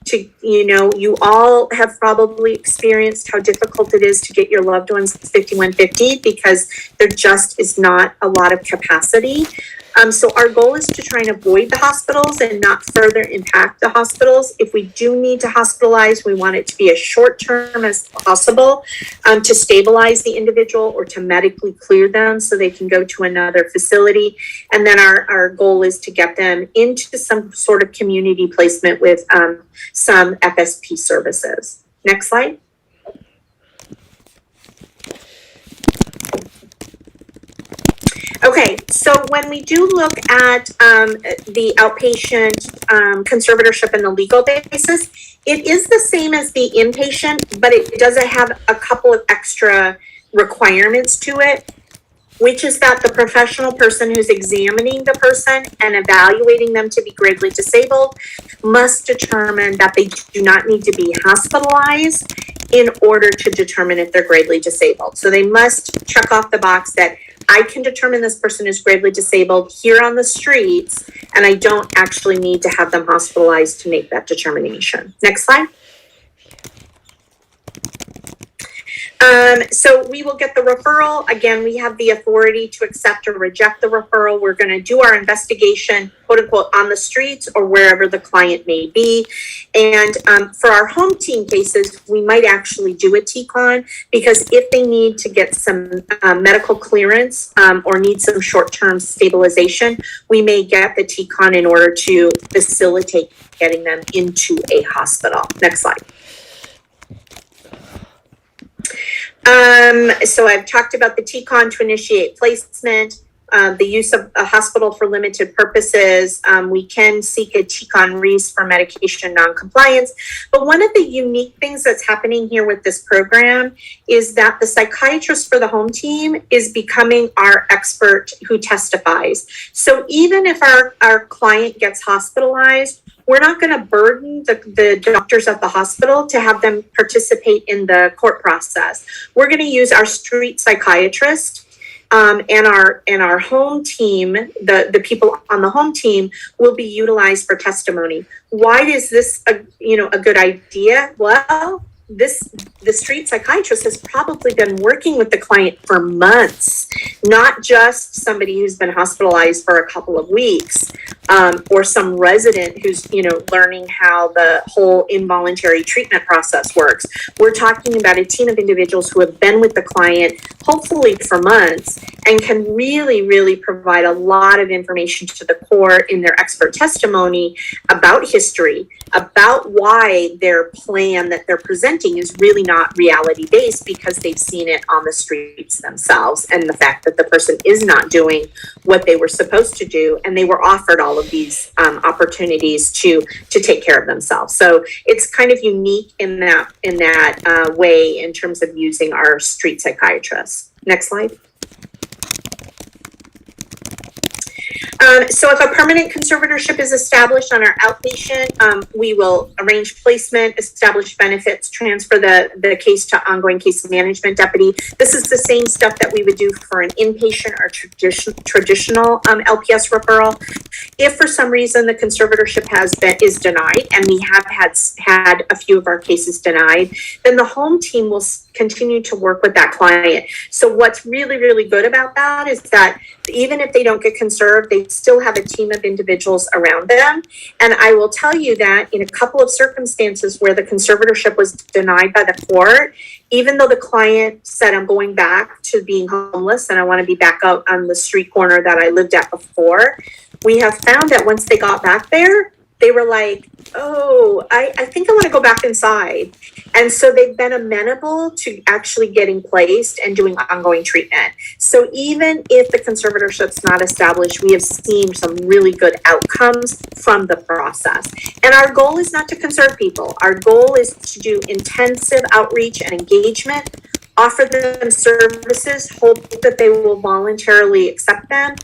to, you all have probably experienced how difficult it is to get your loved ones 5150 because there just is not a lot of capacity. So our goal is to try and avoid the hospitals and not further impact the hospitals. If we do need to hospitalize, we want it to be as short term as possible to stabilize the individual or to medically clear them so they can go to another facility. And then our goal is to get them into some sort of community placement with some FSP services. Next slide. Okay, so when we do look at the outpatient conservatorship and the legal basis, it is the same as the inpatient, but it does have a couple of extra requirements to it, which is that the professional person who's examining the person and evaluating them to be gravely disabled must determine that they do not need to be hospitalized in order to determine if they're gravely disabled. So they must check off the box that I can determine this person is gravely disabled here on the streets, and I don't actually need to have them hospitalized to make that determination. Next slide. So we will get the referral. Again, we have the authority to accept or reject the referral. We're going to do our investigation, quote unquote, on the streets or wherever the client may be. And for our home team cases, we might actually do a TCON because if they need to get some medical clearance or need some short-term stabilization, we may get the TCON in order to facilitate getting them into a hospital. Next slide. So I've talked about the TCON to initiate placement, the use of a hospital for limited purposes. We can seek a TCON REIS for medication noncompliance. But one of the unique things that's happening here with this program is that the psychiatrist for the home team is becoming our expert who testifies. So even if our client gets hospitalized, we're not going to burden the doctors at the hospital to have them participate in the court process. We're going to use our street psychiatrist And our home team, the people on the home team, will be utilized for testimony. Why is this a good idea? Well, the street psychiatrist has probably been working with the client for months, not just somebody who's been hospitalized for a couple of weeks, or some resident who's learning how the whole involuntary treatment process works. We're talking about a team of individuals who have been with the client hopefully for months and can really provide a lot of information to the court in their expert testimony about history, about why their plan that they're presenting is really not reality based, because they've seen it on the streets themselves, and the fact that the person is not doing what they were supposed to do, and they were offered all of these opportunities to take care of themselves. So it's kind of unique in that way in terms of using our street psychiatrists. Next slide. So if a permanent conservatorship is established on our outpatient, we will arrange placement, establish benefits, transfer the case to ongoing case management deputy. This is the same stuff that we would do for an inpatient or traditional LPS referral. If for some reason the conservatorship is denied, and we have had a few of our cases denied, then the home team will continue to work with that client. So what's really good about that is that even if they don't get conserved, they still have a team of individuals around them. And I will tell you that in a couple of circumstances where the conservatorship was denied by the court, even though the client said, I'm going back to being homeless and I want to be back out on the street corner that I lived at before, we have found that once they got back there, they were like, oh, I think I want to go back inside. And so they've been amenable to actually getting placed and doing ongoing treatment. So even if the conservatorship's not established, we have seen some really good outcomes from the process. And our goal is not to conserve people. Our goal is to do intensive outreach and engagement, offer them services, hope that they will voluntarily accept them,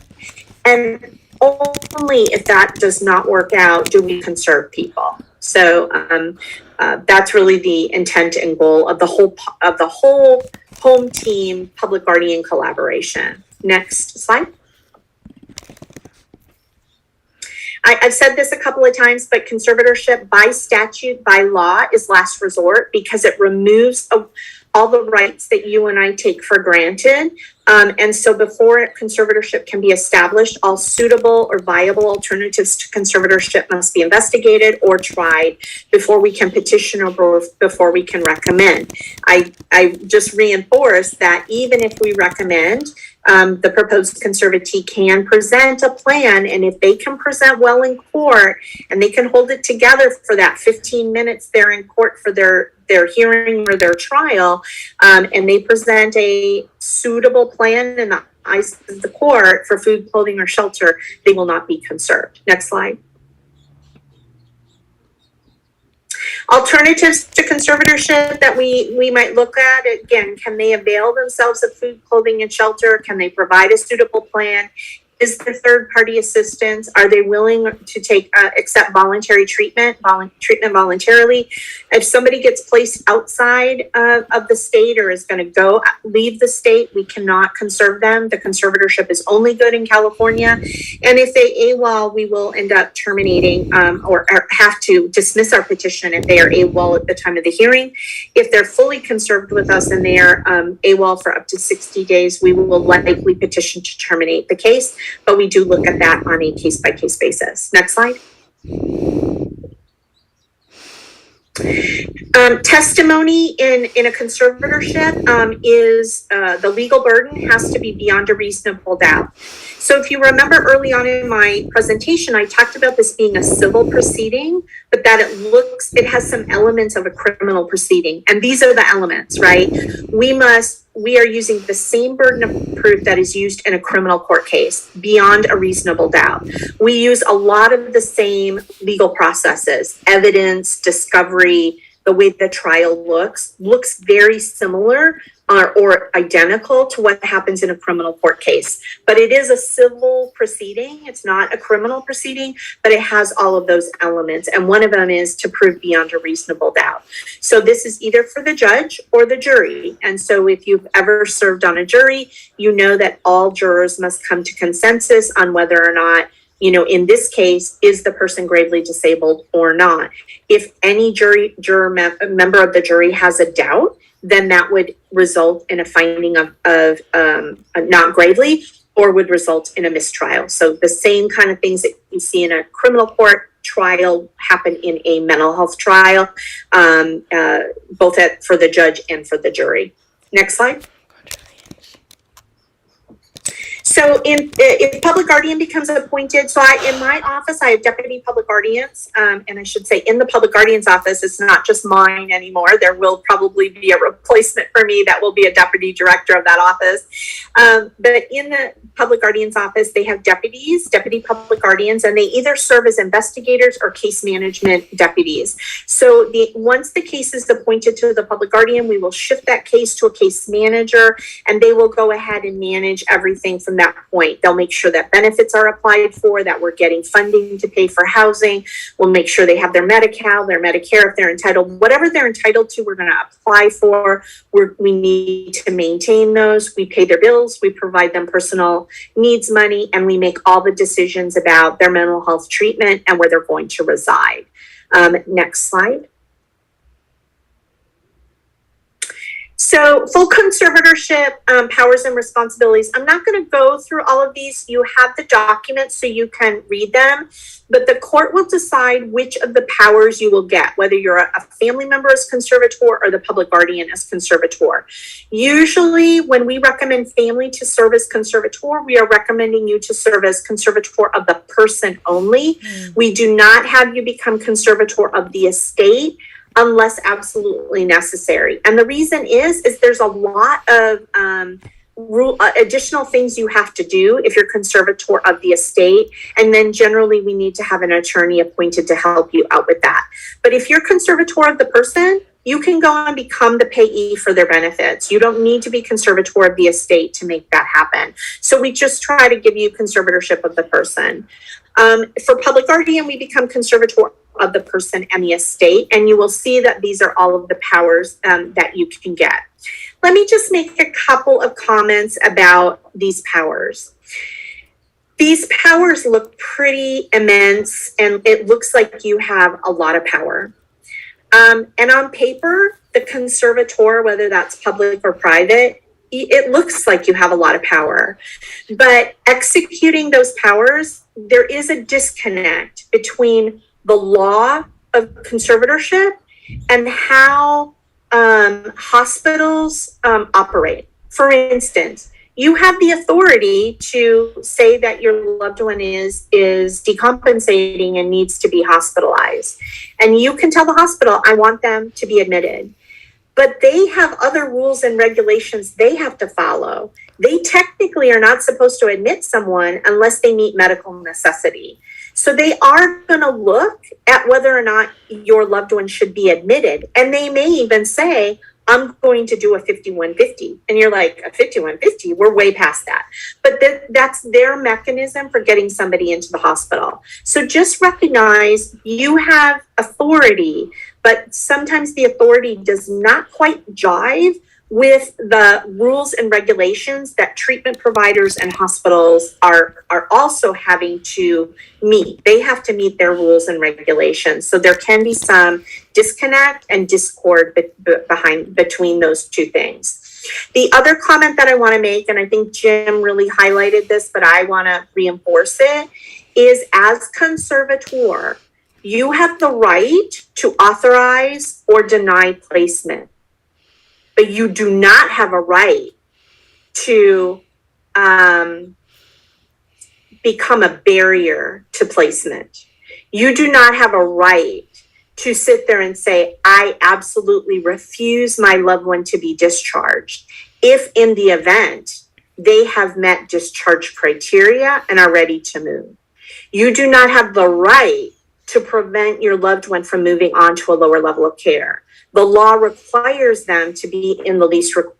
and only if that does not work out do we conserve people. So that's really the intent and goal of the whole home team public guardian collaboration. Next slide. I've said this a couple of times, but conservatorship by statute, by law, is last resort because it removes all the rights that you and I take for granted. And so before a conservatorship can be established, all suitable or viable alternatives to conservatorship must be investigated or tried before we can petition or before we can recommend. I just reinforce that even if we recommend, the proposed conservatee can present a plan, and if they can present well in court and they can hold it together for that 15 minutes there in court for their hearing or their trial, and they present a suitable plan in the eyes of the court for food, clothing, or shelter, they will not be conserved. Next slide. Alternatives to conservatorship that we might look at, again, can they avail themselves of food, clothing, and shelter? Can they provide a suitable plan? Is there third-party assistance? Are they willing to accept voluntary treatment voluntarily? If somebody gets placed outside of the state or is going to leave the state, we cannot conserve them. The conservatorship is only good in California. And if they AWOL, we will end up terminating or have to dismiss our petition if they are AWOL at the time of the hearing. If they're fully conserved with us and they are AWOL for up to 60 days, we will likely petition to terminate the case. But we do look at that on a case-by-case basis. Next slide. Testimony in a conservatorship is the legal burden has to be beyond a reasonable doubt. So if you remember early on in my presentation, I talked about this being a civil proceeding, but that it has some elements of a criminal proceeding. And these are the elements, right? We are using the same burden of proof that is used in a criminal court case, beyond a reasonable doubt. We use a lot of the same legal processes, evidence, discovery, the way the trial looks very similar or identical to what happens in a criminal court case. But it is a civil proceeding. It's not a criminal proceeding, but it has all of those elements. And one of them is to prove beyond a reasonable doubt. So this is either for the judge or the jury. And so if you've ever served on a jury, you know that all jurors must come to consensus on whether or not, you know, in this case, is the person gravely disabled or not. If any member of the jury has a doubt, then that would result in a finding of not gravely, or would result in a mistrial. So the same kind of things that you see in a criminal court trial happen in a mental health trial, both for the judge and for the jury. Next slide. So if public guardian becomes appointed, so in my office, I have deputy public guardians, and I should say in the public guardian's office, it's not just mine anymore. There will probably be a replacement for me that will be a deputy director of that office. But in the public guardian's office, they have deputy public guardians, and they either serve as investigators or case management deputies. So once the case is appointed to the public guardian, we will shift that case to a case manager, and they will go ahead and manage everything from that point. They'll make sure that benefits are applied for, that we're getting funding to pay for housing. We'll make sure they have their Medi-Cal, their Medicare, if they're entitled, whatever they're entitled to, we're going to apply for. We need to maintain those. We pay their bills. We provide them personal needs money, and we make all the decisions about their mental health treatment and where they're going to reside. Next slide. So full conservatorship, powers and responsibilities. I'm not going to go through all of these. You have the documents so you can read them, but the court will decide which of the powers you will get, whether you're a family member as conservator or the public guardian as conservator. Usually when we recommend family to serve as conservator, we are recommending you to serve as conservator of the person only. We do not have you become conservator of the estate unless absolutely necessary. And the reason is there's a lot of additional things you have to do if you're conservator of the estate. And then generally we need to have an attorney appointed to help you out with that. But if you're conservator of the person, you can go and become the payee for their benefits. You don't need to be conservator of the estate to make that happen. So we just try to give you conservatorship of the person. For public guardian, we become conservator of the person and the estate, and you will see that these are all of the powers that you can get. Let me just make a couple of comments about these powers. These powers look pretty immense, and it looks like you have a lot of power. And on paper, the conservator, whether that's public or private, it looks like you have a lot of power. But executing those powers, there is a disconnect between the law of conservatorship and how hospitals operate. For instance, you have the authority to say that your loved one is decompensating and needs to be hospitalized. And you can tell the hospital, I want them to be admitted. But they have other rules and regulations they have to follow. They technically are not supposed to admit someone unless they meet medical necessity. So they are going to look at whether or not your loved one should be admitted. And they may even say, I'm going to do a 5150. And you're like, a 5150? We're way past that. But that's their mechanism for getting somebody into the hospital. So just recognize you have authority, but sometimes the authority does not quite jive with the rules and regulations that treatment providers and hospitals are also having to meet. They have to meet their rules and regulations. So there can be some disconnect and discord between those two things. The other comment that I want to make, and I think Jim really highlighted this, but I want to reinforce it, is as conservator, you have the right to authorize or deny placement. But you do not have a right to become a barrier to placement. You do not have a right to sit there and say, I absolutely refuse my loved one to be discharged if in the event they have met discharge criteria and are ready to move. You do not have the right to prevent your loved one from moving on to a lower level of care. the law requires them to be in the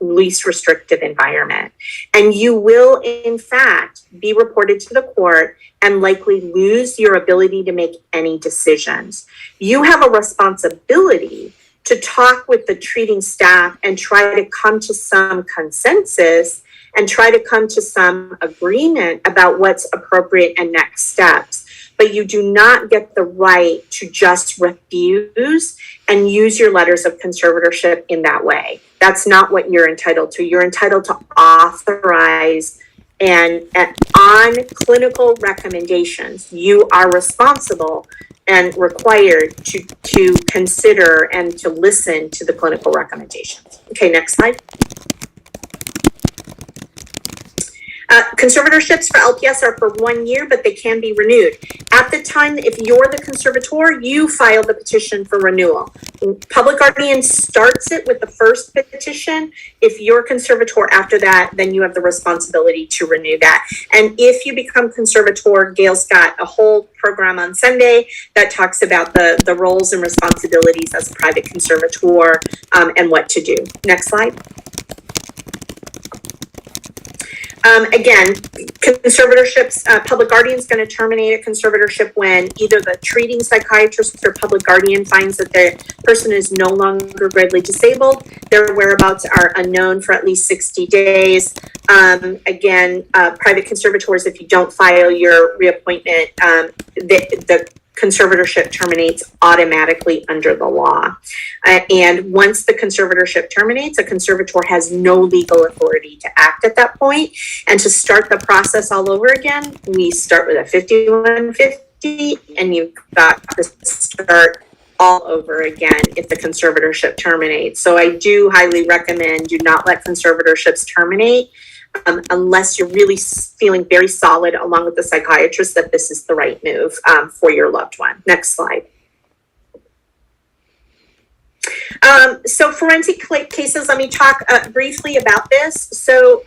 least restrictive environment. And you will, in fact, be reported to the court and likely lose your ability to make any decisions. You have a responsibility to talk with the treating staff and try to come to some consensus and try to come to some agreement about what's appropriate and next steps. But you do not get the right to just refuse and use your letters of conservatorship in that way. That's not what you're entitled to. You're entitled to authorize and on clinical recommendations, you are responsible and required to consider and to listen to the clinical recommendations. Okay, next slide. Conservatorships for LPS are for 1 year, but they can be renewed. At the time, if you're the conservator, you file the petition for renewal. Public guardian starts it with the first petition. If you're conservator after that, then you have the responsibility to renew that. And if you become conservator, Gail's got a whole program on Sunday that talks about the roles and responsibilities as a private conservator and what to do. Next slide. Again, conservatorships, public guardian is going to terminate a conservatorship when either the treating psychiatrist or public guardian finds that the person is no longer gravely disabled, their whereabouts are unknown for at least 60 days. Again, private conservators, if you don't file your reappointment, the conservatorship terminates automatically under the law. And once the conservatorship terminates, a conservator has no legal authority to act at that point. And to start the process all over again, we start with a 5150 and you've got to start all over again if the conservatorship terminates. So I do highly recommend do not let conservatorships terminate unless you're really feeling very solid along with the psychiatrist that this is the right move for your loved one. Next slide. So forensic cases, let me talk briefly about this. So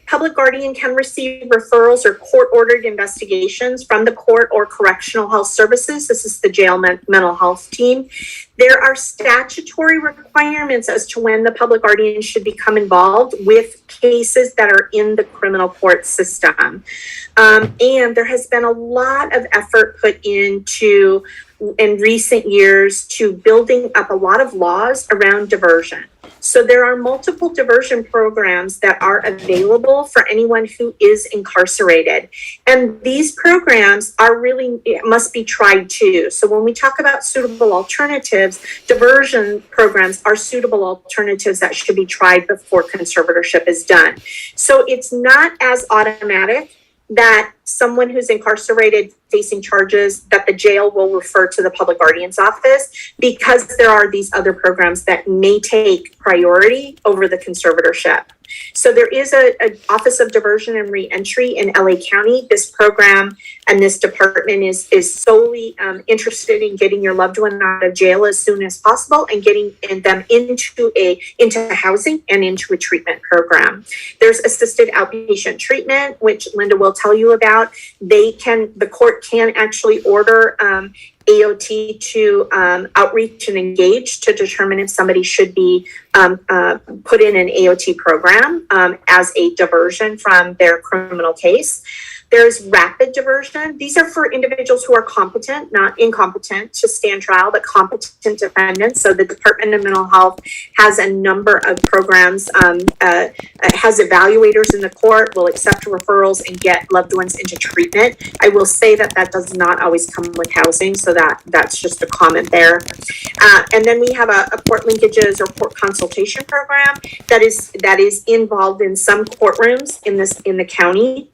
public guardian can receive referrals or court-ordered investigations from the court or correctional health services. This is the jail mental health team. There are statutory requirements as to when the public guardian should become involved with cases that are in the criminal court system. And there has been a lot of effort put into in recent years to building up a lot of laws around diversion. So there are multiple diversion programs that are available for anyone who is incarcerated. And these programs are really, it must be tried too. So when we talk about suitable alternatives, diversion programs are suitable alternatives that should be tried before conservatorship is done. So it's not as automatic that someone who's incarcerated facing charges that the jail will refer to the public guardian's office, because there are these other programs that may take priority over the conservatorship. So there is a Office of Diversion and Reentry in LA County. This program and this department is solely interested in getting your loved one out of jail as soon as possible and getting them into housing and into a treatment program. There's assisted outpatient treatment, which Linda will tell you about. The court can actually order AOT to outreach and engage to determine if somebody should be put in an AOT program as a diversion from their criminal case. There's rapid diversion. These are for individuals who are competent, not incompetent to stand trial, but competent defendants. So the Department of Mental Health has a number of programs, has evaluators in the court, will accept referrals and get loved ones into treatment. I will say that does not always come with housing, so that's just a comment there. And then we have a court linkages or court consultation program that is involved in some courtrooms in the county.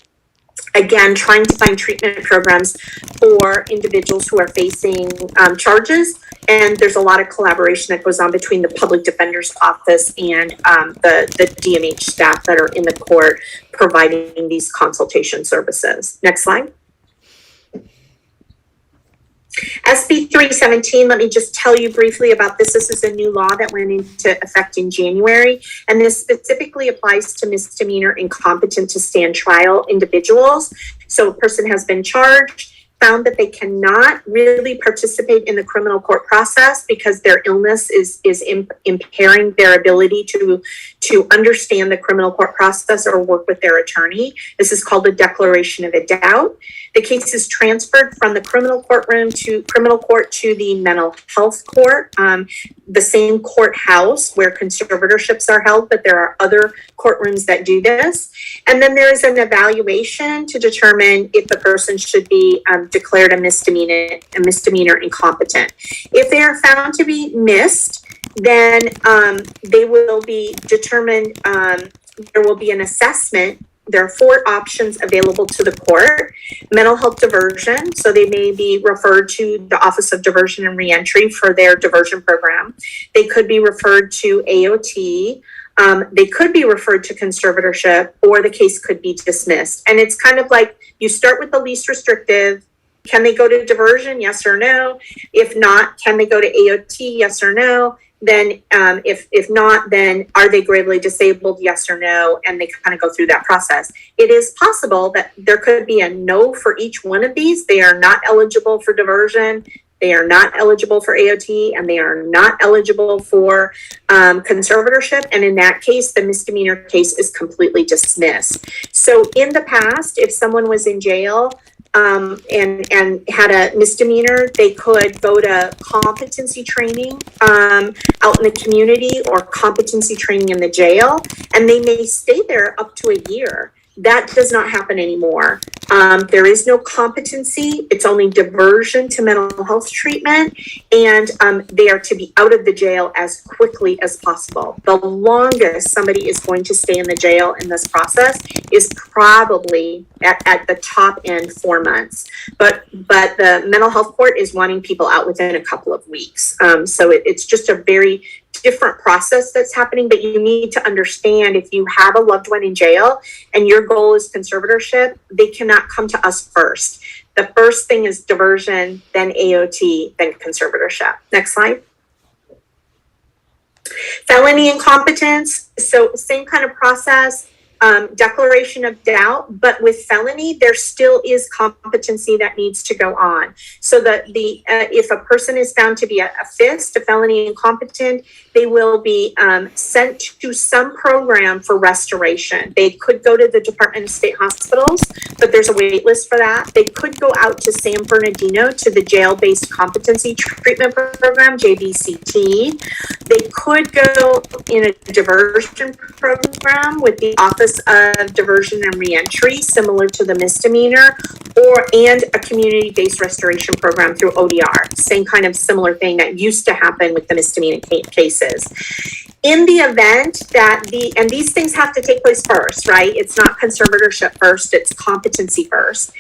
Again, trying to find treatment programs for individuals who are facing charges. And there's a lot of collaboration that goes on between the public defender's office and the DMH staff that are in the court providing these consultation services. Next slide. SB 317, let me just tell you briefly about this. This is a new law that went into effect in January, and this specifically applies to misdemeanor incompetent to stand trial individuals. So a person has been charged found that they cannot really participate in the criminal court process because their illness is impairing their ability to understand the criminal court process or work with their attorney. This is called a declaration of a doubt. The case is transferred from the criminal court to the mental health court, the same courthouse where conservatorships are held, but there are other courtrooms that do this. And then there is an evaluation to determine if the person should be declared a misdemeanor incompetent. If they are found to be missed, then they will be determined, there will be an assessment. There are 4 options available to the court. Mental health diversion, so they may be referred to the Office of Diversion and Reentry for their diversion program. They could be referred to AOT. They could be referred to conservatorship, or the case could be dismissed. And it's kind of like you start with the least restrictive. Can they go to diversion? Yes or no. If not, can they go to AOT? Yes or no. Then if not, then are they gravely disabled? Yes or no. And they kind of go through that process. It is possible that there could be a no for each one of these. They are not eligible for diversion. They are not eligible for AOT, and they are not eligible for conservatorship. And in that case, the misdemeanor case is completely dismissed. So in the past, if someone was in jail and had a misdemeanor, they could go to competency training out in the community or competency training in the jail, and they may stay there up to a year. That does not happen anymore. There is no competency. It's only diversion to mental health treatment, and they are to be out of the jail as quickly as possible. The longest somebody is going to stay in the jail in this process is probably at the top end 4 months. But the mental health court is wanting people out within a couple of weeks. So it's just a very different process that's happening, but you need to understand, if you have a loved one in jail and your goal is conservatorship, they cannot come to us first. The first thing is diversion, then AOT, then conservatorship. Next slide. Felony incompetence, so same kind of process. Declaration of doubt, but with felony, there still is competency that needs to go on. So that if a person is found to be a felony incompetent, they will be sent to some program for restoration. They could go to the Department of State Hospitals, but there's a wait list for that. They could go out to San Bernardino to the Jail-Based Competency Treatment Program, JBCT. They could go in a diversion program with the Office of Diversion and Reentry, similar to the misdemeanor, and a community-based restoration program through ODR. Same kind of similar thing that used to happen with the misdemeanor cases. In the event that and these things have to take place first, right? It's not conservatorship first, it's competency first.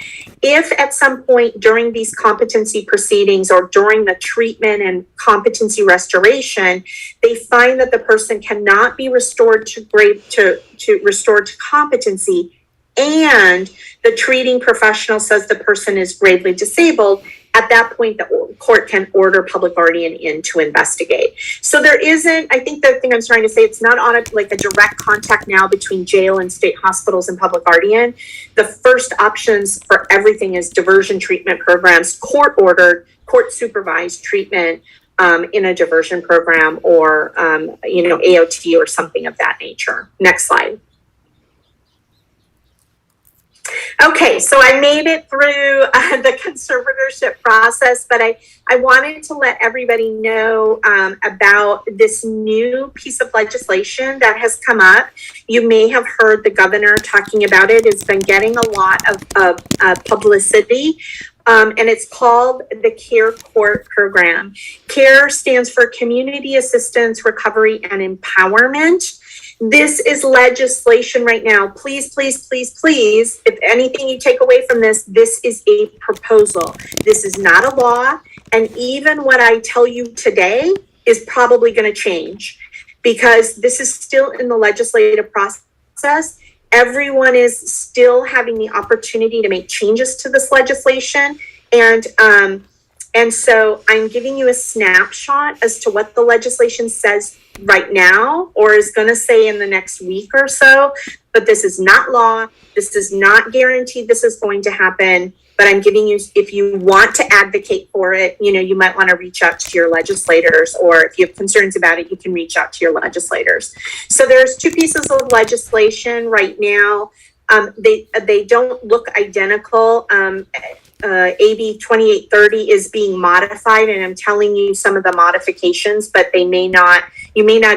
If at some point during these competency proceedings or during the treatment and competency restoration, they find that the person cannot be restored to competency, and the treating professional says the person is gravely disabled, at that point, the court can order public guardian in to investigate. So there isn't, I think the thing I'm trying to say, it's not on a direct contact now between jail and state hospitals and public guardian. The first options for everything is diversion treatment programs, court-ordered, court-supervised treatment in a diversion program or, AOT or something of that nature. Next slide. Okay, so I made it through the conservatorship process, but I wanted to let everybody know about this new piece of legislation that has come up. You may have heard the governor talking about it. It's been getting a lot of publicity. And it's called the CARE Court Program. CARE stands for Community Assistance, Recovery, and Empowerment. This is legislation right now. Please, please, please, please, if anything you take away from this, this is a proposal. This is not a law. And even what I tell you today is probably going to change because this is still in the legislative process. Everyone is still having the opportunity to make changes to this legislation. And And so I'm giving you a snapshot as to what the legislation says right now, or is going to say in the next week or so. But this is not law. This does not guarantee this is going to happen. But I'm giving you, if you want to advocate for it, you might want to reach out to your legislators, or if you have concerns about it, you can reach out to your legislators. So there's two pieces of legislation right now. They don't look identical. AB 2830 is being modified, and I'm telling you some of the modifications, but you may not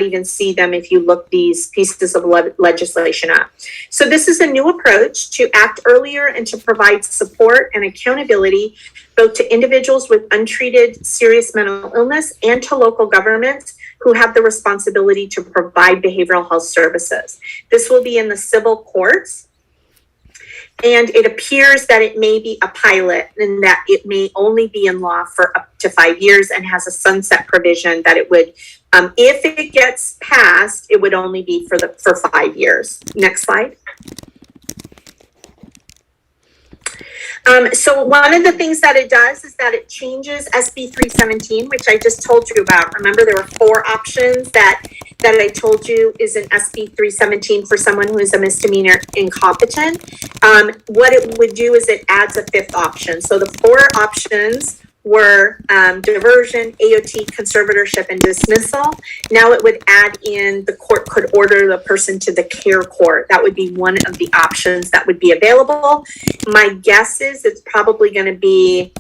even see them if you look these pieces of legislation up. So this is a new approach to act earlier and to provide support and accountability both to individuals with untreated serious mental illness and to local governments who have the responsibility to provide behavioral health services. This will be in the civil courts. And it appears that it may be a pilot and that it may only be in law for up to 5 years and has a sunset provision that it would, if it gets passed, it would only be for 5 years. Next slide. So one of the things that it does is that it changes SB 317, which I just told you about. Remember, there were 4 options that I told you is in SB 317 for someone who is a misdemeanor incompetent. What it would do is it adds a 5th option. So the 4 options were diversion, AOT, conservatorship, and dismissal. Now it would add in the court could order the person to the care court. That would be one of the options that would be available. My guess is it's probably going to be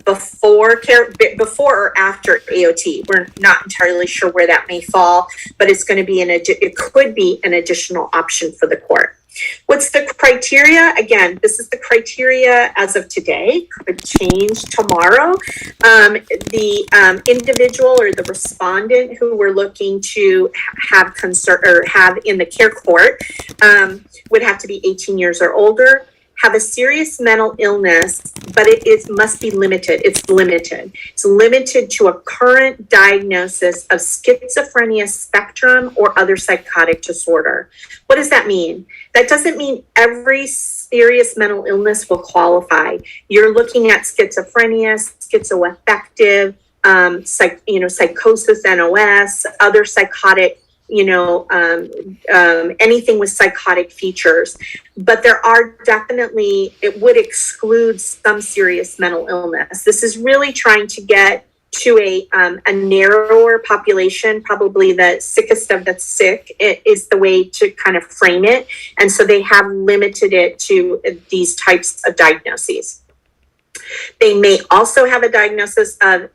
before or after AOT. We're not entirely sure where that may fall, but it's going to be it could be an additional option for the court. What's the criteria? Again, this is the criteria as of today, could change tomorrow. The individual or the respondent who we're looking to have in the care court would have to be 18 years or older, have a serious mental illness, but it must be limited. It's limited. It's limited to a current diagnosis of schizophrenia spectrum or other psychotic disorder. What does that mean? That doesn't mean every serious mental illness will qualify. You're looking at schizophrenia, schizoaffective, psychosis, NOS, other psychotic, anything with psychotic features. But there are definitely, it would exclude some serious mental illness. This is really trying to get to a narrower population. Probably the sickest of the sick is the way to kind of frame it. And so they have limited it to these types of diagnoses. They may also have a diagnosis of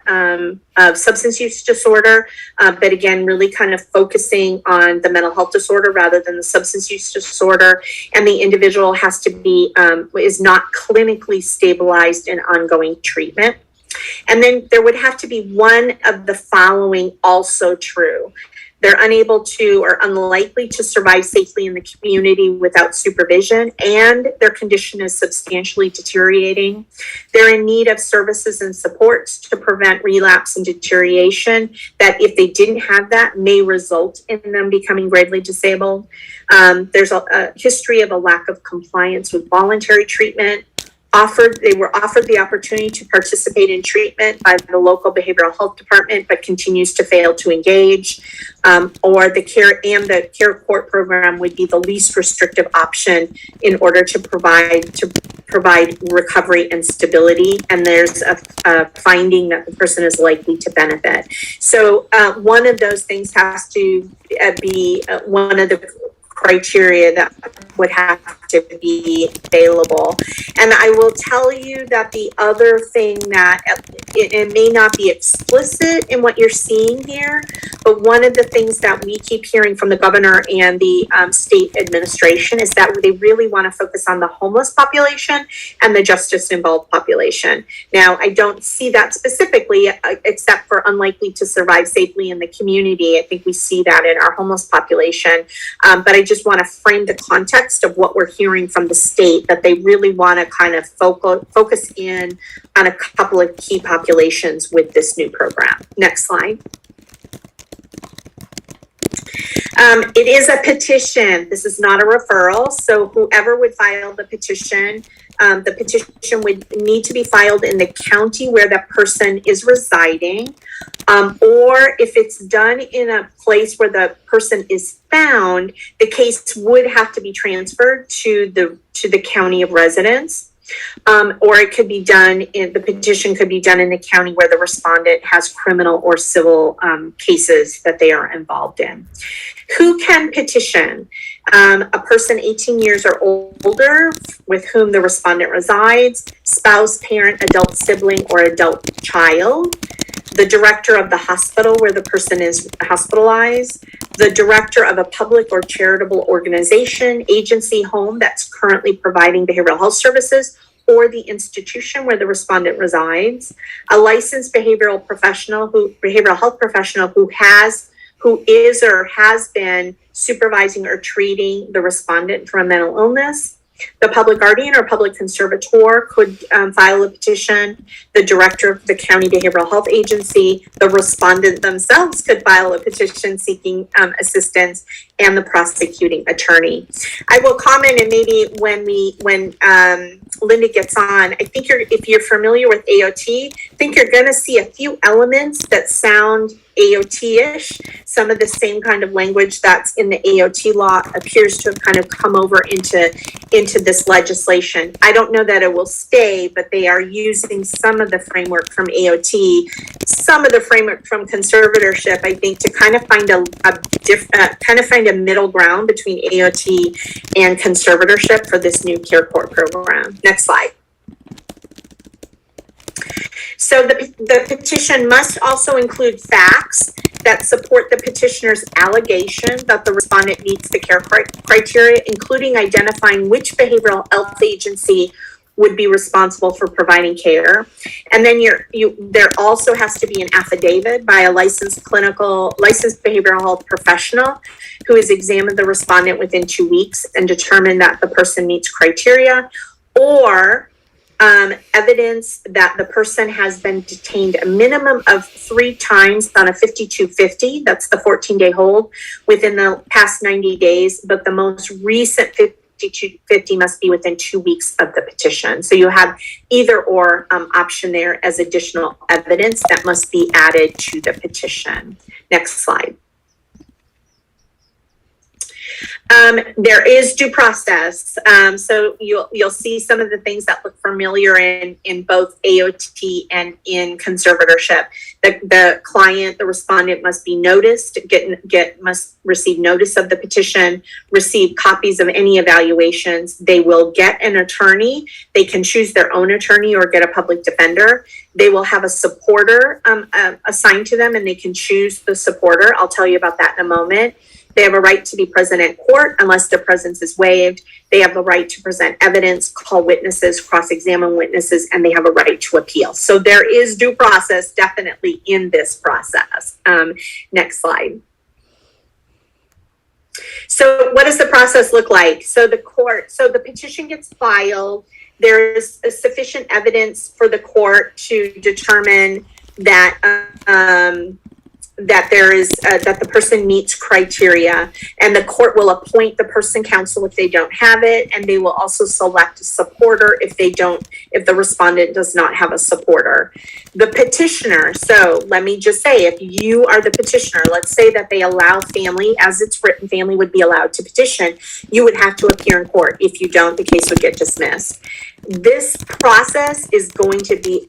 substance use disorder, but again, really kind of focusing on the mental health disorder rather than the substance use disorder. And the individual has to be, is not clinically stabilized in ongoing treatment. And then there would have to be one of the following also true. They're unable to or unlikely to survive safely in the community without supervision, and their condition is substantially deteriorating. They're in need of services and supports to prevent relapse and deterioration that, if they didn't have that, may result in them becoming gravely disabled. There's a history of a lack of compliance with voluntary treatment. They were offered the opportunity to participate in treatment by the local behavioral health department, but continues to fail to engage. Or the care court program would be the least restrictive option in order to provide recovery and stability. And there's a finding that the person is likely to benefit. So one of those things has to be one of the criteria that would have to be available. And I will tell you that the other thing that it may not be explicit in what you're seeing here, but one of the things that we keep hearing from the governor and the state administration is that they really want to focus on the homeless population and the justice involved population. Now, I don't see that specifically, except for unlikely to survive safely in the community. I think we see that in our homeless population. But I just want to frame the context of what we're hearing from the state, that they really want to kind of focus in on a couple of key populations with this new program. Next slide. It is a petition. This is not a referral. So whoever would file the petition would need to be filed in the county where that person is residing. Or if it's done in a place where the person is found, the case would have to be transferred to the county of residence. Or it could be done the petition could be done in the county where the respondent has criminal or civil cases that they are involved in. Who can petition? A person 18 years or older with whom the respondent resides, spouse, parent, adult sibling, or adult child, the director of the hospital where the person is hospitalized, the director of a public or charitable organization, agency, home that's currently providing behavioral health services, or the institution where the respondent resides, a licensed behavioral health professional who is or has been supervising or treating the respondent for a mental illness. The public guardian or public conservator could file a petition. The director of the county behavioral health agency, the respondent themselves could file a petition seeking assistance, and the prosecuting attorney. I will comment, and maybe when Linda gets on, I think if you're familiar with AOT, I think you're going to see a few elements that sound AOT-ish. Some of the same kind of language that's in the AOT law appears to have kind of come over into this legislation. I don't know that it will stay, but they are using some of the framework from AOT, some of the framework from conservatorship, I think, to kind of find a middle ground between AOT and conservatorship for this new care court program. Next slide. So the petition must also include facts that support the petitioner's allegation that the respondent meets the care criteria, including identifying which behavioral health agency would be responsible for providing care. And then there also has to be an affidavit by a licensed behavioral health professional who has examined the respondent within 2 weeks and determined that the person meets criteria, or evidence that the person has been detained a minimum of 3 times on a 5250, that's the 14-day hold, within the past 90 days, but the most recent 5250 must be within 2 weeks of the petition. So you have either or option there as additional evidence that must be added to the petition. Next slide. There is due process. So you'll see some of the things that look familiar in both AOT and in conservatorship. The client, the respondent must be noticed, must receive notice of the petition, receive copies of any evaluations. They will get an attorney. They can choose their own attorney or get a public defender. They will have a supporter assigned to them, and they can choose the supporter. I'll tell you about that in a moment. They have a right to be present in court unless their presence is waived. They have the right to present evidence, call witnesses, cross-examine witnesses, and they have a right to appeal. So there is due process definitely in this process. Next slide. So what does the process look like? So the petition gets filed. There is sufficient evidence for the court to determine that that the person meets criteria, and the court will appoint the person counsel if they don't have it, and they will also select a supporter if the respondent does not have a supporter. The petitioner, so let me just say, if you are the petitioner, let's say that they allow family, as it's written, family would be allowed to petition, you would have to appear in court. If you don't, the case would get dismissed. This process is going to be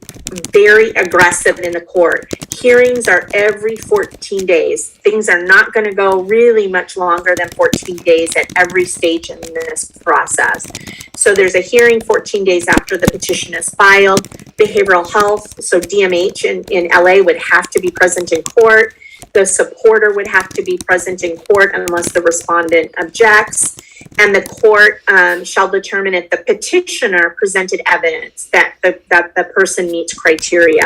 very aggressive in the court. Hearings are every 14 days. Things are not going to go really much longer than 14 days at every stage in this process. So there's a hearing 14 days after the petition is filed. Behavioral health, so DMH in LA would have to be present in court. The supporter would have to be present in court unless the respondent objects. And the court shall determine if the petitioner presented evidence that the person meets criteria.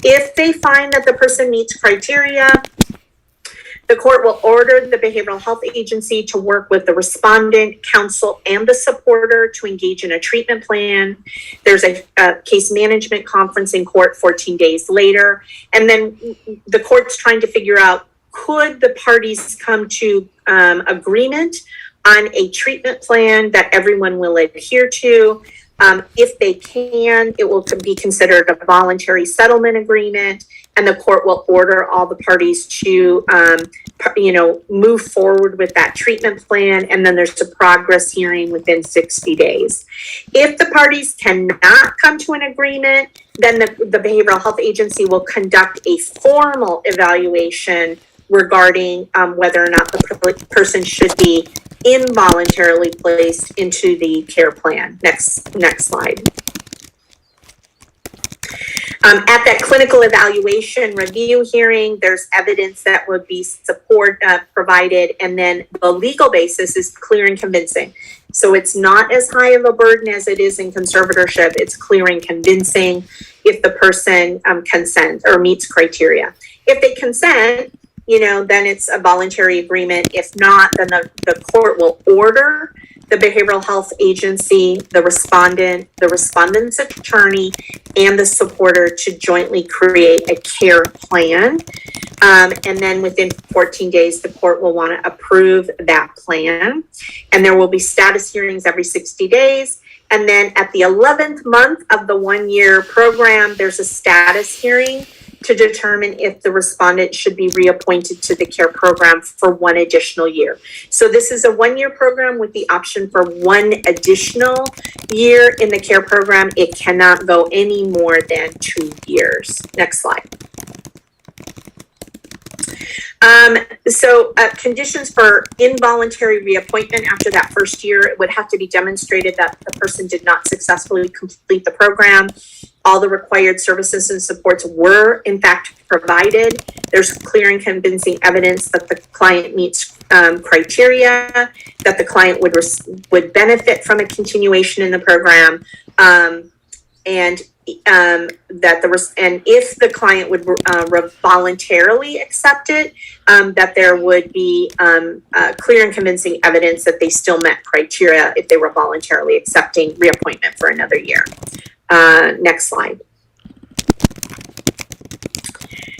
If they find that the person meets criteria, the court will order the behavioral health agency to work with the respondent, counsel, and the supporter to engage in a treatment plan. There's a case management conference in court 14 days later. And then the court's trying to figure out, could the parties come to agreement on a treatment plan that everyone will adhere to? If they can, it will be considered a voluntary settlement agreement, and the court will order all the parties to, move forward with that treatment plan, and then there's a progress hearing within 60 days. If the parties cannot come to an agreement, then the behavioral health agency will conduct a formal evaluation regarding whether or not the person should be involuntarily placed into the care plan. Next slide. At that clinical evaluation review hearing, there's evidence that would be provided, and then the legal basis is clear and convincing. So it's not as high of a burden as it is in conservatorship. It's clear and convincing if the person consents or meets criteria. If they consent, then it's a voluntary agreement. If not, then the court will order the behavioral health agency, the respondent, the respondent's attorney, and the supporter to jointly create a care plan. And then within 14 days, the court will want to approve that plan. And there will be status hearings every 60 days. And then at the 11th month of the 1-year program, there's a status hearing to determine if the respondent should be reappointed to the care program for 1 additional year. So this is a 1-year program with the option for 1 additional year in the care program. It cannot go any more than 2 years. Next slide. Conditions for involuntary reappointment after that first year, it would have to be demonstrated that the person did not successfully complete the program. All the required services and supports were in fact provided. There's clear and convincing evidence that the client meets criteria, that the client would benefit from a continuation in the program, and if the client would voluntarily accept it, that there would be clear and convincing evidence that they still met criteria if they were voluntarily accepting reappointment for another year. Next slide.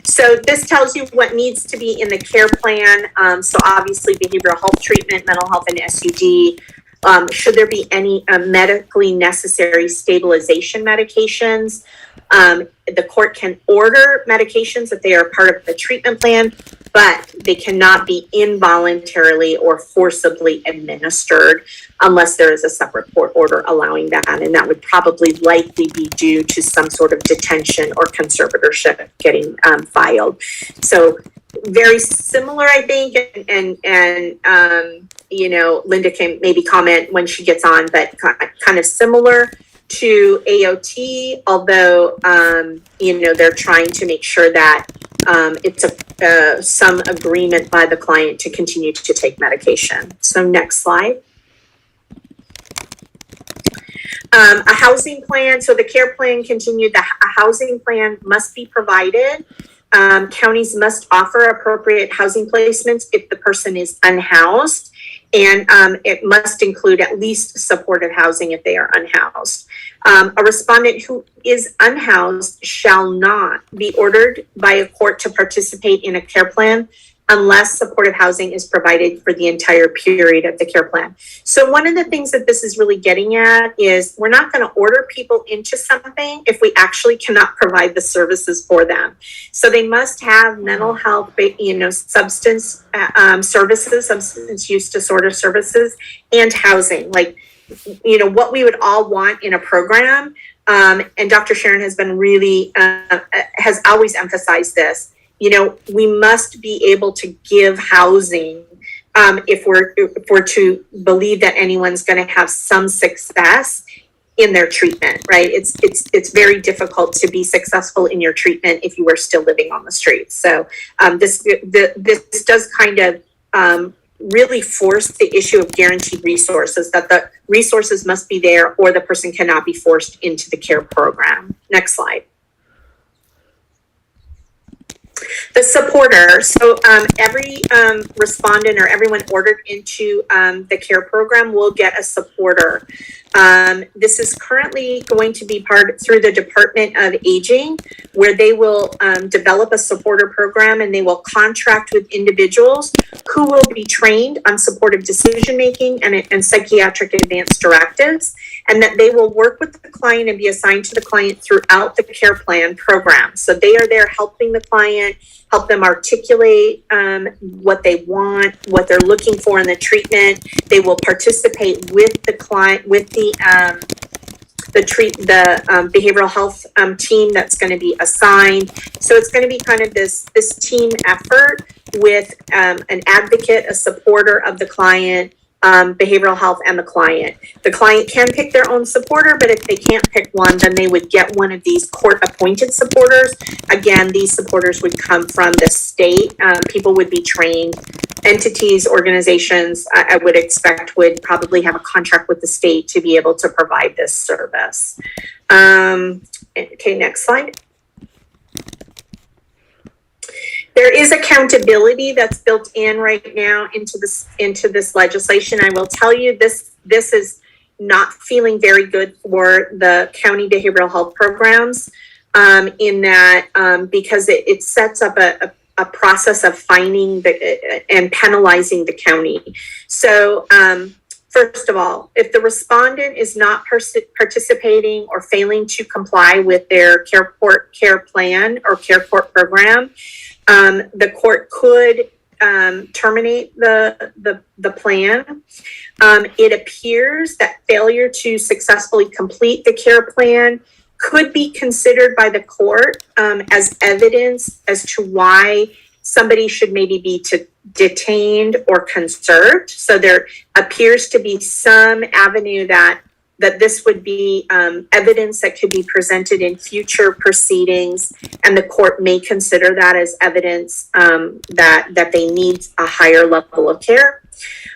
So this tells you what needs to be in the care plan. So obviously behavioral health treatment, mental health, and SUD. Should there be any medically necessary stabilization medications? The court can order medications if they are part of the treatment plan, but they cannot be involuntarily or forcibly administered unless there is a separate court order allowing that. And that would probably likely be due to some sort of detention or conservatorship getting filed. So very similar, I think, and Linda can maybe comment when she gets on, but kind of similar to AOT, although, they're trying to make sure that it's some agreement by the client to continue to take medication. So next slide. A housing plan. So the care plan continued. A housing plan must be provided. Counties must offer appropriate housing placements if the person is unhoused. And it must include at least supportive housing if they are unhoused. A respondent who is unhoused shall not be ordered by a court to participate in a care plan unless supportive housing is provided for the entire period of the care plan. So one of the things that this is really getting at is we're not going to order people into something if we actually cannot provide the services for them. So they must have mental health, substance services, substance use disorder services, and housing. Like, what we would all want in a program. And Dr. Sharon has been really, has always emphasized this. We must be able to give housing if we're to believe that anyone's going to have some success in their treatment, right? It's very difficult to be successful in your treatment if you are still living on the streets. So this does kind of really force the issue of guaranteed resources, that the resources must be there or the person cannot be forced into the care program. Next slide. The supporter. So every respondent or everyone ordered into the care program will get a supporter. This is currently going to be part through the Department of Aging, where they will develop a supporter program, and they will contract with individuals who will be trained on supportive decision-making and psychiatric advanced directives, and that they will work with the client and be assigned to the client throughout the care plan program. So they are there helping the client, help them articulate what they want, what they're looking for in the treatment. They will participate with the client, with the behavioral health team that's going to be assigned. So it's going to be kind of this team effort with an advocate, a supporter of the client, behavioral health, and the client. The client can pick their own supporter, but if they can't pick one, then they would get one of these court-appointed supporters. Again, these supporters would come from the state. People would be trained. Entities, organizations, I would expect would probably have a contract with the state to be able to provide this service. Okay, next slide. There is accountability that's built in right now into this legislation. I will tell you this is not feeling very good for the county behavioral health programs in that because it sets up a process of fining and penalizing the county. So first of all, if the respondent is not participating or failing to comply with their care plan or care court program, the court could terminate the plan. It appears that failure to successfully complete the care plan could be considered by the court as evidence as to why somebody should maybe be detained or conserved. So there appears to be some avenue that this would be evidence that could be presented in future proceedings, and the court may consider that as evidence that they need a higher level of care.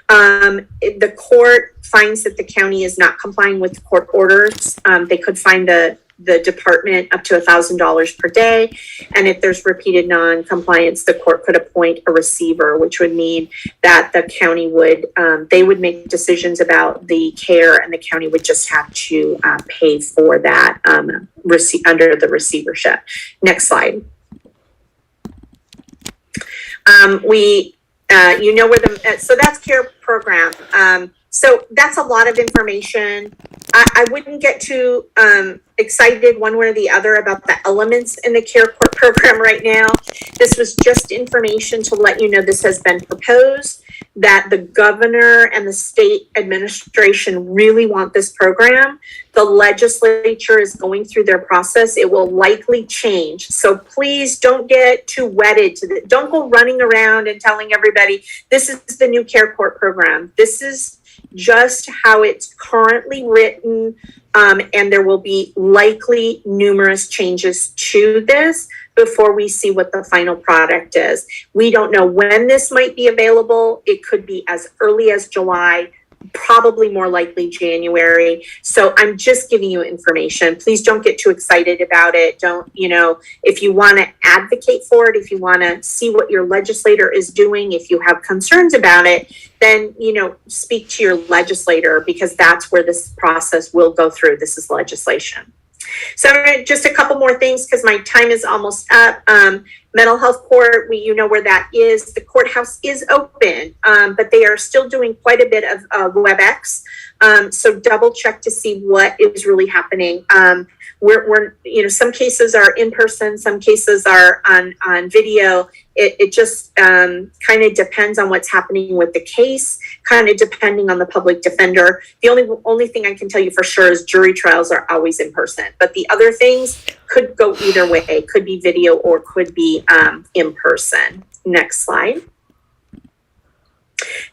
The court finds that the county is not complying with court orders. They could fine the department up to $1,000 per day. And if there's repeated non-compliance, the court could appoint a receiver, which would mean that the county would make decisions about the care, and the county would just have to pay for that under the receivership. Next slide. So that's care program. So that's a lot of information. I wouldn't get too excited one way or the other about the elements in the care court program right now. This was just information to let you know this has been proposed, that the governor and the state administration really want this program. The legislature is going through their process. It will likely change. So please don't get too wedded to it. Don't go running around and telling everybody, this is the new care court program. This is just how it's currently written, and there will be likely numerous changes to this before we see what the final product is. We don't know when this might be available. It could be as early as July, probably more likely January. So I'm just giving you information. Please don't get too excited about it. Don't, if you want to advocate for it, if you want to see what your legislator is doing, if you have concerns about it, then, speak to your legislator, because that's where this process will go through. This is legislation. So just a couple more things, because my time is almost up. Mental health court, you know where that is. The courthouse is open, but they are still doing quite a bit of WebEx. So double check to see what is really happening. We're some cases are in person, some cases are on video. It just kind of depends on what's happening with the case, kind of depending on the public defender. The only thing I can tell you for sure is jury trials are always in person, but the other things could go either way. It could be video or could be in person. Next slide.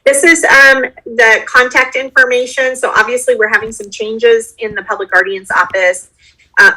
This is the contact information. So obviously we're having some changes in the public guardian's office.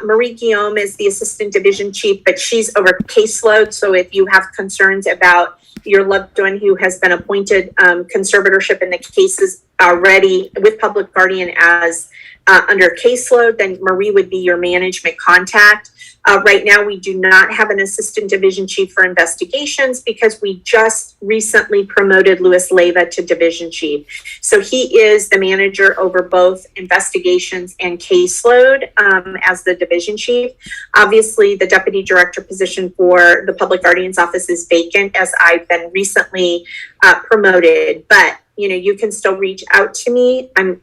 Marie Guillaume is the assistant division chief, but she's over caseload. So if you have concerns about your loved one who has been appointed conservatorship and the cases already with Public Guardian as under caseload, then Marie would be your management contact. Right now, we do not have an assistant division chief for investigations because we just recently promoted Louis Leyva to division chief. So he is the manager over both investigations and caseload as the division chief. Obviously, the deputy director position for the Public Guardian's office is vacant as I've been recently promoted, but you can still reach out to me. I'm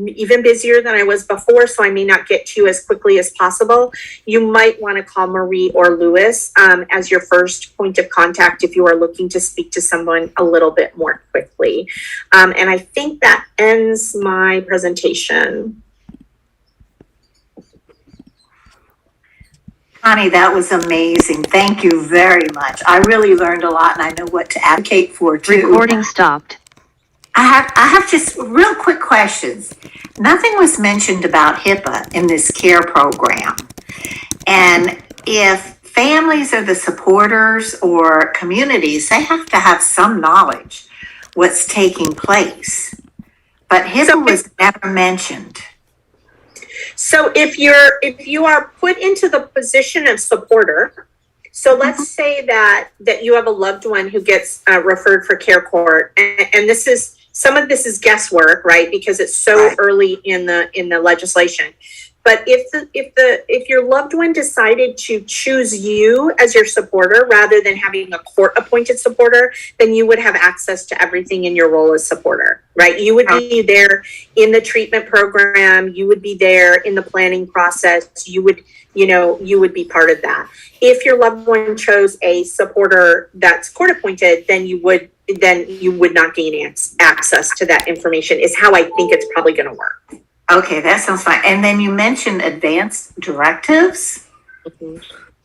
even busier than I was before, so I may not get to you as quickly as possible. You might want to call Marie or Louis as your first point of contact if you are looking to speak to someone a little bit more quickly. And I think that ends my presentation. Connie, that was amazing. Thank you very much. I really learned a lot and I know what to advocate for too. Recording stopped. I have just real quick questions. Nothing was mentioned about HIPAA in this care program. And if families are the supporters or communities, they have to have some knowledge what's taking place. But HIPAA was never mentioned. So if you are put into the position of supporter, so let's say that you have a loved one who gets referred for care court, and this is some of this is guesswork, right? Because it's so early in the legislation. But if your loved one decided to choose you as your supporter rather than having a court-appointed supporter, then you would have access to everything in your role as supporter, right? You would be there in the treatment program. You would be there in the planning process. You would be part of that. If your loved one chose a supporter that's court-appointed, then you would not gain access to that information, is how I think it's probably going to work. Okay, that sounds fine. And then you mentioned advanced directives. Mm-hmm.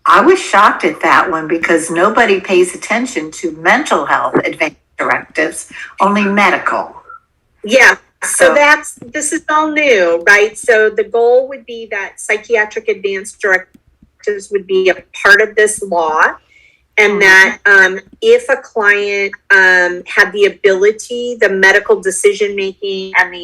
I was shocked at that one because nobody pays attention to mental health advanced directives, only medical. Yeah, so this is all new, right? So the goal would be that psychiatric advanced directives would be a part of this law. And that if a client had the ability, the medical decision making, and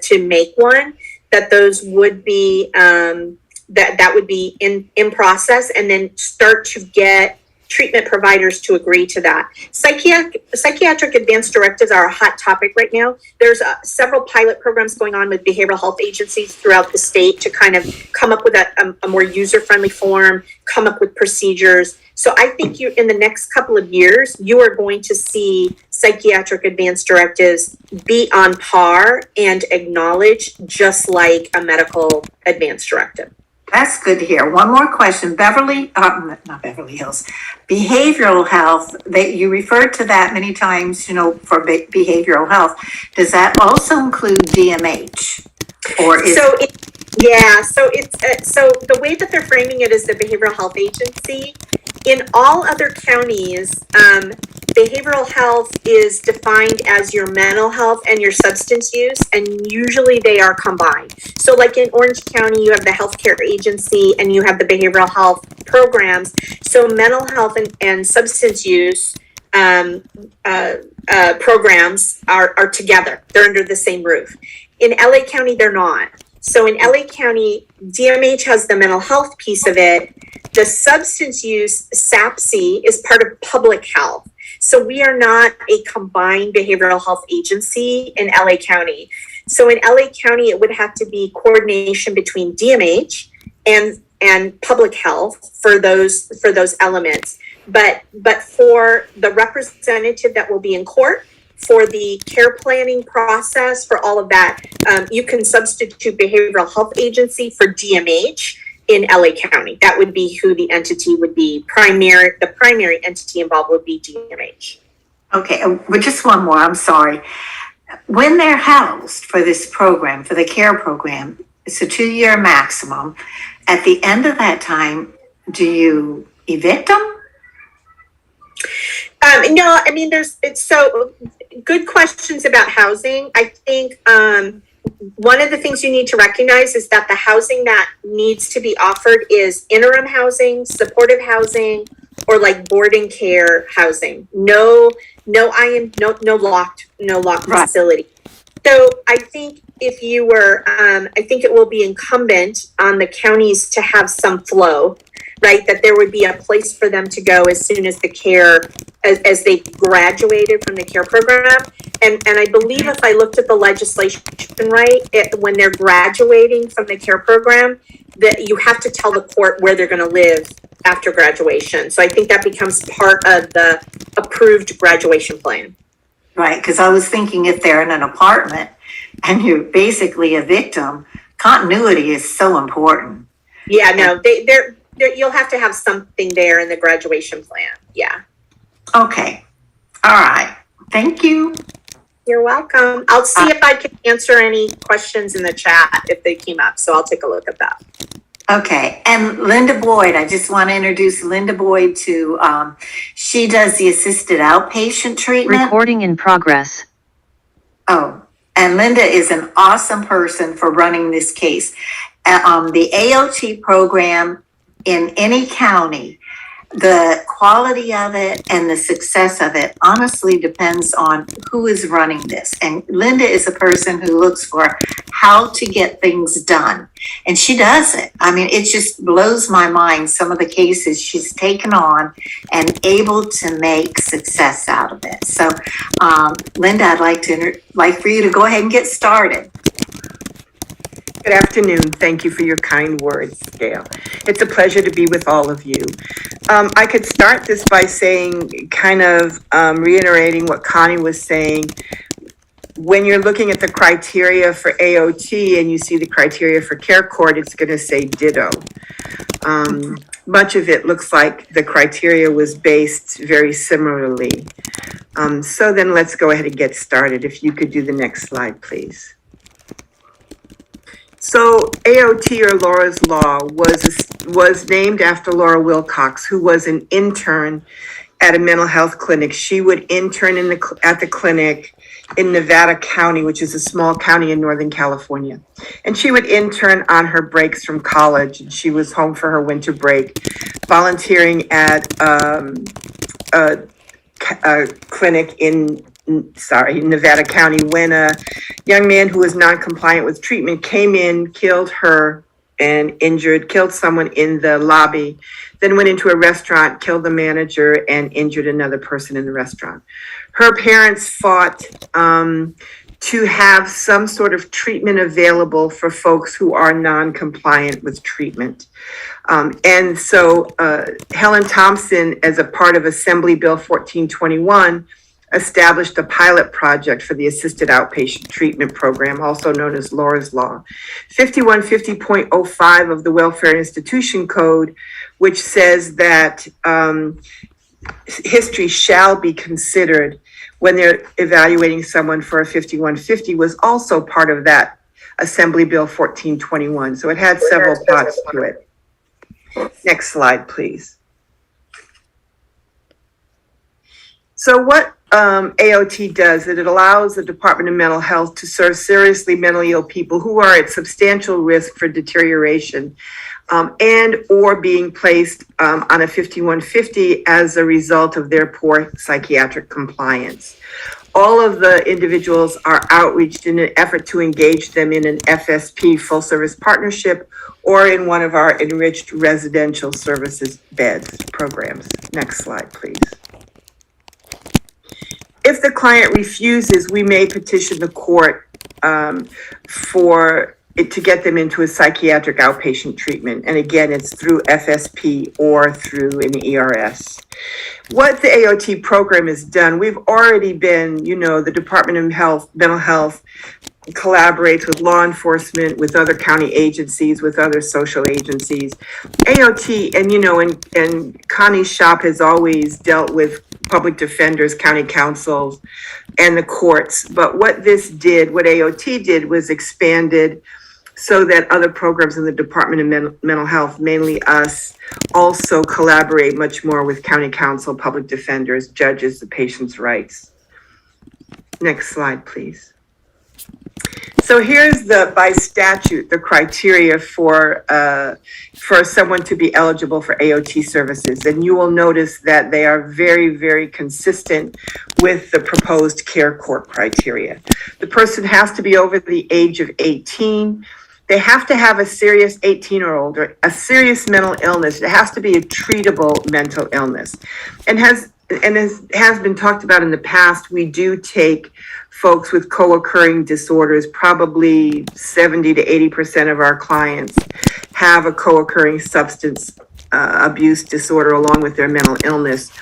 to make one, that those would be that would be in process, and then start to get treatment providers to agree to that. Psychiatric advanced directives are a hot topic right now. There's several pilot programs going on with behavioral health agencies throughout the state to kind of come up with a more user-friendly form, come up with procedures. So I think in the next couple of years, you are going to see psychiatric advanced directives be on par and acknowledged just like a medical advanced directive. That's good to hear. One more question. not Beverly Hills, behavioral health, you referred to that many times, for behavioral health. Does that also include DMH? So the way that they're framing it is the behavioral health agency. In all other counties, behavioral health is defined as your mental health and your substance use, and usually they are combined. So like in Orange County, you have the healthcare agency and you have the behavioral health programs. So mental health and substance use programs are together. They're under the same roof. In LA County, they're not. So in LA County, DMH has the mental health piece of it. The substance use, SAPC, is part of public health. So we are not a combined behavioral health agency in LA County. So in LA County, it would have to be coordination between DMH and public health for those elements. But for the representative that will be in court, for the care planning process, for all of that, you can substitute behavioral health agency for DMH in LA County. That would be who the entity would be. The primary entity involved would be DMH. Okay, but just one more, I'm sorry. When they're housed for this program, for the care program, it's a 2-year maximum. At the end of that time, do you evict them? No, I mean, it's so good questions about housing. I think one of the things you need to recognize is that the housing that needs to be offered is interim housing, supportive housing, or like board and care housing. No locked Right. facility. So I think if you were, I think it will be incumbent on the counties to have some flow, right? That there would be a place for them to go as soon as the care, as they graduated from the care program. And I believe if I looked at the legislation right, when they're graduating from the care program, that you have to tell the court where they're going to live after graduation. So I think that becomes part of the approved graduation plan. Right, because I was thinking if they're in an apartment and you're basically a victim, continuity is so important. Yeah, no, you'll have to have something there in the graduation plan. Yeah. Okay, all right, thank you. You're welcome. I'll see if I can answer any questions in the chat if they came up. So I'll take a look at that. Okay, and Linda Boyd, I just want to introduce Linda Boyd to, she does the assisted outpatient treatment. Recording in progress. Oh, and Linda is an awesome person for running this case. The AOT program in any county, the quality of it and the success of it honestly depends on who is running this. And Linda is a person who looks for how to get things done. And she does it. I mean, it just blows my mind, some of the cases she's taken on and able to make success out of it. So, Linda, I'd like for you to go ahead and get started. Good afternoon. Thank you for your kind words, Gail. It's a pleasure to be with all of you. I could start this by saying, reiterating what Connie was saying. When you're looking at the criteria for AOT and you see the criteria for care court, it's going to say ditto. Much of it looks like the criteria was based very similarly. So then let's go ahead and get started. If you could do the next slide, please. So AOT, or Laura's Law, was named after Laura Wilcox, who was an intern at a mental health clinic. She would intern at the clinic in Nevada County, which is a small county in Northern California. And she would intern on her breaks from college. And she was home for her winter break, volunteering at a clinic in Nevada County, when a young man who was non-compliant with treatment came in, killed her and killed someone in the lobby, then went into a restaurant, killed the manager and injured another person in the restaurant. Her parents fought to have some sort of treatment available for folks who are non-compliant with treatment. And so Helen Thompson, as a part of Assembly Bill 1421, established a pilot project for the assisted outpatient treatment program, also known as Laura's Law. 5150.05 of the Welfare Institution Code, which says that history shall be considered when they're evaluating someone for a 5150, was also part of that Assembly Bill 1421. So it had several parts to it. Next slide, please. So what AOT does, it allows the Department of Mental Health to serve seriously mentally ill people who are at substantial risk for deterioration and or being placed on a 5150 as a result of their poor psychiatric compliance. All of the individuals are outreached in an effort to engage them in an FSP, full service partnership, or in one of our enriched residential services beds programs. Next slide, please. If the client refuses, we may petition the court for it to get them into a psychiatric outpatient treatment. And again, it's through FSP or through an ERS. What the AOT program has done, we've already been, the Department of Mental Health collaborates with law enforcement, with other county agencies, with other social agencies. AOT, and Connie's shop has always dealt with public defenders, county councils, and the courts. But what AOT did was expanded so that other programs in the Department of Mental Health, mainly us, also collaborate much more with county council, public defenders, judges, the patient's rights. Next slide, please. So here's by statute, the criteria for someone to be eligible for AOT services. And you will notice that they are very, very consistent with the proposed care court criteria. The person has to be over the age of 18. They have to have a serious 18 or older, a serious mental illness. It has to be a treatable mental illness. And as has been talked about in the past, we do take folks with co-occurring disorders. Probably 70 to 80% of our clients have a co-occurring substance abuse disorder along with their mental illness.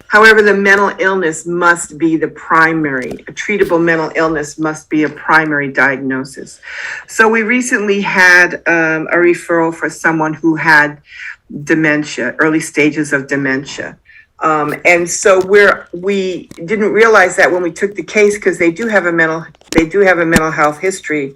However, the mental illness must be the primary, a treatable mental illness must be a primary diagnosis. So we recently had a referral for someone who had dementia, early stages of dementia. And so we didn't realize that when we took the case, because they do have a mental health history.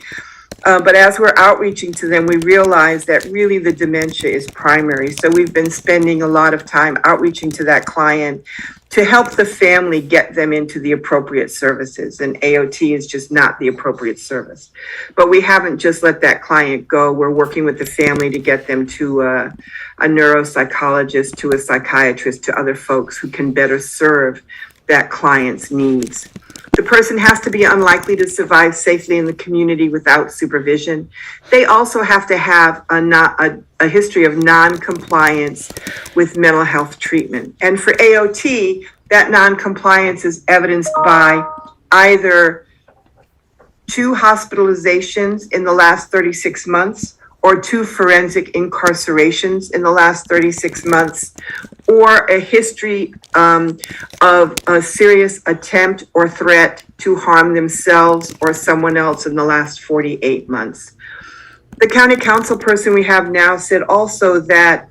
But as we're outreaching to them, we realize that really the dementia is primary. So we've been spending a lot of time outreaching to that client to help the family get them into the appropriate services. And AOT is just not the appropriate service. But we haven't just let that client go. We're working with the family to get them to a neuropsychologist, to a psychiatrist, to other folks who can better serve that client's needs. The person has to be unlikely to survive safely in the community without supervision. They also have to have a history of non-compliance with mental health treatment. And for AOT, that non-compliance is evidenced by either 2 hospitalizations in the last 36 months, or 2 forensic incarcerations in the last 36 months, or a history of a serious attempt or threat to harm themselves or someone else in the last 48 months. The county council person we have now said also that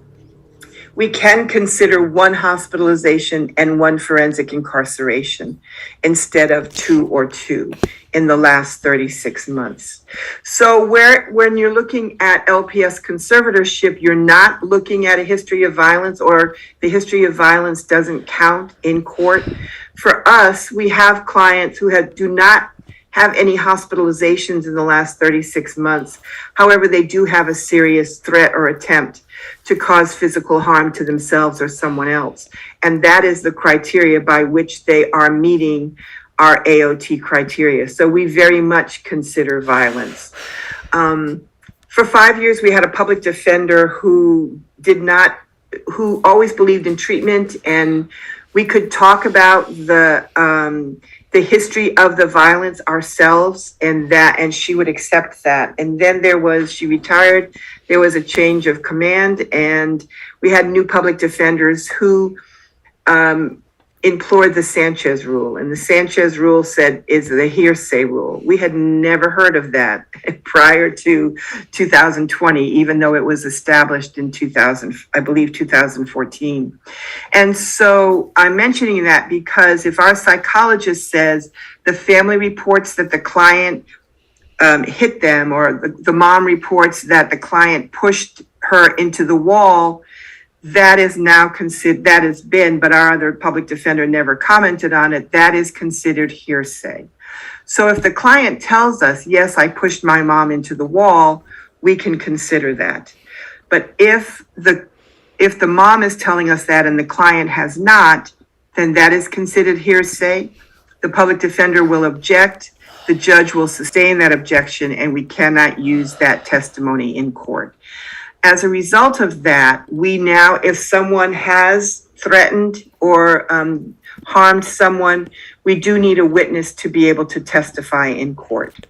we can consider 1 hospitalization and 1 forensic incarceration instead of 2 or 2 in the last 36 months. So when you're looking at LPS conservatorship, you're not looking at a history of violence, or the history of violence doesn't count in court. For us, we have clients who do not have any hospitalizations in the last 36 months. However, they do have a serious threat or attempt to cause physical harm to themselves or someone else. And that is the criteria by which they are meeting our AOT criteria. So we very much consider violence. For 5 years, we had a public defender who always believed in treatment, and we could talk about the history of the violence ourselves, and she would accept that. And then she retired, there was a change of command, and we had new public defenders who implored the Sanchez rule. And the Sanchez rule is the hearsay rule. We had never heard of that prior to 2020, even though it was established in 2014. And so I'm mentioning that because if our psychologist says the family reports that the client hit them, or the mom reports that the client pushed her into the wall, that is now considered, that has been, but our other public defender never commented on it, that is considered hearsay. So if the client tells us, yes, I pushed my mom into the wall, we can consider that. But if the mom is telling us that and the client has not, then that is considered hearsay. The public defender will object, the judge will sustain that objection, and we cannot use that testimony in court. As a result of that, we now, if someone has threatened or harmed someone, we do need a witness to be able to testify in court.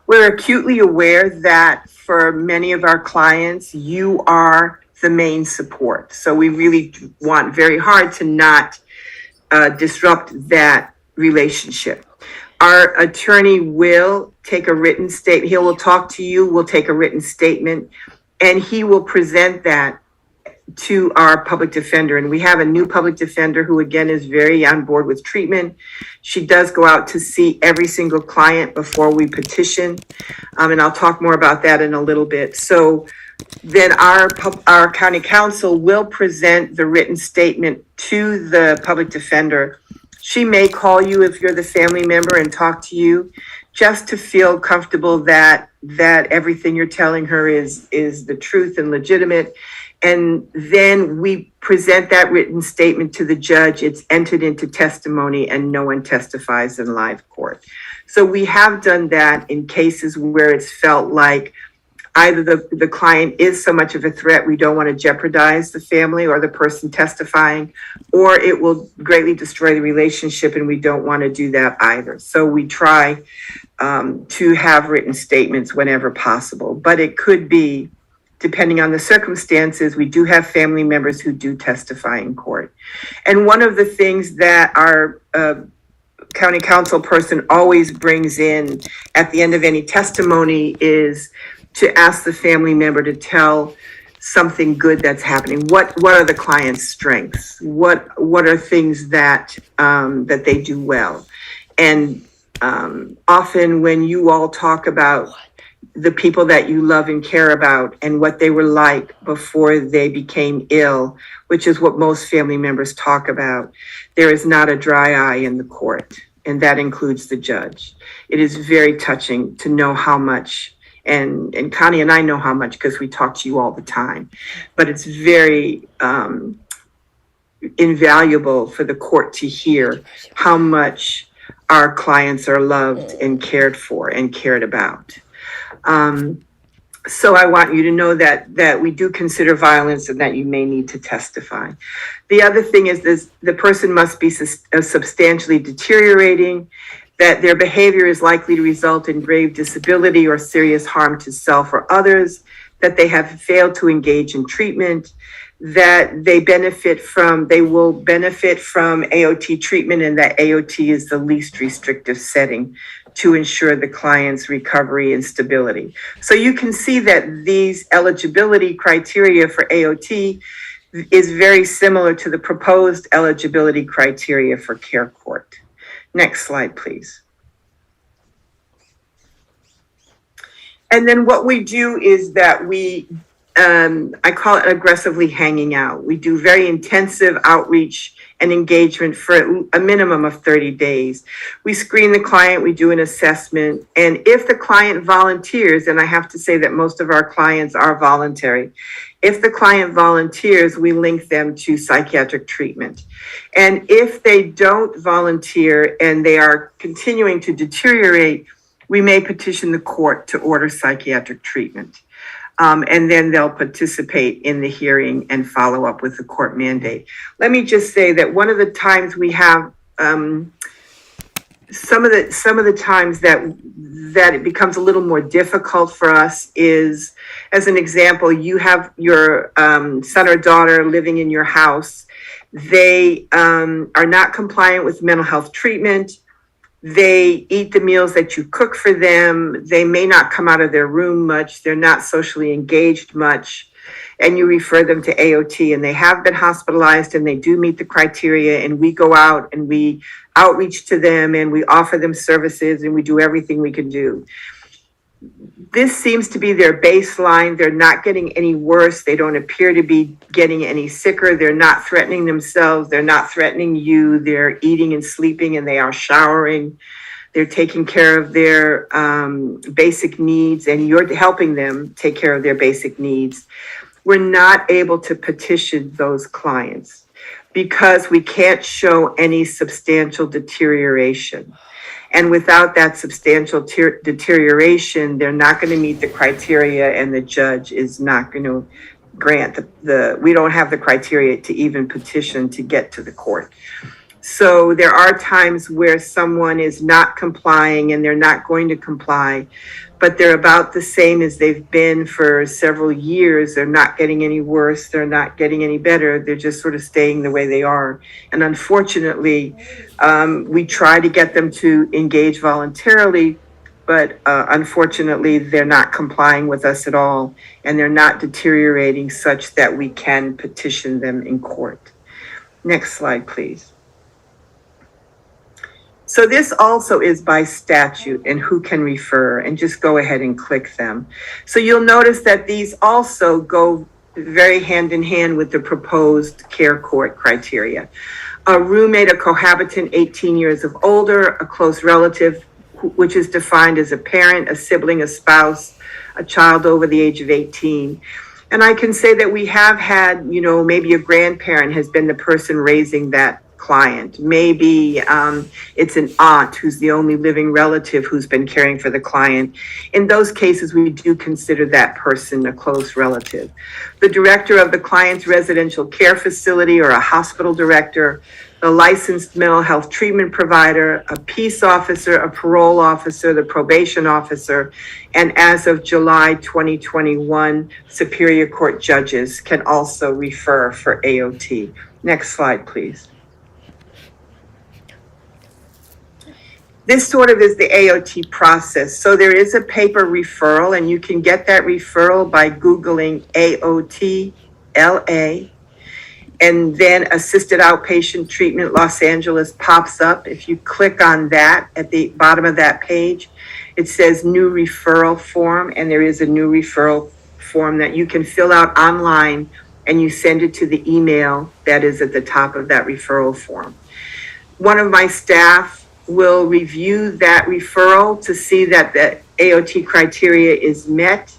We're acutely aware that for many of our clients, you are the main support. So we really want very hard to not disrupt that relationship. Our attorney will take a written statement. He will talk to you, we'll take a written statement, and he will present that to our public defender. And we have a new public defender who, again, is very on board with treatment. She does go out to see every single client before we petition. And I'll talk more about that in a little bit. So then our county council will present the written statement to the public defender. She may call you if you're the family member and talk to you. just to feel comfortable that everything you're telling her is the truth and legitimate. And then we present that written statement to the judge. It's entered into testimony and no one testifies in live court. So we have done that in cases where it's felt like either the client is so much of a threat, we don't want to jeopardize the family or the person testifying, or it will greatly destroy the relationship, and we don't want to do that either. So we try to have written statements whenever possible, but it could be, depending on the circumstances, we do have family members who do testify in court. And one of the things that our county council person always brings in at the end of any testimony is to ask the family member to tell something good that's happening. What are the client's strengths? What are things that that they do well? And often when you all talk about the people that you love and care about and what they were like before they became ill, which is what most family members talk about, there is not a dry eye in the court, and that includes the judge. It is very touching to know how much, and Connie and I know how much because we talk to you all the time, but it's very invaluable for the court to hear how much our clients are loved and cared for and cared about. So I want you to know that we do consider violence and that you may need to testify. The other thing is this: the person must be substantially deteriorating, that their behavior is likely to result in grave disability or serious harm to self or others, that they have failed to engage in treatment, that they will benefit from AOT treatment, and that AOT is the least restrictive setting to ensure the client's recovery and stability. So you can see that these eligibility criteria for AOT is very similar to the proposed eligibility criteria for care court. Next slide, please. And then what we do is that we, I call it aggressively hanging out. We do very intensive outreach and engagement for a minimum of 30 days. We screen the client, we do an assessment, and if the client volunteers, and I have to say that most of our clients are voluntary, if the client volunteers, we link them to psychiatric treatment. And if they don't volunteer and they are continuing to deteriorate, we may petition the court to order psychiatric treatment. And then they'll participate in the hearing and follow up with the court mandate. Let me just say that one of the times we have, some of the times that it becomes a little more difficult for us is, as an example, you have your son or daughter living in your house. They are not compliant with mental health treatment. They eat the meals that you cook for them. They may not come out of their room much. They're not socially engaged much. And you refer them to AOT, and they have been hospitalized and they do meet the criteria, and we go out and we outreach to them and we offer them services and we do everything we can do. This seems to be their baseline. They're not getting any worse. They don't appear to be getting any sicker. They're not threatening themselves. They're not threatening you. They're eating and sleeping, and they are showering. They're taking care of their basic needs, and you're helping them take care of their basic needs. We're not able to petition those clients because we can't show any substantial deterioration. And without that substantial deterioration, they're not going to meet the criteria, and the judge is not going to grant we don't have the criteria to even petition to get to the court. So there are times where someone is not complying and they're not going to comply, but they're about the same as they've been for several years. They're not getting any worse. They're not getting any better. They're just sort of staying the way they are. And unfortunately, we try to get them to engage voluntarily, but unfortunately, they're not complying with us at all, and they're not deteriorating such that we can petition them in court. Next slide, please. So this also is by statute and who can refer, and just go ahead and click them. So you'll notice that these also go very hand in hand with the proposed care court criteria. A roommate, a cohabitant, 18 years of older, a close relative which is defined as a parent, a sibling, a spouse, a child over the age of 18. And I can say that we have had, maybe a grandparent has been the person raising that client. Maybe it's an aunt who's the only living relative who's been caring for the client. In those cases, we do consider that person a close relative. The director of the client's residential care facility or a hospital director, the licensed mental health treatment provider, a peace officer, a parole officer, the probation officer, and as of July 2021, Superior Court judges can also refer for AOT. Next slide, please. This sort of is the AOT process. So there is a paper referral, and you can get that referral by Googling AOT LA, and then Assisted Outpatient Treatment Los Angeles pops up. If you click on that at the bottom of that page, it says new referral form, and there is a new referral form that you can fill out online, and you send it to the email that is at the top of that referral form. One of my staff will review that referral to see that the AOT criteria is met.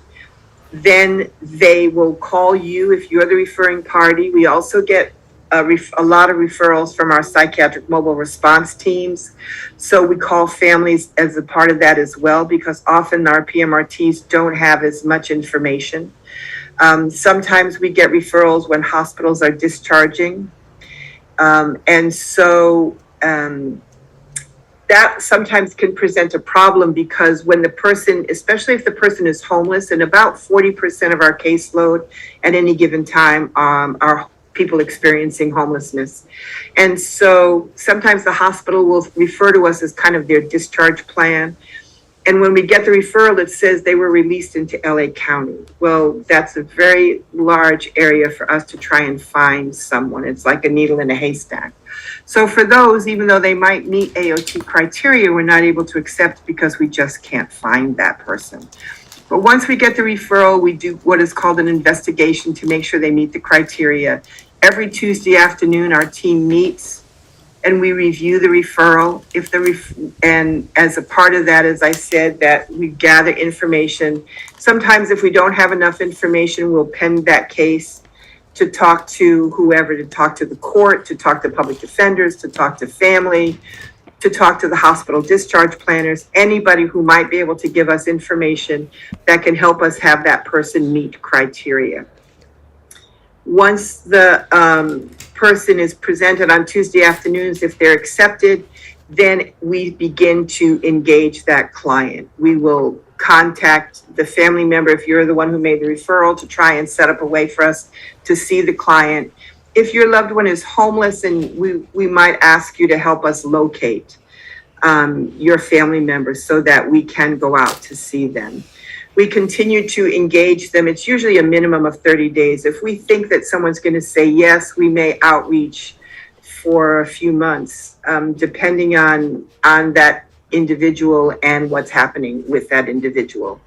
Then they will call you if you're the referring party. We also get a lot of referrals from our psychiatric mobile response teams. So we call families as a part of that as well, because often our PMRTs don't have as much information. Sometimes we get referrals when hospitals are discharging. That sometimes can present a problem, because when the person, especially if the person is homeless, and about 40% of our caseload at any given time are people experiencing homelessness. And so sometimes the hospital will refer to us as kind of their discharge plan. And when we get the referral, it says they were released into LA County. Well, that's a very large area for us to try and find someone. It's like a needle in a haystack. So for those, even though they might meet AOT criteria, we're not able to accept because we just can't find that person. But once we get the referral, we do what is called an investigation to make sure they meet the criteria. Every Tuesday afternoon, our team meets and we review the referral. And as a part of that, as I said, that we gather information. Sometimes if we don't have enough information, we'll pen that case to talk to whoever, to talk to the court, to talk to public defenders, to talk to family, to talk to the hospital discharge planners, anybody who might be able to give us information that can help us have that person meet criteria. Once the person is presented on Tuesday afternoons, if they're accepted, then we begin to engage that client. We will contact the family member, if you're the one who made the referral, to try and set up a way for us to see the client. If your loved one is homeless, and we might ask you to help us locate your family members so that we can go out to see them. We continue to engage them. It's usually a minimum of 30 days. If we think that someone's going to say yes, we may outreach for a few months, depending on that individual and what's happening with that individual.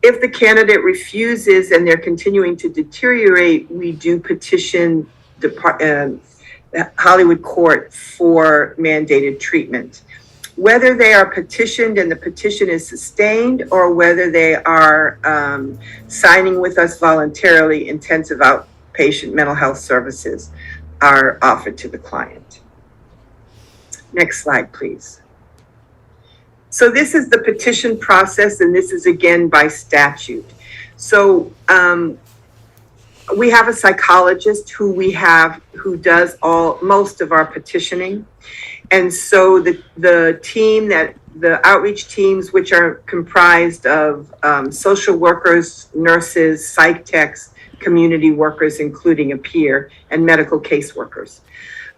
If the candidate refuses and they're continuing to deteriorate, we do petition the Hollywood Court for mandated treatment. Whether they are petitioned and the petition is sustained, or whether they are signing with us voluntarily, intensive outpatient mental health services are offered to the client. Next slide, please. So this is the petition process, and this is again by statute. So we have a psychologist who does most of our petitioning. And so the outreach teams, which are comprised of social workers, nurses, psych techs, community workers, including a peer, and medical caseworkers.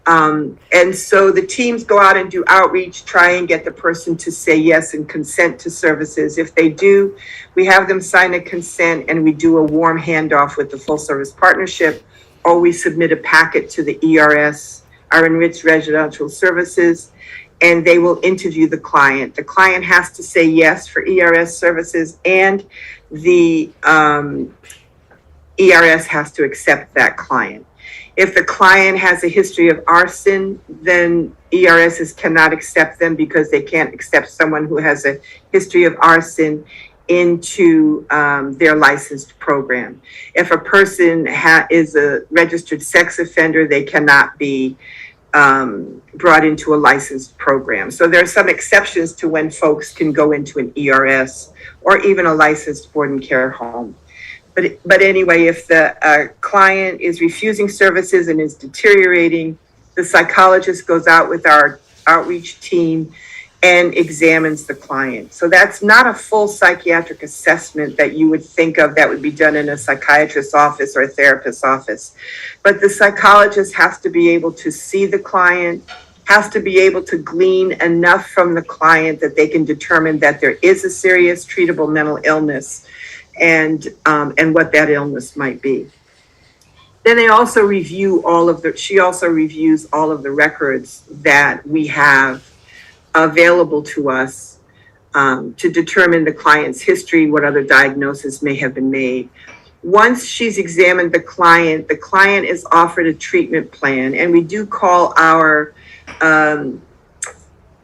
And so the teams go out and do outreach, try and get the person to say yes and consent to services. If they do, we have them sign a consent, and we do a warm handoff with the full service partnership, or we submit a packet to the ERS, our enriched residential services, and they will interview the client. The client has to say yes for ERS services, and the ERS has to accept that client. If the client has a history of arson, then ERSs cannot accept them because they can't accept someone who has a history of arson into their licensed program. If a person is a registered sex offender, they cannot be brought into a licensed program. So there are some exceptions to when folks can go into an ERS or even a licensed board and care home. But anyway, if the client is refusing services and is deteriorating, the psychologist goes out with our outreach team and examines the client. So that's not a full psychiatric assessment that you would think of that would be done in a psychiatrist's office or a therapist's office. But the psychologist has to be able to see the client, has to be able to glean enough from the client that they can determine that there is a serious treatable mental illness and what that illness might be. Then they also review she also reviews all of the records that we have available to us to determine the client's history, what other diagnosis may have been made. Once she's examined the client is offered a treatment plan, and we do call our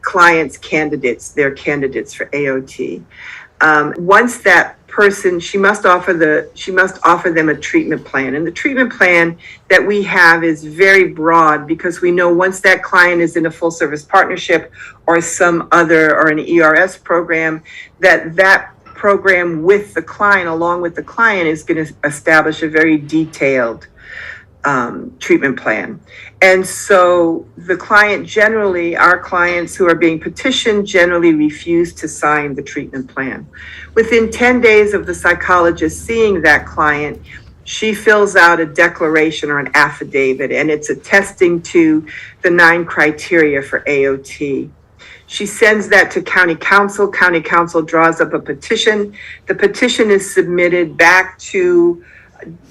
clients candidates. They're candidates for AOT. Once that person, she must offer them a treatment plan. And the treatment plan that we have is very broad because we know once that client is in a full service partnership or an ERS program, that program with the client, along with the client, is going to establish a very detailed treatment plan. And so the client generally, our clients who are being petitioned generally refuse to sign the treatment plan. Within 10 days of the psychologist seeing that client, she fills out a declaration or an affidavit, and it's attesting to the 9 criteria for AOT. She sends that to county council. County council draws up a petition. The petition is submitted back to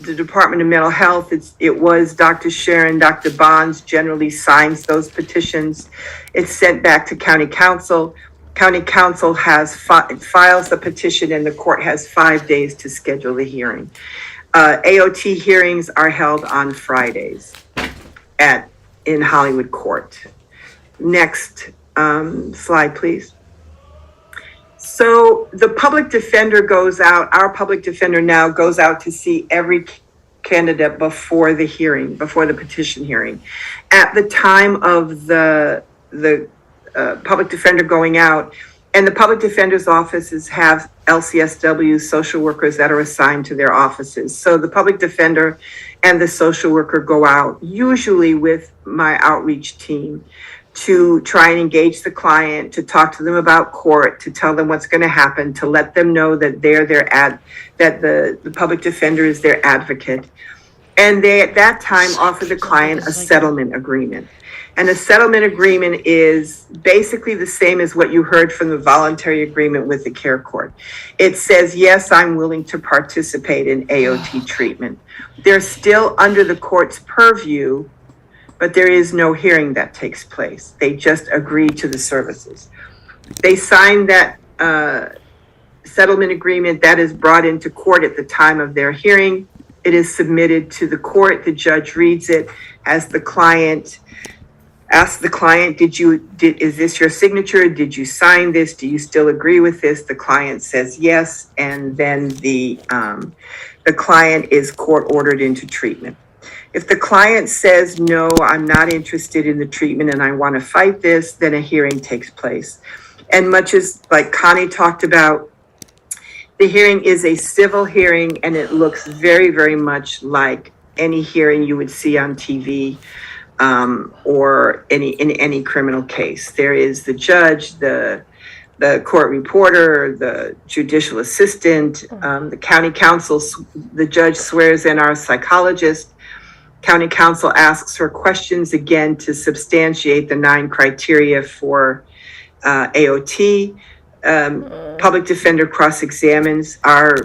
the Department of Mental Health. It was Dr. Sharon, Dr. Bonds generally signs those petitions. It's sent back to county council. County council files the petition, and the court has 5 days to schedule the hearing. AOT hearings are held on Fridays in Hollywood Court. Next slide, please. So the public defender our public defender now goes out to see every candidate before the hearing, before the petition hearing. At the time of the public defender going out, and the public defender's offices have LCSW social workers that are assigned to their offices. So the public defender and the social worker go out, usually with my outreach team, to try and engage the client, to talk to them about court, to tell them what's going to happen, to let them know that that the public defender is their advocate. And they, at that time, offer the client a settlement agreement. And a settlement agreement is basically the same as what you heard from the voluntary agreement with the care court. It says, yes, I'm willing to participate in AOT treatment. They're still under the court's purview, but there is no hearing that takes place. They just agree to the services. They sign that settlement agreement. That is brought into court at the time of their hearing. It is submitted to the court. The judge reads it as the client asks the client, is this your signature? Did you sign this? Do you still agree with this? The client says yes, and then the client is court ordered into treatment. If the client says, no, I'm not interested in the treatment and I want to fight this, then a hearing takes place. And much as like Connie talked about, the hearing is a civil hearing, and it looks very, very much like any hearing you would see on TV or in any criminal case. There is the judge, the court reporter, the judicial assistant, the county council, the judge swears in our psychologist. County council asks her questions again to substantiate the 9 criteria for AOT. Public defender cross-examines our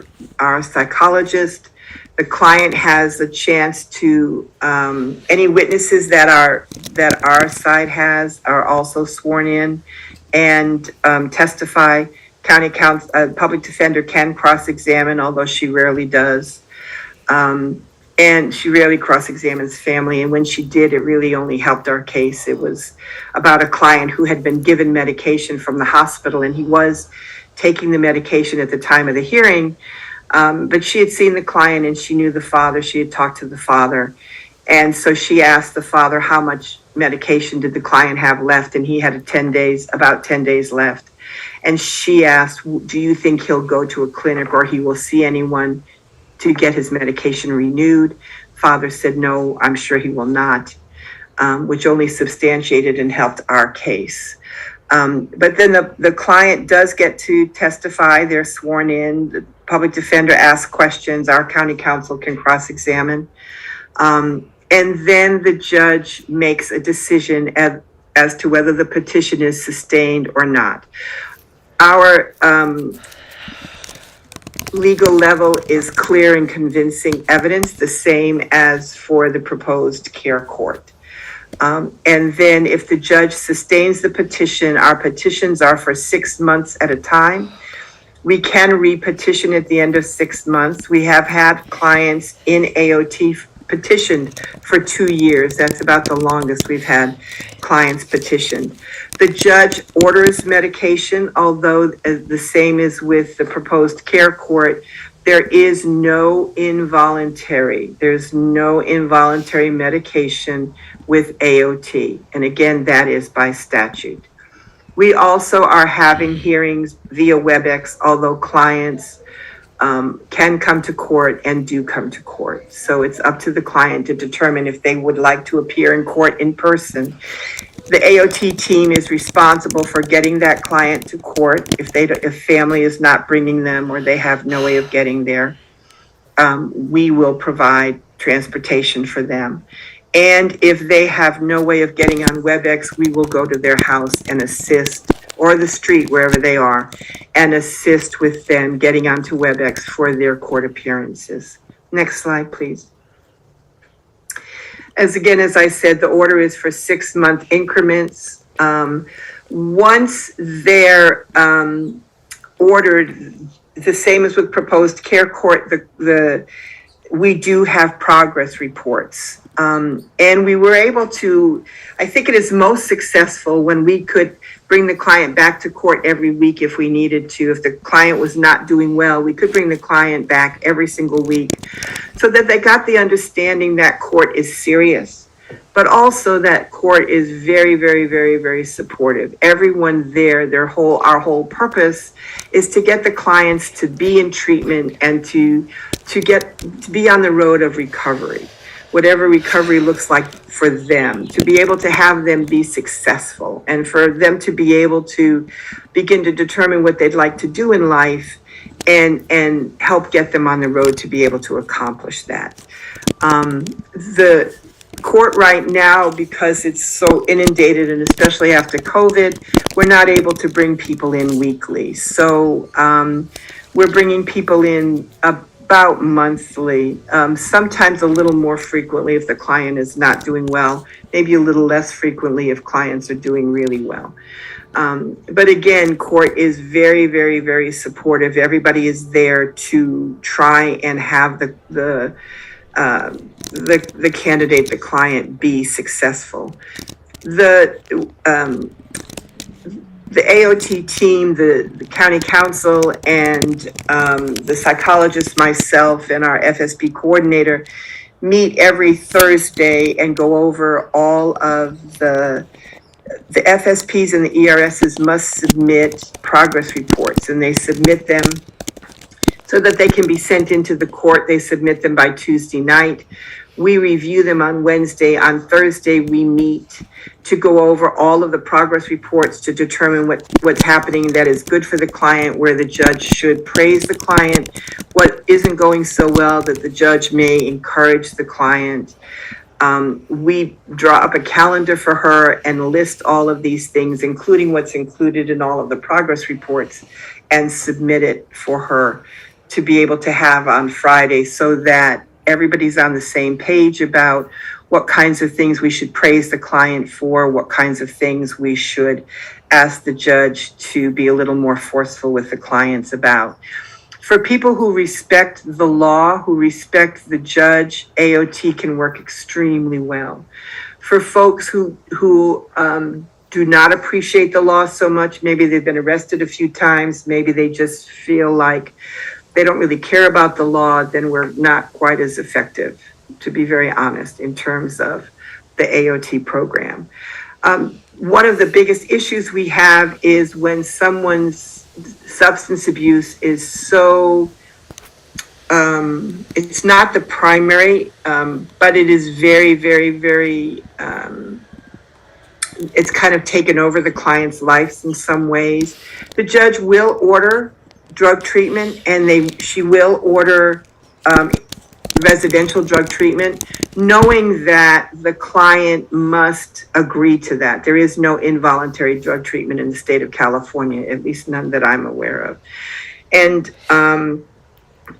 psychologist. The client has a chance to, any witnesses that our side has are also sworn in and testify. County council, public defender can cross-examine, although she rarely does. And she rarely cross-examines family. And when she did, it really only helped our case. It was about a client who had been given medication from the hospital, and he was taking the medication at the time of the hearing. But she had seen the client and she knew the father. She had talked to the father. And so she asked the father how much medication did the client have left, and he had about 10 days left. And she asked, do you think he'll go to a clinic or he will see anyone to get his medication renewed? Father said, no, I'm sure he will not, which only substantiated and helped our case. But then the client does get to testify. They're sworn in. The public defender asks questions. Our county counsel can cross-examine. And then the judge makes a decision as to whether the petition is sustained or not. Our legal level is clear and convincing evidence, the same as for the proposed care court. And then if the judge sustains the petition, our petitions are for 6 months at a time. We can re-petition at the end of 6 months. We have had clients in AOT petitioned for 2 years. That's about the longest we've had clients petitioned. The judge orders medication, although the same as with the proposed care court, there's no involuntary medication with AOT. And again, that is by statute. We also are having hearings via WebEx, although clients can come to court and do come to court. So it's up to the client to determine if they would like to appear in court in person. The AOT team is responsible for getting that client to court if family is not bringing them or they have no way of getting there. We will provide transportation for them. And if they have no way of getting on WebEx, we will go to their house and assist, or the street, wherever they are, and assist with them getting onto WebEx for their court appearances. Next slide, please. As I said, the order is for 6-month increments. Once they're ordered, the same as with proposed care court, we do have progress reports. And we were able to, I think it is most successful when we could bring the client back to court every week if we needed to. If the client was not doing well, we could bring the client back every single week so that they got the understanding that court is serious, but also that court is very, very, very, very supportive. Everyone there, our whole purpose is to get the clients to be in treatment and to be on the road of recovery, whatever recovery looks like for them, to be able to have them be successful and for them to be able to begin to determine what they'd like to do in life and help get them on the road to be able to accomplish that. The court right now, because it's so inundated, and especially after COVID, we're not able to bring people in weekly. So we're bringing people in about monthly, sometimes a little more frequently if the client is not doing well, maybe a little less frequently if clients are doing really well. But again, court is very, very, very supportive. Everybody is there to try and have the candidate, the client, be successful. The AOT team, the county council, and the psychologist, myself, and our FSP coordinator meet every Thursday and go over all of the FSPs and the ERSs must submit progress reports, and they submit them so that they can be sent into the court. They submit them by Tuesday night. We review them on Wednesday. On Thursday, we meet to go over all of the progress reports to determine what's happening that is good for the client, where the judge should praise the client, what isn't going so well that the judge may encourage the client. We draw up a calendar for her and list all of these things, including what's included in all of the progress reports, and submit it for her to be able to have on Friday, so that everybody's on the same page about what kinds of things we should praise the client for, what kinds of things we should ask the judge to be a little more forceful with the clients about. For people who respect the law, who respect the judge, AOT can work extremely well. For folks who do not appreciate the law so much, maybe they've been arrested a few times, maybe they just feel like they don't really care about the law, then we're not quite as effective, to be very honest, in terms of the AOT program. One of the biggest issues we have is when someone's substance abuse is so, it's not the primary, but it is very, very, very, it's kind of taken over the client's life in some ways. The judge will order drug treatment, and she will order residential drug treatment, knowing that the client must agree to that. There is no involuntary drug treatment in the state of California, at least none that I'm aware of.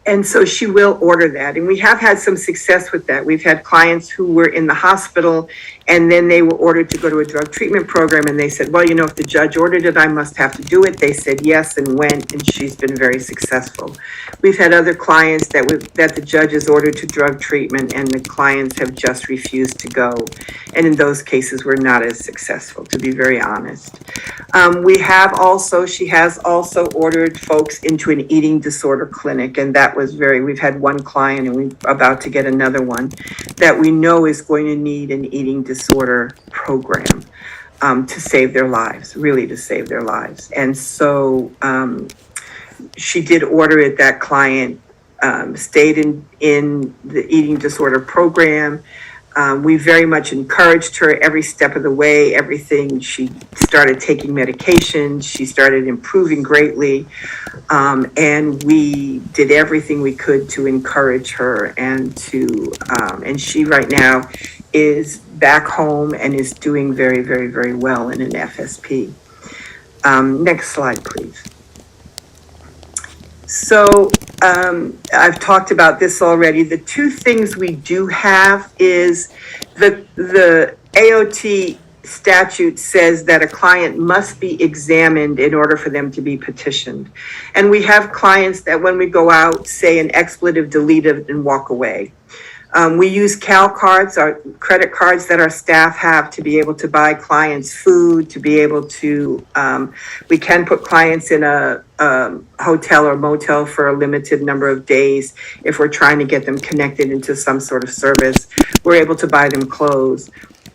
And so she will order that. And we have had some success with that. We've had clients who were in the hospital and then they were ordered to go to a drug treatment program. And they said, well, you know, if the judge ordered it, I must have to do it. They said yes and went, and she's been very successful. We've had other clients that the judge has ordered to drug treatment and the clients have just refused to go. And in those cases, we're not as successful, to be very honest. She has also ordered folks into an eating disorder clinic, and that was we've had one client, and we're about to get another one, that we know is going to need an eating disorder program to save their lives, really to save their lives. And so she did order it. That client stayed in the eating disorder program. We very much encouraged her every step of the way, everything. She started taking medication. She started improving greatly. And we did everything we could to encourage her and she right now is back home and is doing very, very, very well in an FSP. Next slide, please. So I've talked about this already. The two things we do have is the AOT statute says that a client must be examined in order for them to be petitioned. And we have clients that when we go out, say an expletive deleted and walk away. We use CAL cards, our credit cards that our staff have, to be able to buy clients food, to be able to, we can put clients in a hotel or motel for a limited number of days if we're trying to get them connected into some sort of service. We're able to buy them clothes.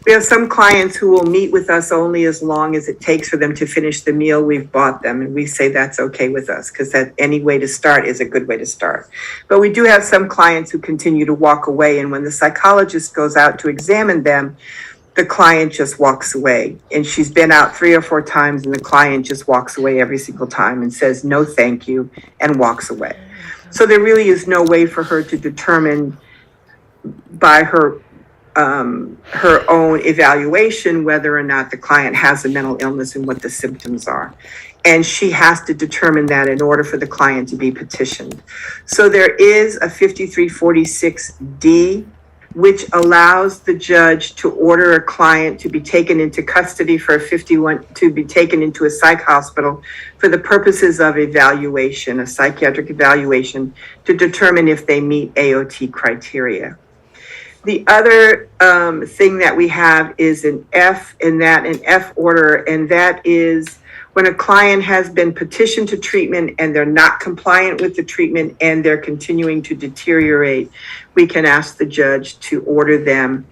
We have some clients who will meet with us only as long as it takes for them to finish the meal we've bought them. And we say that's okay with us because that any way to start is a good way to start. But we do have some clients who continue to walk away. And when the psychologist goes out to examine them, the client just walks away. And she's been out 3 or 4 times and the client just walks away every single time and says, no, thank you, and walks away. So there really is no way for her to determine by her own evaluation whether or not the client has a mental illness and what the symptoms are. And she has to determine that in order for the client to be petitioned. So there is a 5346D, which allows the judge to order a client to be taken into custody for to be taken into a psych hospital for the purposes of evaluation, a psychiatric evaluation, to determine if they meet AOT criteria. The other thing that we have is an F order, and that is when a client has been petitioned to treatment and they're not compliant with the treatment and they're continuing to deteriorate, we can ask the judge to order them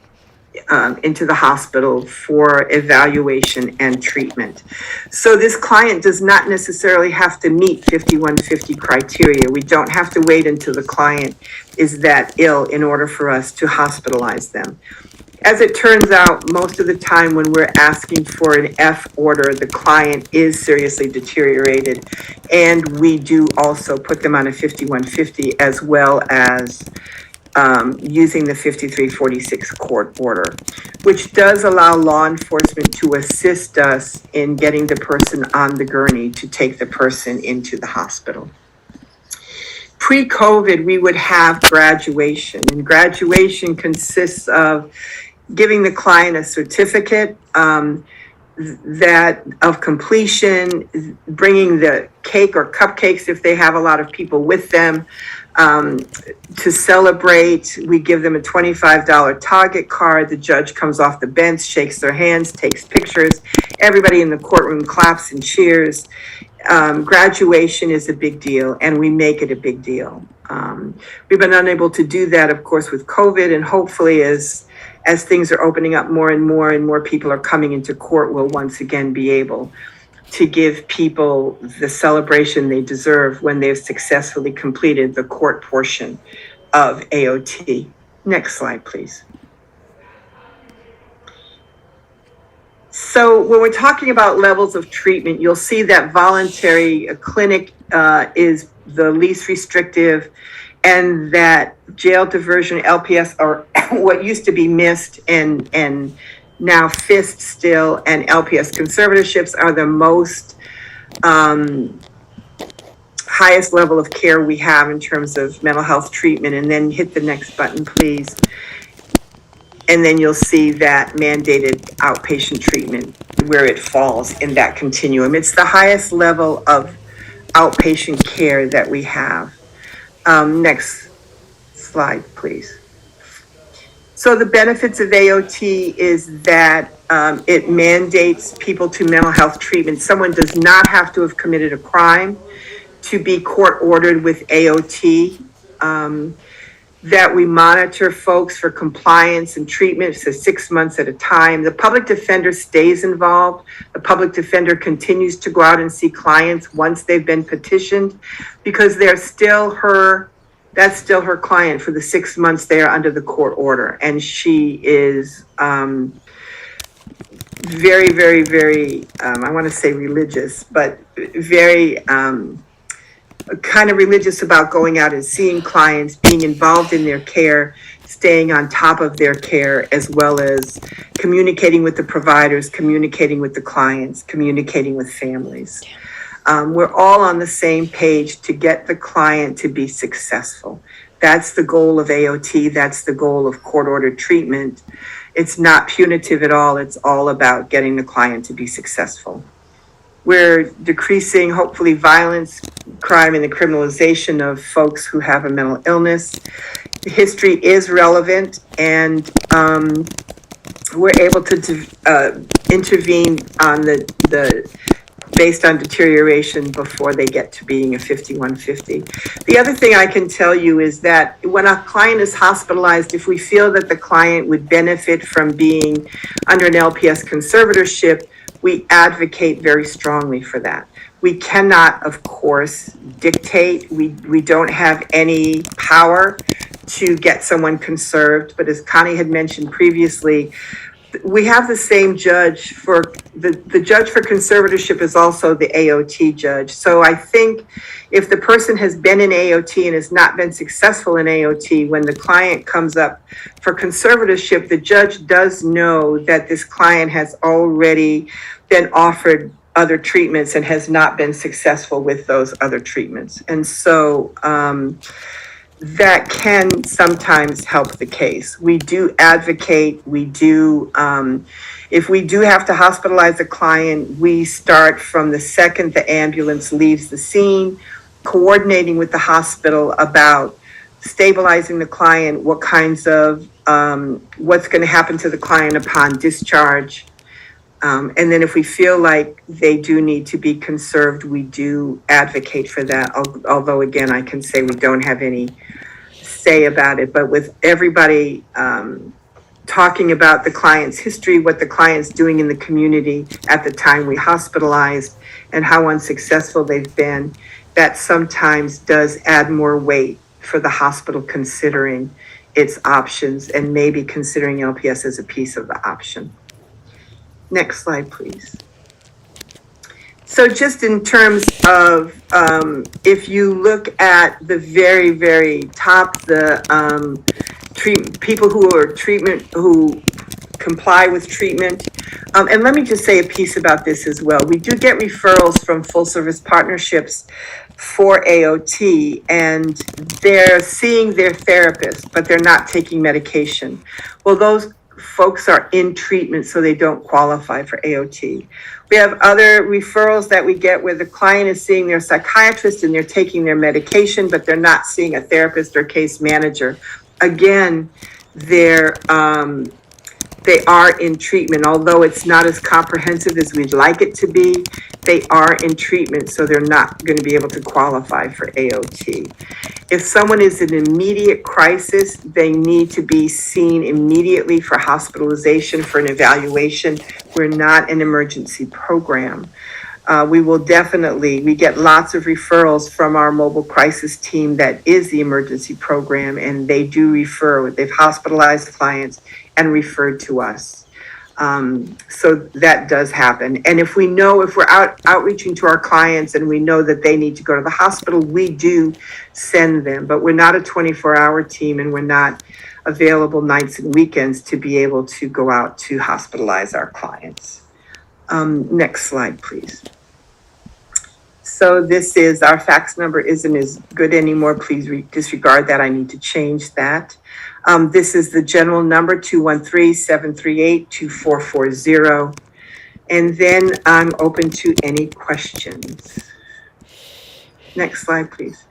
into the hospital for evaluation and treatment. So this client does not necessarily have to meet 5150 criteria. We don't have to wait until the client is that ill in order for us to hospitalize them. As it turns out, most of the time when we're asking for an F order, the client is seriously deteriorated, and we do also put them on a 5150 as well as using the 5346 court order, which does allow law enforcement to assist us in getting the person on the gurney to take the person into the hospital. Pre-COVID, we would have graduation, and graduation consists of giving the client a certificate, that of completion, bringing the cake or cupcakes if they have a lot of people with them. To celebrate, we give them a $25 Target card. The judge comes off the bench, shakes their hands, takes pictures. Everybody in the courtroom claps and cheers. Graduation is a big deal, and we make it a big deal. We've been unable to do that, of course, with COVID, and hopefully as things are opening up more and more people are coming into court, we'll once again be able to give people the celebration they deserve when they've successfully completed the court portion of AOT. Next slide, please. So when we're talking about levels of treatment, you'll see that voluntary clinic is the least restrictive, and that jail diversion, LPS, or what used to be missed and now FIST still, and LPS conservatorships are the most highest level of care we have in terms of mental health treatment. And then hit the next button, please. And then you'll see that mandated outpatient treatment, where it falls in that continuum. It's the highest level of outpatient care that we have. Next slide, please. So the benefits of AOT is that it mandates people to mental health treatment. Someone does not have to have committed a crime to be court ordered with AOT. That we monitor folks for compliance and treatment for 6 months at a time. The public defender stays involved. The public defender continues to go out and see clients once they've been petitioned, because that's still her client for the 6 months they are under the court order. And she is very, very, very, I want to say religious, but very kind of religious about going out and seeing clients, being involved in their care, staying on top of their care, as well as communicating with the providers, communicating with the clients, communicating with families. We're all on the same page to get the client to be successful. That's the goal of AOT. That's the goal of court-ordered treatment. It's not punitive at all. It's all about getting the client to be successful. We're decreasing, hopefully, violence, crime, and the criminalization of folks who have a mental illness. The history is relevant, and we're able to intervene on the based on deterioration before they get to being a 5150. The other thing I can tell you is that when a client is hospitalized, if we feel that the client would benefit from being under an LPS conservatorship, we advocate very strongly for that. We cannot, of course, dictate. We don't have any power to get someone conserved. But as Connie had mentioned previously, we have the same judge for the judge for conservatorship is also the AOT judge. So I think if the person has been in AOT and has not been successful in AOT, when the client comes up for conservatorship, the judge does know that this client has already been offered other treatments and has not been successful with those other treatments. And so that can sometimes help the case. We do advocate, if we do have to hospitalize a client, we start from the second the ambulance leaves the scene, coordinating with the hospital about stabilizing the client, what kinds of, what's going to happen to the client upon discharge. And then if we feel like they do need to be conserved, we do advocate for that. Although, again, I can say we don't have any say about it. But with everybody talking about the client's history, what the client's doing in the community at the time we hospitalized, and how unsuccessful they've been, that sometimes does add more weight for the hospital considering its options and maybe considering LPS as a piece of the option. Next slide, please. So just in terms of, if you look at the very, very top, the people who comply with treatment. And let me just say a piece about this as well. We do get referrals from full service partnerships for AOT, and they're seeing their therapist, but they're not taking medication. Well, those folks are in treatment, so they don't qualify for AOT. We have other referrals that we get where the client is seeing their psychiatrist and they're taking their medication, but they're not seeing a therapist or case manager. Again, they are in treatment, although it's not as comprehensive as we'd like it to be. They are in treatment, so they're not going to be able to qualify for AOT. If someone is in immediate crisis, they need to be seen immediately for hospitalization, for an evaluation. We're not an emergency program. We get lots of referrals from our mobile crisis team that is the emergency program, and they do refer. They've hospitalized clients and referred to us. So that does happen. And if we're outreaching to our clients and we know that they need to go to the hospital, we do send them, but we're not a 24-hour team and we're not available nights and weekends to be able to go out to hospitalize our clients. Next slide, please. So this is, our fax number isn't as good anymore. Please disregard that. I need to change that. This is the general number, 213-738-2440. And then I'm open to any questions. Next slide, please.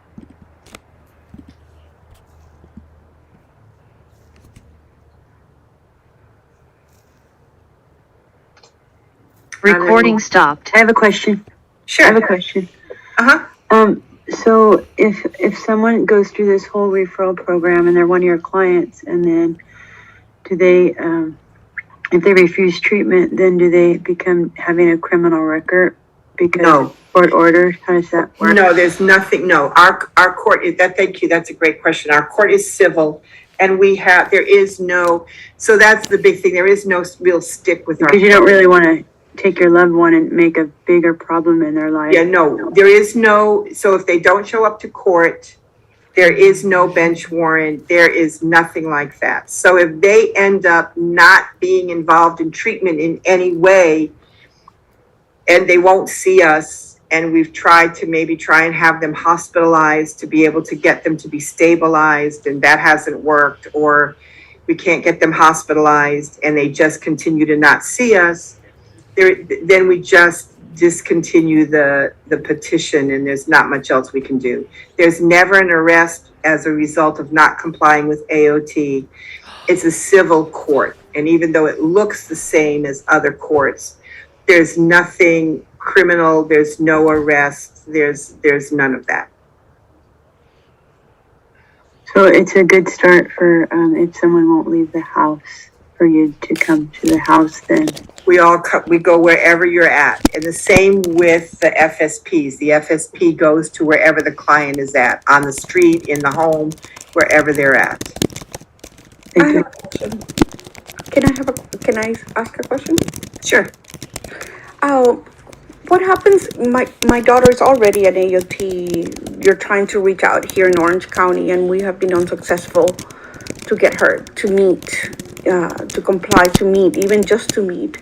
Recording stopped. I have a question. Sure. I have a question. Uh-huh. So if someone goes through this whole referral program and they're one of your clients, and then do they, if they refuse treatment, then do they become having a criminal record because No. court ordered? How does that work? No, there's nothing. No, our court is that. Thank you. That's a great question. Our court is civil, and there is no. So that's the big thing. There is no real stick with our. Because you don't really want to take your loved one and make a bigger problem in their life. Yeah, no, there is no. So if they don't show up to court, there is no bench warrant. There is nothing like that. So if they end up not being involved in treatment in any way, and they won't see us, and we've tried to maybe try and have them hospitalized to be able to get them to be stabilized, and that hasn't worked, or we can't get them hospitalized and they just continue to not see us, then we just discontinue the petition, and there's not much else we can do. There's never an arrest as a result of not complying with AOT. It's a civil court, and even though it looks the same as other courts, there's nothing criminal, there's no arrest, there's none of that. So it's a good start for if someone won't leave the house, for you to come to the house then. We go wherever you're at, and the same with the FSPs. The FSP goes to wherever the client is at, on the street, in the home, wherever they're at. Thank you. Can I ask a question? Sure. What happens, my daughter is already at AOT, you're trying to reach out here in Orange County, and we have been unsuccessful to get her to meet, to comply to meet, even just to meet.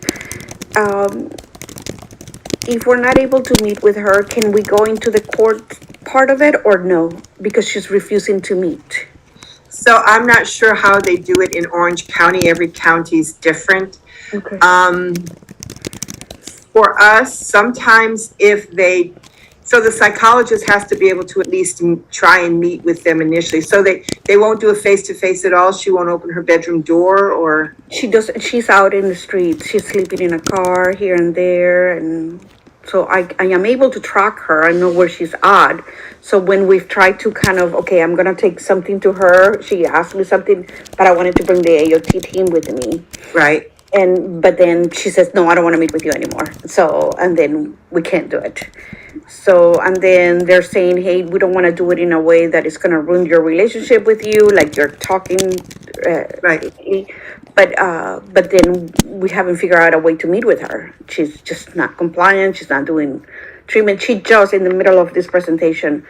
If we're not able to meet with her, can we go into the court part of it, or no, because she's refusing to meet? So I'm not sure how they do it in Orange County. Every county is different. Okay. For us, sometimes so the psychologist has to be able to at least try and meet with them initially. So they won't do a face-to-face at all. She won't open her bedroom door, or? She's out in the streets. She's sleeping in a car here and there. And so I am able to track her. I know where she's at. So when we've tried to kind of, okay, I'm going to take something to her. She asked me something, but I wanted to bring the AOT team with me. Right. But then she says, no, I don't want to meet with you anymore. So, and then we can't do it. So, and then they're saying, hey, we don't want to do it in a way that is going to ruin your relationship with you, like you're talking. Right. But then we haven't figured out a way to meet with her. She's just not compliant. She's not doing treatment. She just, in the middle of this presentation,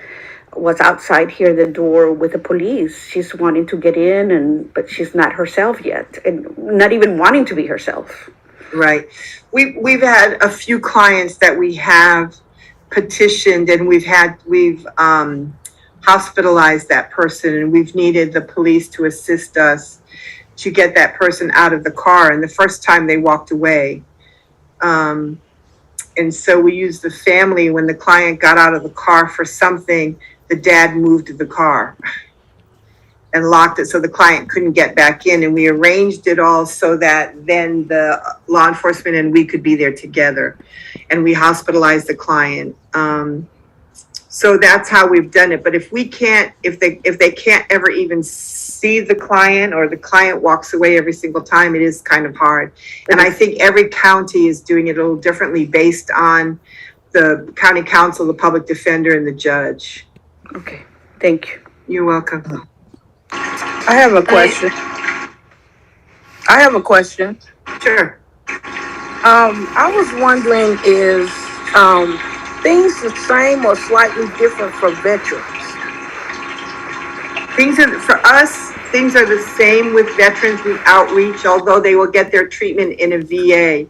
was outside here the door with the police. She's wanting to get in, but she's not herself yet, and not even wanting to be herself. Right. We've had a few clients that we have petitioned, and we've hospitalized that person, and we've needed the police to assist us to get that person out of the car. And the first time they walked away. And so we used the family when the client got out of the car for something, the dad moved the car and locked it so the client couldn't get back in. And we arranged it all so that then the law enforcement and we could be there together. And we hospitalized the client. So that's how we've done it. But if they can't ever even see the client, or the client walks away every single time, it is kind of hard. And I think every county is doing it a little differently based on the county council, the public defender, and the judge. Okay, thank you. You're welcome. I have a question. Sure. I was wondering, is things the same or slightly different for veterans? For us, things are the same with veterans with outreach, although they will get their treatment in a VA.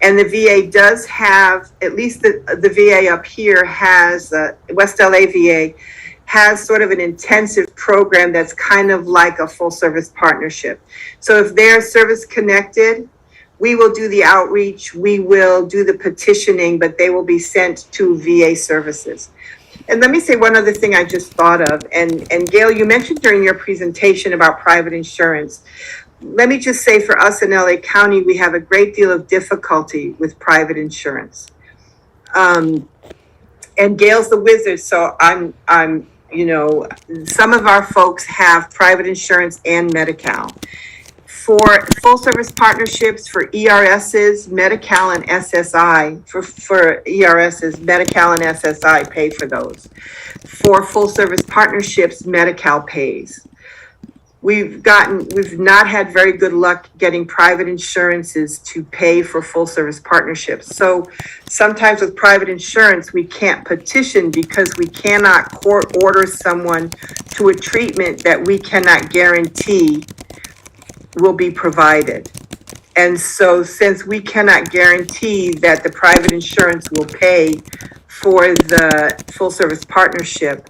And the VA does have, at least the VA up here has, West LA VA, has sort of an intensive program that's kind of like a full service partnership. So if they're service connected, we will do the outreach, we will do the petitioning, but they will be sent to VA services. And let me say one other thing I just thought of. And Gail, you mentioned during your presentation about private insurance. Let me just say, for us in LA County, we have a great deal of difficulty with private insurance. And Gail's the wizard, so I'm some of our folks have private insurance and Medi-Cal. For full service partnerships, for ERSs, Medi-Cal and SSI, for ERSs, Medi-Cal and SSI pay for those. For full service partnerships, Medi-Cal pays. We've not had very good luck getting private insurances to pay for full service partnerships. So sometimes with private insurance, we can't petition because we cannot court order someone to a treatment that we cannot guarantee will be provided. And so since we cannot guarantee that the private insurance will pay for the full service partnership,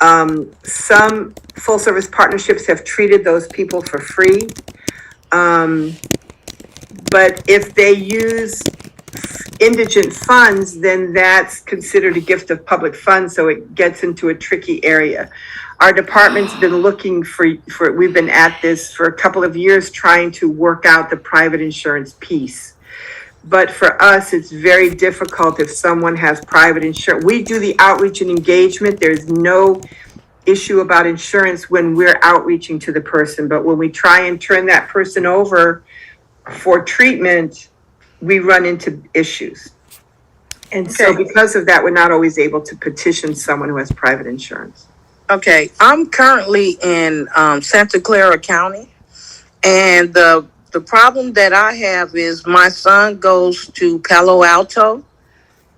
some full service partnerships have treated those people for free. But if they use indigent funds, then that's considered a gift of public funds, so it gets into a tricky area. Our department's been looking we've been at this for a couple of years trying to work out the private insurance piece. But for us, it's very difficult if someone has private insurance. We do the outreach and engagement. There's no issue about insurance when we're outreaching to the person. But when we try and turn that person over for treatment, we run into issues. And so because of that, we're not always able to petition someone who has private insurance. Okay, I'm currently in Santa Clara County, and the problem that I have is my son goes to Palo Alto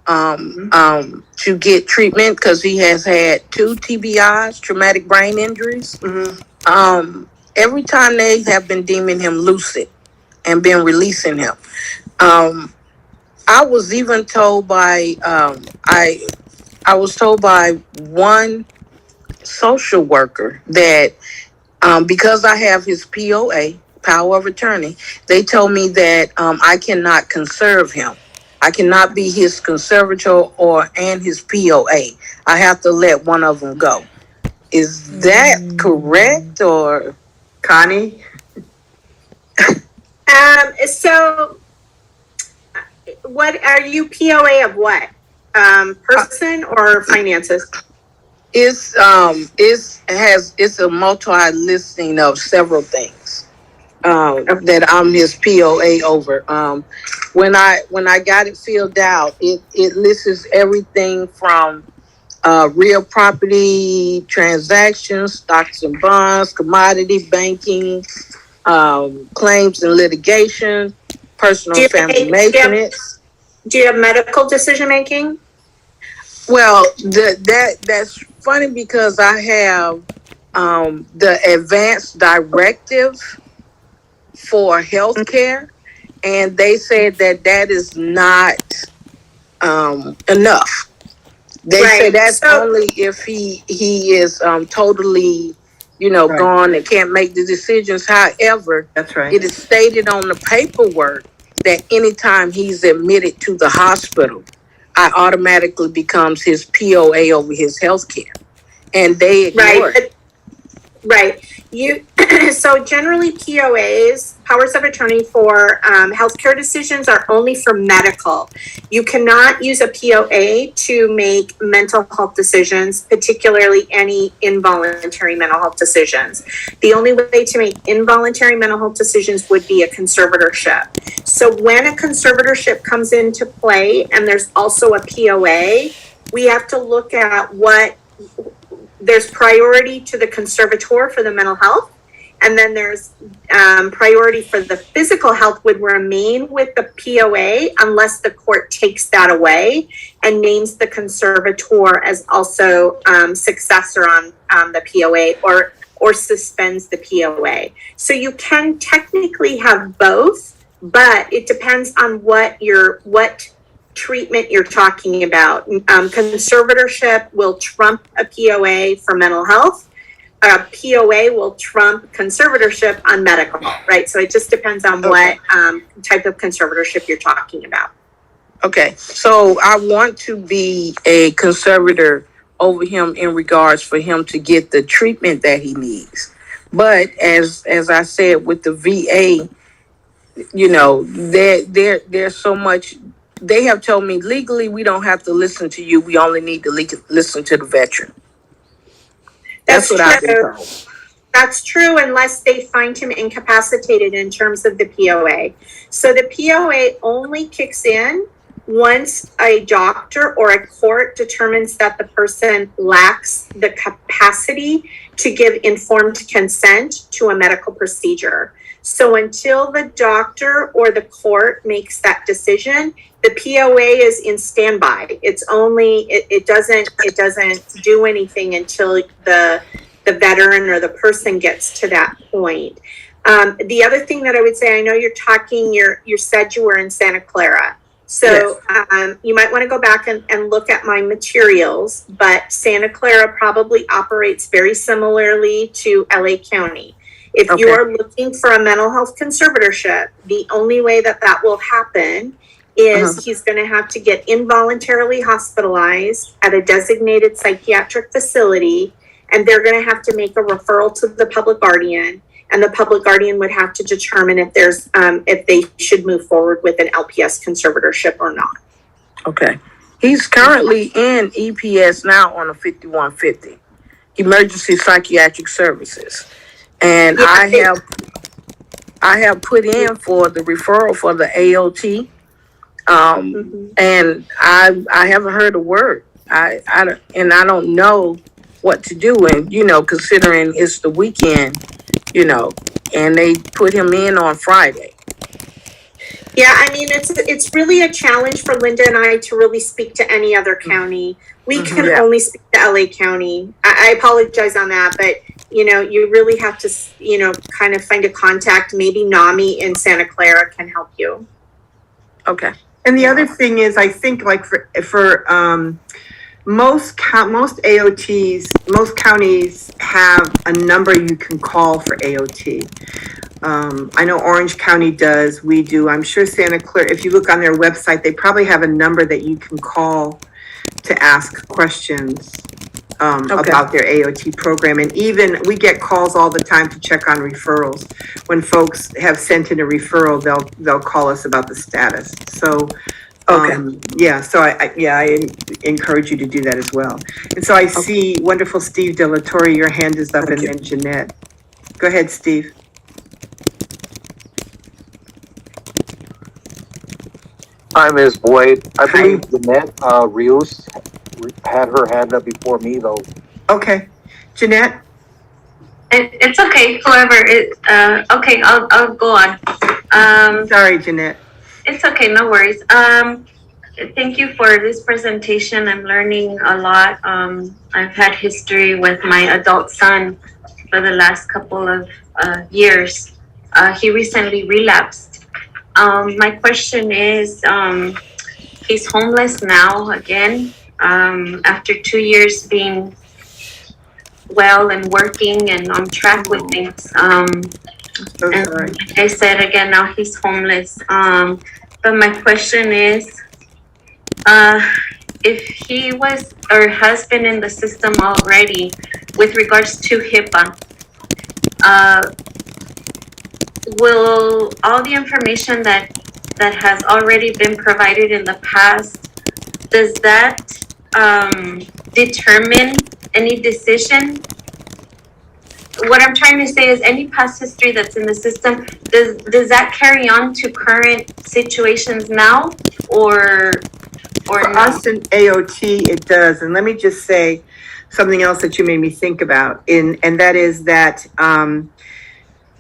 to get treatment because he has had 2 TBIs, traumatic brain injuries. Every time they have been deeming him lucid and been releasing him. I was even told by I was told by one social worker that because I have his POA, power of attorney, they told me that I cannot conserve him. I cannot be his conservator and his POA. I have to let one of them go. Is that correct, or Connie? So what are you POA of what? Person or finances? it's a multi listing of several things that I'm his POA over. When I got it filled out, it lists everything from real property transactions, stocks and bonds, commodity banking, claims and litigation, personal family maintenance. Do you have medical decision making? Well, that's funny because I have the advanced directive for healthcare, and they said that is not enough. They say that's only if he is totally Right. gone and can't make the decisions. However, That's right. it is stated on the paperwork that anytime he's admitted to the hospital, I automatically becomes his POA over his health care. And they ignore it. Right. So generally POAs, powers of attorney for healthcare decisions, are only for medical. You cannot use a POA to make mental health decisions, particularly any involuntary mental health decisions. The only way to make involuntary mental health decisions would be a conservatorship. So when a conservatorship comes into play and there's also a POA, we have to look at there's priority to the conservator for the mental health, and then there's priority for the physical health would remain with the POA unless the court takes that away and names the conservator as also successor on the POA or suspends the POA. So you can technically have both, but it depends on what treatment you're talking about. Conservatorship will trump a POA for mental health. A POA will trump conservatorship on medical, right? So it just depends on what type of conservatorship you're talking about. Okay, so I want to be a conservator over him in regards for him to get the treatment that he needs. But as I said with the VA, there's so much. They have told me legally we don't have to listen to you. We only need to listen to the veteran. That's what I've been told. That's true unless they find him incapacitated in terms of the POA. So the POA only kicks in once a doctor or a court determines that the person lacks the capacity to give informed consent to a medical procedure. So until the doctor or the court makes that decision, the POA is in standby. It's only, it doesn't do anything until the veteran or the person gets to that point. The other thing that I would say, I know you said you were in Santa Clara. So yes. You might want to go back and look at my materials, but Santa Clara probably operates very similarly to LA County. If you are looking for a mental health conservatorship, the only way that will happen is he's going to have to get involuntarily hospitalized at a designated psychiatric facility, and they're going to have to make a referral to the public guardian, and the public guardian would have to determine if they should move forward with an LPS conservatorship or not. Okay. He's currently in EPS now on a 5150, Emergency Psychiatric Services. And I have put in for the referral for the AOT, and I haven't heard a word. I don't know what to do. And considering it's the weekend, and they put him in on Friday. Yeah, I mean it's really a challenge for Linda and I to really speak to any other county. We can only speak to LA County. I apologize on that, but you really have to, kind of find a contact. Maybe NAMI in Santa Clara can help you. Okay. And the other thing is, I think like for most AOTs, most counties have a number you can call for AOT. I know Orange County does. We do. I'm sure Santa Clara, if you look on their website, they probably have a number that you can call to ask questions about their AOT program. And even we get calls all the time to check on referrals. When folks have sent in a referral, they'll call us about the status. So so I encourage you to do that as well. And so I see wonderful Steve De La Torre, your hand is up, and then Jeanette. Go ahead, Steve. Hi, Ms. Boyd. I believe Jeanette Rios had her hand up before me, though. Okay. Jeanette? It's okay. Whoever okay, I'll go on. Sorry, Jeanette. It's okay. No worries. Thank you for this presentation. I'm learning a lot. I've had history with my adult son for the last couple of years. He recently relapsed. My question is, he's homeless now again, after 2 years being well and working and on track with things. So And sorry. like I said again, now he's homeless. But my question is, if he was or has been in the system already with regards to HIPAA, will all the information that has already been provided in the past, does that determine any decision? What I'm trying to say is any past history that's in the system, does that carry on to current situations now, or For no? us in AOT, it does. And let me just say something else that you made me think about, and that is that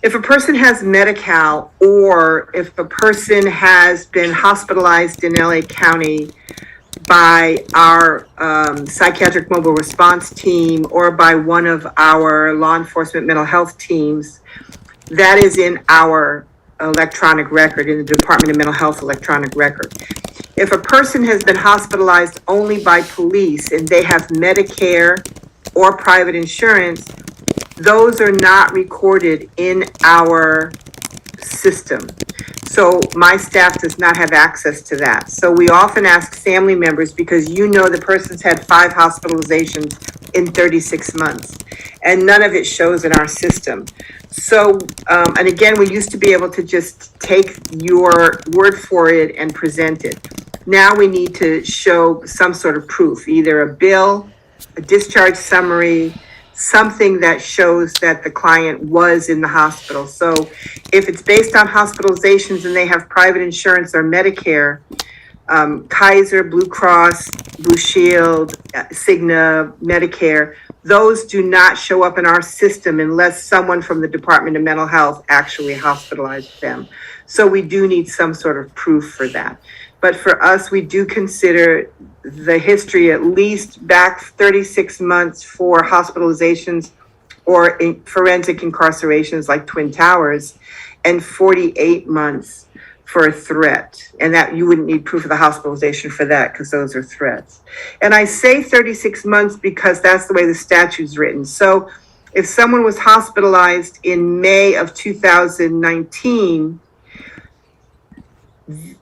if a person has Medi-Cal, or if a person has been hospitalized in LA County by our psychiatric mobile response team or by one of our law enforcement mental health teams, that is in our electronic record, in the Department of Mental Health electronic record. If a person has been hospitalized only by police and they have Medicare or private insurance, those are not recorded in our system. So my staff does not have access to that. So we often ask family members, because the person's had 5 hospitalizations in 36 months, and none of it shows in our system. So, and again, we used to be able to just take your word for it and present it. Now we need to show some sort of proof, either a bill, a discharge summary, something that shows that the client was in the hospital. So if it's based on hospitalizations and they have private insurance or Medicare, Kaiser, Blue Cross, Blue Shield, Cigna, Medicare, those do not show up in our system unless someone from the Department of Mental Health actually hospitalized them. So we do need some sort of proof for that. But for us, we do consider the history at least back 36 months for hospitalizations or forensic incarcerations like Twin Towers, and 48 months for a threat. And that you wouldn't need proof of the hospitalization for that, because those are threats. And I say 36 months because that's the way the statute's written. So if someone was hospitalized in May of 2019,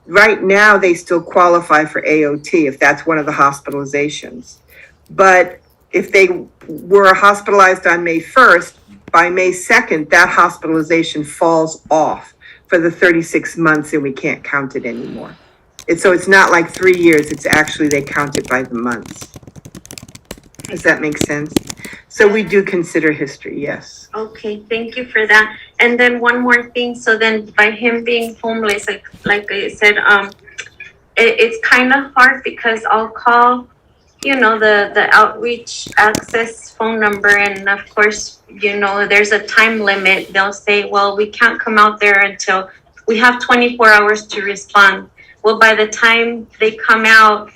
right now they still qualify for AOT if that's one of the hospitalizations. But if they were hospitalized on May 1st, by May 2nd, that hospitalization falls off for the 36 months and we can't count it anymore. So it's not like 3 years, it's actually they count it by the months. Does that make sense? So we do consider history, yes. Okay, thank you for that. And then one more thing. So then by him being homeless, like I said, it's kind of hard because I'll call, the outreach access phone number. And of course, there's a time limit. They'll say, well, we can't come out there until we have 24 hours to respond. Well, by the time they come out,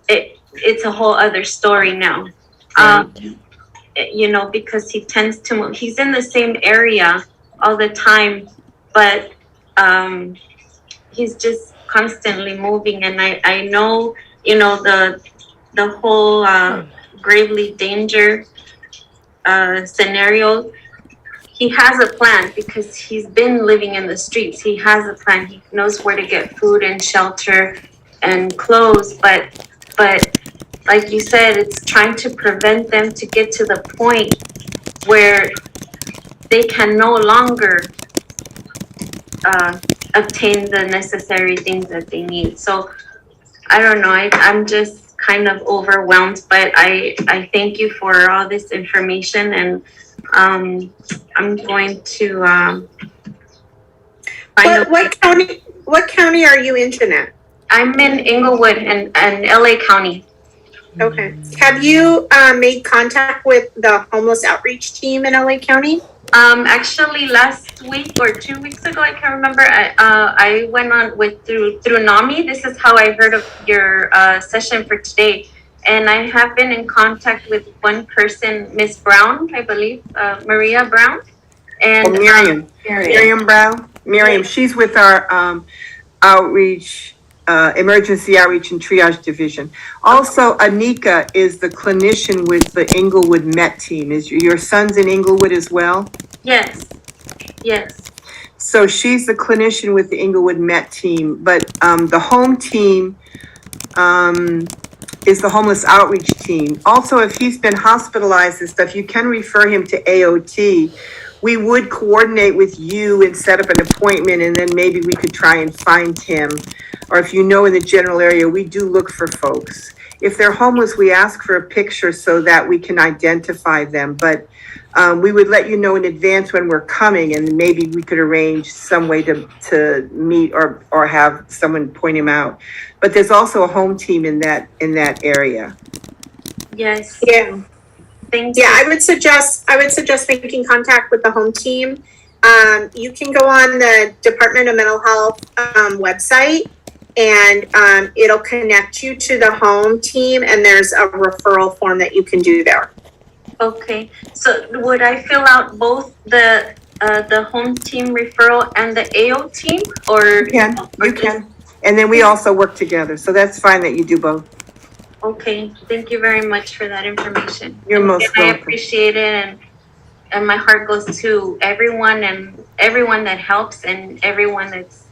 it's a whole other story now. Because he tends to move. He's in the same area all the time, but he's just constantly moving. And I know, the whole gravely danger scenario. He has a plan because he's been living in the streets. He has a plan. He knows where to get food and shelter and clothes, but like you said, it's trying to prevent them to get to the point where they can no longer obtain the necessary things that they need. So I don't know, I'm just kind of overwhelmed, but I thank you for all this information, and I'm going to What county are you in, Jeanette? I'm in Inglewood and LA County. Okay. Have you made contact with the homeless outreach team in LA County? Actually, last week or 2 weeks ago, I can't remember. I went on through NAMI. This is how I heard of your session for today, and I have been in contact with one person, Miss Brown, I believe, Maria Brown, and Miriam Brown. Miriam, she's with our outreach Emergency Outreach and Triage Division. Also, Anika is the clinician with the Inglewood Met team. Is your son's in Inglewood as well? Yes, yes. So she's the clinician with the Inglewood Met team, but the home team is the homeless outreach team. Also, if he's been hospitalized and stuff, you can refer him to AOT. We would coordinate with you and set up an appointment, and then maybe we could try and find him. Or if you know in the general area, we do look for folks. If they're homeless, we ask for a picture so that we can identify them. But we would let you know in advance when we're coming, and maybe we could arrange some way to meet or have someone point him out. But there's also a home team in that area. Yes. Yeah. Thank you. Yeah, I would suggest making contact with the home team. You can go on the Department of Mental Health website, and it'll connect you to the home team, and there's a referral form that you can do there. Okay, so would I fill out both the home team referral and the AO team, or? You can. And then we also work together, so that's fine that you do both. Okay, thank you very much for that information. You're most welcome. I appreciate it, and my heart goes to everyone that helps and everyone that's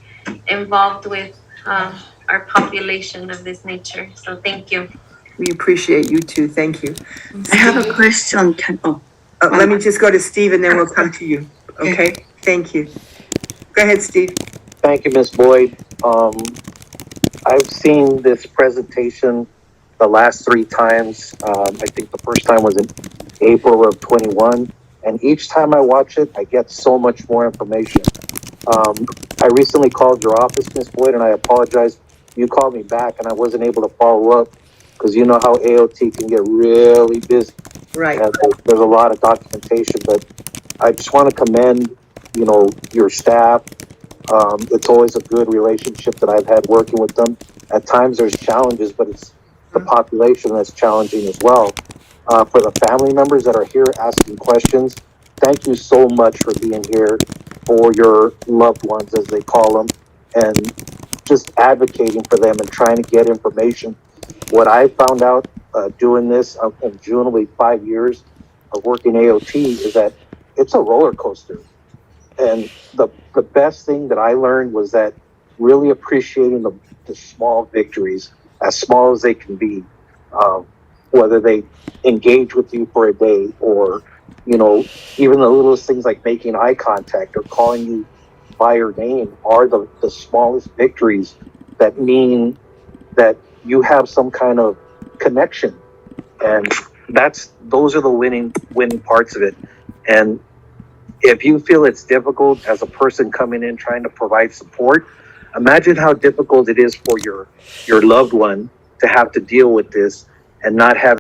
involved with our population of this nature. So thank you. We appreciate you too. Thank you. I have a question. Let me just go to Steve and then we'll come to you. Okay? Thank you. Go ahead, Steve. Thank you, Ms. Boyd. I've seen this presentation the last 3 times. I think the first time was in April of 21. And each time I watch it, I get so much more information. I recently called your office, Ms. Boyd, and I apologize. You called me back and I wasn't able to follow up because you know how AOT can get really busy. Right. And there's a lot of documentation, but I just want to commend, your staff. It's always a good relationship that I've had working with them. At times there's challenges, but it's the population that's challenging as well. For the family members that are here asking questions, thank you so much for being here for your loved ones, as they call them, and just advocating for them and trying to get information. What I found out doing this in June, will be 5 years of working AOT, is that it's a roller coaster. And the best thing that I learned was that really appreciating the small victories, as small as they can be, whether they engage with you for a day or, even the littlest things like making eye contact or calling you by your name are the smallest victories that mean that you have some kind of connection. And those are the winning parts of it. And if you feel it's difficult as a person coming in trying to provide support, imagine how difficult it is for your loved one to have to deal with this and not have